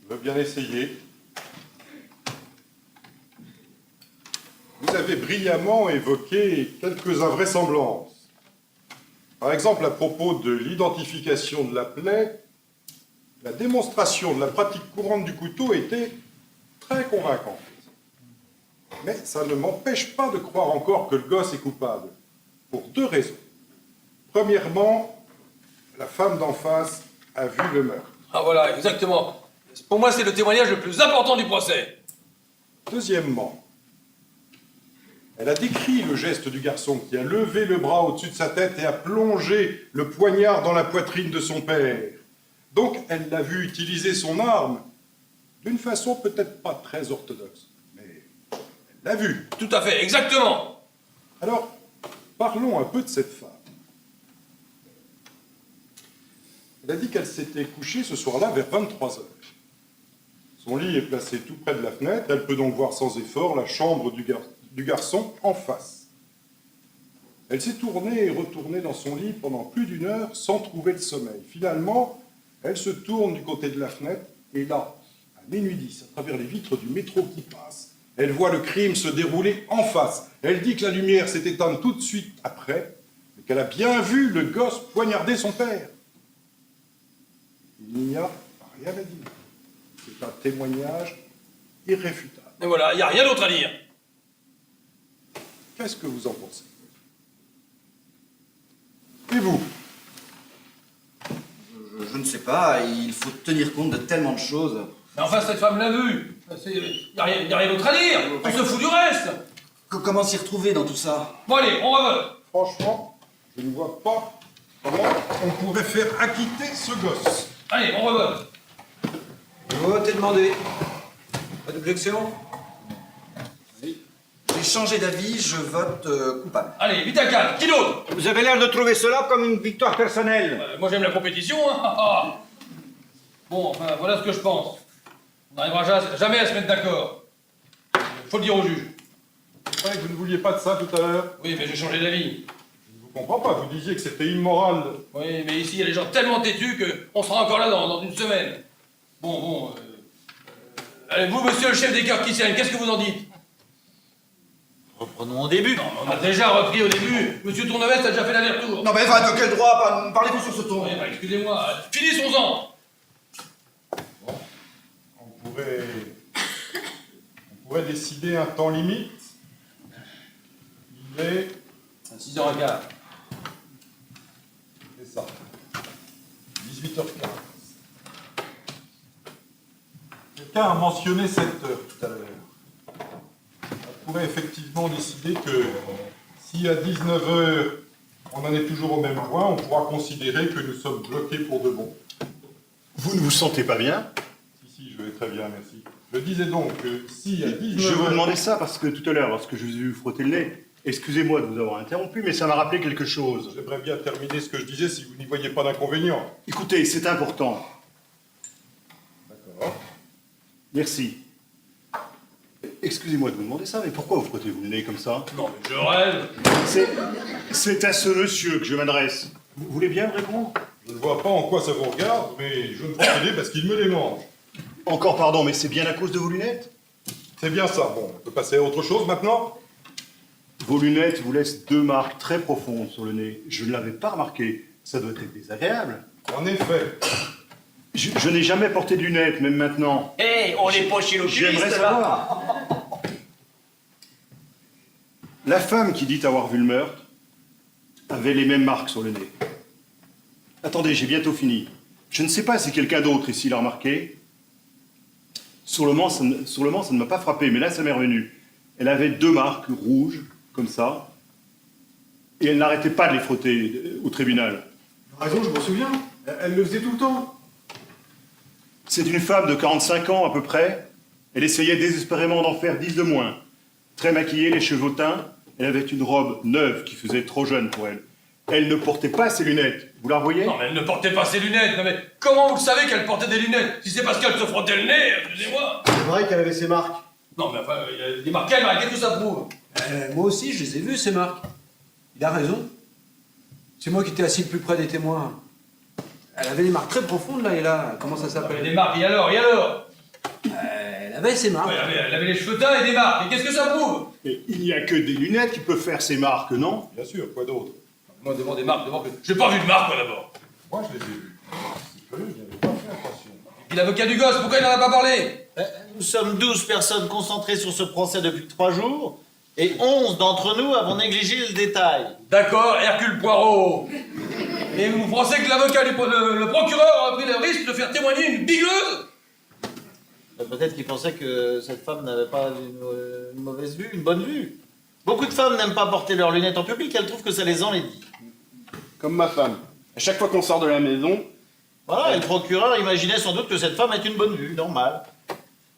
Speaker 9: Je veux bien essayer. Vous avez brillamment évoqué quelques invraisemblances. Par exemple, à propos de l'identification de la plaie, la démonstration de la pratique courante du couteau était très convaincante. Mais ça ne m'empêche pas de croire encore que le gosse est coupable, pour 2 raisons. Premièrement, la femme d'en face a vu le meurtre.
Speaker 7: Ah voilà, exactement. Pour moi, c'est le témoignage le plus important du procès.
Speaker 9: Deuxièmement, elle a décrit le geste du garçon qui a levé le bras au-dessus de sa tête et a plongé le poignard dans la poitrine de son père. Donc, elle l'a vu utiliser son arme d'une façon peut-être pas très orthodoxe, mais elle l'a vu.
Speaker 7: Tout à fait, exactement.
Speaker 9: Alors, parlons un peu de cette femme. Elle a dit qu'elle s'était couchée ce soir-là vers 23 heures. Son lit est placé tout près de la fenêtre, elle peut donc voir sans effort la chambre du garçon en face. Elle s'est tournée et retournée dans son lit pendant plus d'1 heure sans trouver le sommeil. Finalement, elle se tourne du côté de la fenêtre et là, à minuit 10, à travers les vitres du métro qui passe, elle voit le crime se dérouler en face. Elle dit que la lumière s'est éteinte tout de suite après, mais qu'elle a bien vu le gosse poignarder son père. Il n'y a rien à dire. C'est un témoignage irréfutable.
Speaker 7: Et voilà, il n'y a rien d'autre à dire.
Speaker 9: Qu'est-ce que vous en pensez? Et vous?
Speaker 8: Je ne sais pas, il faut tenir compte de tellement de choses.
Speaker 7: Mais enfin, cette femme l'a vu. Il n'y a rien d'autre à dire. On se fout du reste.
Speaker 8: Comment s'y retrouver dans tout ça?
Speaker 7: Bon allez, on va voter.
Speaker 9: Franchement, je ne vois pas comment on pourrait faire acquitter ce gosse.
Speaker 7: Allez, on revote.
Speaker 6: Le vote est demandé. Pas d'objection?
Speaker 8: J'ai changé d'avis, je vote coupable.
Speaker 7: Allez, vite à 4. Qui d'autre?
Speaker 12: Vous avez l'air de trouver cela comme une victoire personnelle.
Speaker 7: Moi, j'aime la compétition. Hein. Bon, enfin, voilà ce que je pense. On n'arrivera jamais à se mettre d'accord. Faut le dire au juge.
Speaker 9: Je croyais que vous ne vouliez pas de ça tout à l'heure.
Speaker 7: Oui, mais j'ai changé d'avis.
Speaker 9: Je ne vous comprends pas, vous disiez que c'était immoral.
Speaker 7: Oui, mais ici, il y a des gens tellement têtus qu'on sera encore là dans 1 semaine. Bon. Allez, vous, monsieur le chef des cœurs qui saignent, qu'est-ce que vous en dites?
Speaker 4: Reprenons au début.
Speaker 7: Non, on a déjà repris au début. Monsieur Tournevis a déjà fait l'aller-retour.
Speaker 8: Non mais enfin, de quel droit parlez-vous sur ce ton?
Speaker 7: Oui, bah, excusez-moi. Finissons-en.
Speaker 9: On pourrait décider un temps limite. Il est...
Speaker 7: À 6h15.
Speaker 9: C'est ça. 18h15. Quelqu'un a mentionné 7 heures tout à l'heure. On pourrait effectivement décider que si à 19h on en est toujours au même point, on pourra considérer que nous sommes bloqués pour de bon.
Speaker 10: Vous ne vous sentez pas bien?
Speaker 9: Si, je vais très bien, merci. Je disais donc que si à 19h...
Speaker 10: Je vous demandais ça parce que tout à l'heure, lorsque je vous ai vu frotter le nez, excusez-moi de vous avoir interrompu, mais ça m'a rappelé quelque chose.
Speaker 9: J'aimerais bien terminer ce que je disais si vous n'y voyez pas d'inconvénient.
Speaker 10: Écoutez, c'est important.
Speaker 9: D'accord.
Speaker 10: Merci. Excusez-moi de vous demander ça, mais pourquoi vous frottez-vous le nez comme ça?
Speaker 7: Non, mais je rêve.
Speaker 10: C'est à ce monsieur que je m'adresse. Vous voulez bien me répondre?
Speaker 9: Je ne vois pas en quoi ça vous regarde, mais je ne peux pas aider parce qu'il me démange.
Speaker 10: Encore pardon, mais c'est bien à cause de vos lunettes?
Speaker 9: C'est bien ça. Bon, on peut passer à autre chose maintenant?
Speaker 10: Vos lunettes vous laissent 2 marques très profondes sur le nez. Je ne l'avais pas remarqué. Ça doit être désagréable.
Speaker 9: En effet.
Speaker 10: Je n'ai jamais porté de lunettes, même maintenant.
Speaker 3: Hé, on n'est pas chez l'oculiste,
Speaker 10: J'aimerais
Speaker 3: là.
Speaker 10: savoir. La femme qui dit avoir vu le meurtre avait les mêmes marques sur le nez. Attendez, j'ai bientôt fini. Je ne sais pas si quelqu'un d'autre ici l'a remarqué. Sur le moment, ça ne m'a pas frappé, mais là, ça m'est revenu. Elle avait 2 marques rouges, comme ça, et elle n'arrêtait pas de les frotter au tribunal.
Speaker 9: Raison, je m'en souviens. Elle le faisait tout le temps.
Speaker 10: C'est une femme de 45 ans à peu près. Elle essayait désespérément d'en faire 10 de moins. Très maquillée, les cheveux teints, elle avait une robe neuve qui faisait trop jeune pour elle. Elle ne portait pas ses lunettes. Vous la revoyez?
Speaker 7: Non, mais elle ne portait pas ses lunettes. Non, mais comment vous le savez qu'elle portait des lunettes? Si c'est parce qu'elle se frottait le nez, excusez-moi.
Speaker 11: C'est vrai qu'elle avait ses marques.
Speaker 7: Non, mais enfin, il y a des marques, qu'est-ce que ça prouve?
Speaker 6: Moi aussi, je les ai vus, ces marques. Il a raison. C'est moi qui étais assis le plus près des témoins. Elle avait des marques très profondes, là et là. Comment ça s'appelle?
Speaker 7: Des marques, et alors?
Speaker 6: Elle avait ses marques.
Speaker 7: Ouais, elle avait les cheveux teints et des marques. Et qu'est-ce que ça prouve?
Speaker 10: Et il n'y a que des lunettes qui peuvent faire ces marques, non?
Speaker 9: Bien sûr, quoi d'autre?
Speaker 7: Moi, devant des marques, j'ai pas vu de marques, moi, d'abord.
Speaker 9: Moi, je les ai vus. Je n'y avais pas fait attention.
Speaker 7: Et puis l'avocat du gosse, pourquoi il n'en a pas parlé?
Speaker 4: Nous sommes 12 personnes concentrées sur ce procès depuis 3 jours, et 11 d'entre nous avons négligé le détail.
Speaker 7: D'accord, Hercule Poirot. Et vous pensez que l'avocat le procureur a pris le risque de faire témoigner une bigleuse?
Speaker 4: Peut-être qu'il pensait que cette femme n'avait pas une mauvaise vue, une bonne vue. Beaucoup de femmes n'aiment pas porter leurs lunettes en public, elles trouvent que ça les enlaidit.
Speaker 11: Comme ma femme. À chaque fois qu'on sort de la maison,
Speaker 4: Voilà, et le procureur imaginait sans doute que cette femme ait une bonne vue, normal.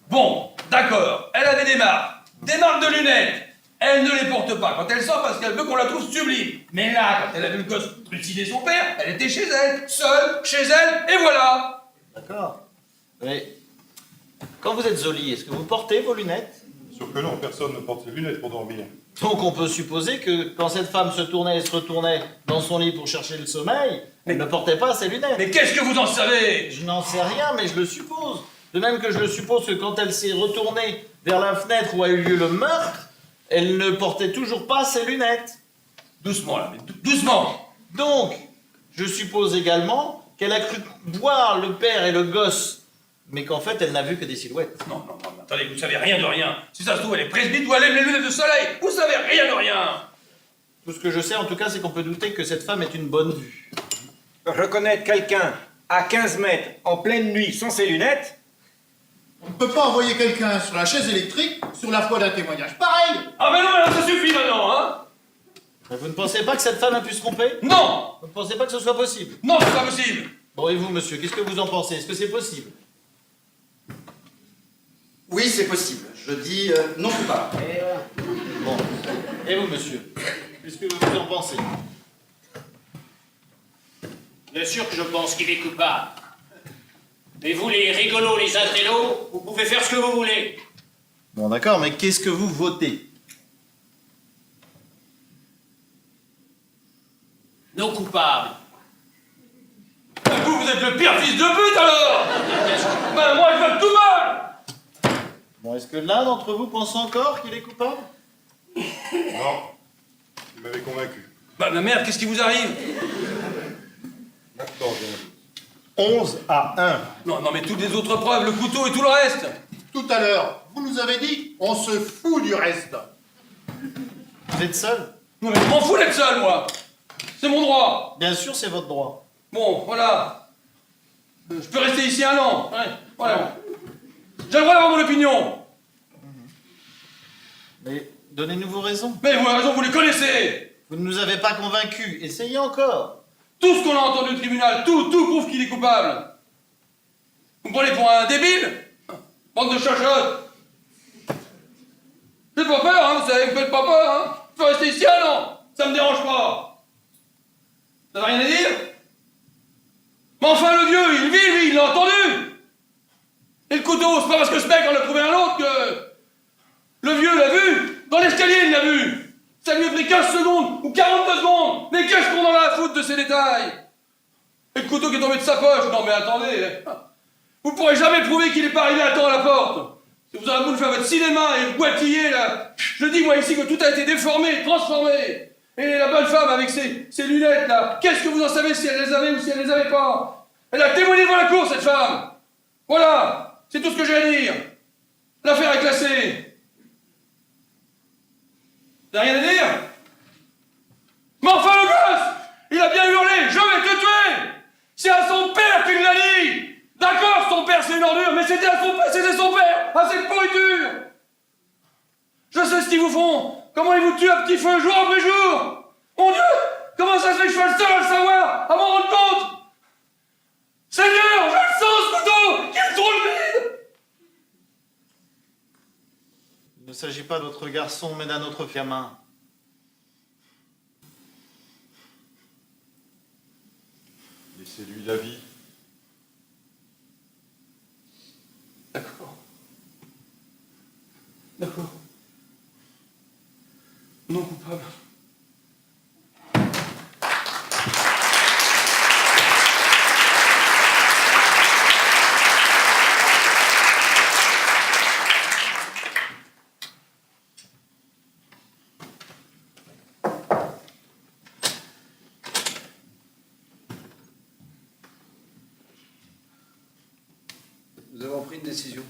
Speaker 7: Bon, d'accord, elle avait des marques de lunettes. Elle ne les porte pas quand elle sort parce qu'elle veut qu'on la trouve sublime. Mais là, quand elle a vu le gosse trucider son père, elle était chez elle, seule, chez elle, et voilà.
Speaker 4: D'accord. Mais quand vous êtes au lit, est-ce que vous portez vos lunettes?
Speaker 9: Sûr que non, personne ne porte ses lunettes pour dormir.
Speaker 4: Donc on peut supposer que quand cette femme se tournait et se retournait dans son lit pour chercher le sommeil, elle ne portait pas ses lunettes.
Speaker 7: Mais qu'est-ce que vous en savez?
Speaker 4: Je n'en sais rien, mais je le suppose. De même que je le suppose que quand elle s'est retournée vers la fenêtre où a eu lieu le meurtre, elle ne portait toujours pas ses lunettes.
Speaker 7: Doucement là, mais doucement.
Speaker 4: Donc, je suppose également qu'elle a cru voir le père et le gosse, mais qu'en fait elle n'a vu que des silhouettes.
Speaker 7: Non, attendez, vous savez rien de rien. Si ça se trouve, elle est presbyte ou elle aime les lunettes de soleil. Vous savez rien de rien.
Speaker 4: Tout ce que je sais en tout cas, c'est qu'on peut douter que cette femme ait une bonne vue.
Speaker 12: Reconnaître quelqu'un à 15 mètres en pleine nuit sans ses lunettes,
Speaker 11: on ne peut pas envoyer quelqu'un sur la chaise électrique sur la foi d'un témoignage pareil.
Speaker 7: Ah ben non, mais là, ça suffit maintenant, hein.
Speaker 4: Mais vous ne pensez pas que cette femme a pu se tromper?
Speaker 7: Non.
Speaker 4: Vous ne pensez pas que ce soit possible?
Speaker 7: Non, c'est pas possible.
Speaker 4: Bon, et vous, monsieur, qu'est-ce que vous en pensez? Est-ce que c'est possible?
Speaker 8: Oui, c'est possible. Je dis non coupable.
Speaker 4: Bon. Et vous, monsieur? Qu'est-ce que vous en pensez?
Speaker 5: Bien sûr que je pense qu'il est coupable. Mais vous, les rigolos, les intellos, vous pouvez faire ce que vous voulez.
Speaker 4: Bon, d'accord, mais qu'est-ce que vous votez?
Speaker 5: Non coupable.
Speaker 7: Vous êtes le pire fils de pute alors. Ben moi, je vote tout mal.
Speaker 4: Bon, est-ce que l'un d'entre vous pense encore qu'il est coupable?
Speaker 9: Non. Tu m'avais convaincu.
Speaker 7: Bah merde, qu'est-ce qui vous arrive?
Speaker 9: Maintenant, j'ai
Speaker 10: 11 à 1.
Speaker 7: Non, mais toutes les autres preuves, le couteau et tout le reste.
Speaker 11: Tout à l'heure, vous nous avez dit, on se fout du reste.
Speaker 4: Vous êtes seul?
Speaker 7: Non mais je m'en fous d'être seul, moi. C'est mon droit.
Speaker 4: Bien sûr, c'est votre droit.
Speaker 7: Bon, voilà. Je peux rester ici 1 an. Ouais, voilà. J'ai le droit d'avoir mon opinion.
Speaker 4: Mais donnez-nous vos raisons.
Speaker 7: Mais vos raisons, vous les connaissez.
Speaker 4: Vous ne nous avez pas convaincus. Essayez encore.
Speaker 7: Tout ce qu'on a entendu au tribunal, tout prouve qu'il est coupable. Vous me prenez pour un débile? Bande de chachottes. Faites pas peur, hein, vous savez, vous faites pas peur, hein. Je peux rester ici 1 an. Ça me dérange pas. Ça n'a rien à dire? Mais enfin, le vieux, il vit, lui, il l'a entendu. Et le couteau, c'est pas parce que ce mec en a trouvé un autre que... Le vieux l'a vu. Dans l'escalier, il l'a vu. Ça lui a pris 15 secondes ou 42 secondes. Mais qu'est-ce qu'on en a à foutre de ces détails? Et le couteau qui est tombé de sa poche. Non mais attendez. Vous pourrez jamais prouver qu'il est pas arrivé à temps à la porte. Si vous aurez voulu faire votre cinéma et boitiller là. Je dis moi ici que tout a été déformé, transformé. Et la bonne femme avec ses lunettes là. Qu'est-ce que vous en savez si elle les avait ou si elle les avait pas? Elle a témoigné devant la cour cette femme. Voilà. C'est tout ce que j'ai à dire. L'affaire est classée. T'as rien à dire? Mais enfin le gosse! Il a bien hurlé, je vais te tuer! C'est à son père qu'il l'a dit! au fond? Comment il vous tue à petit feu, jour après jour? Mon Dieu! Comment ça se fait que je sois le seul à le savoir, à m'en rendre compte? Seigneur, je le sens, ce couteau! Qu'il est trop vide!
Speaker 4: Il ne s'agit pas d'autre garçon, mais d'un autre gamin.
Speaker 9: Laissez-lui la vie.
Speaker 7: D'accord. D'accord. Non coupable.
Speaker 6: Nous avons pris une décision.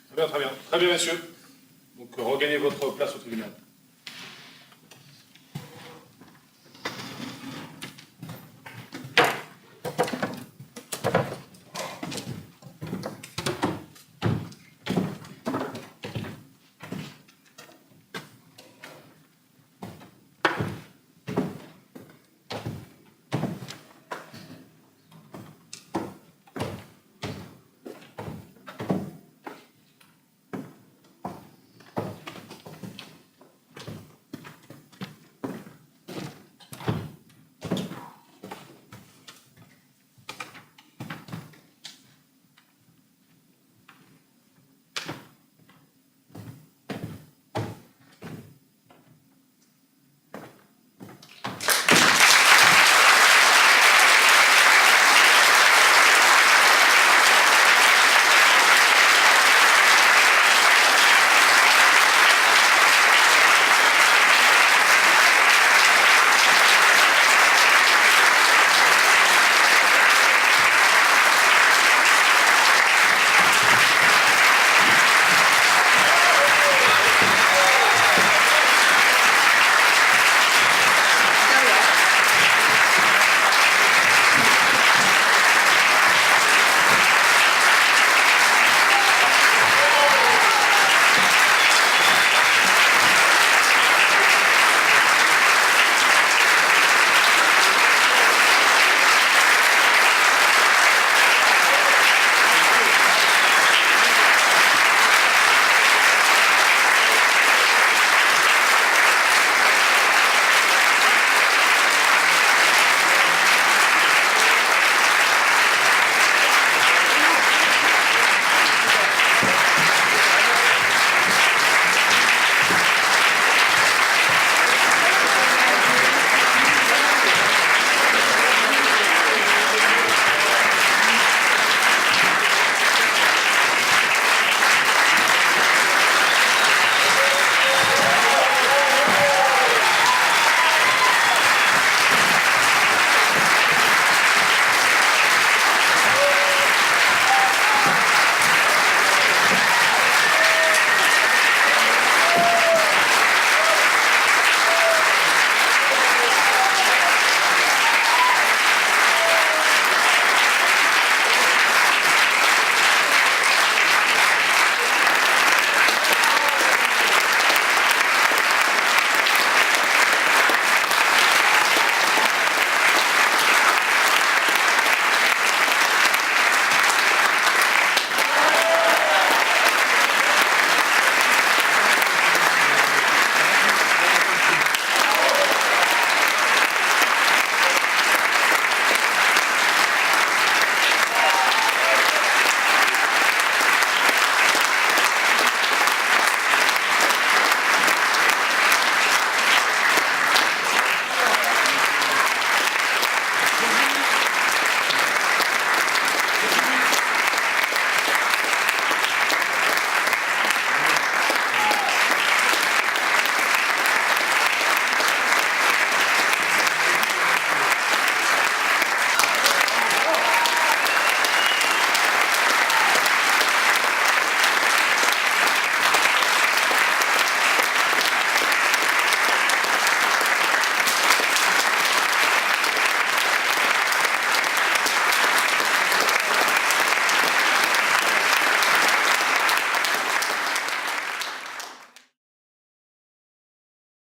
Speaker 2: Très bien, très bien. Très bien, messieurs. Donc, regagnez votre place au tribunal.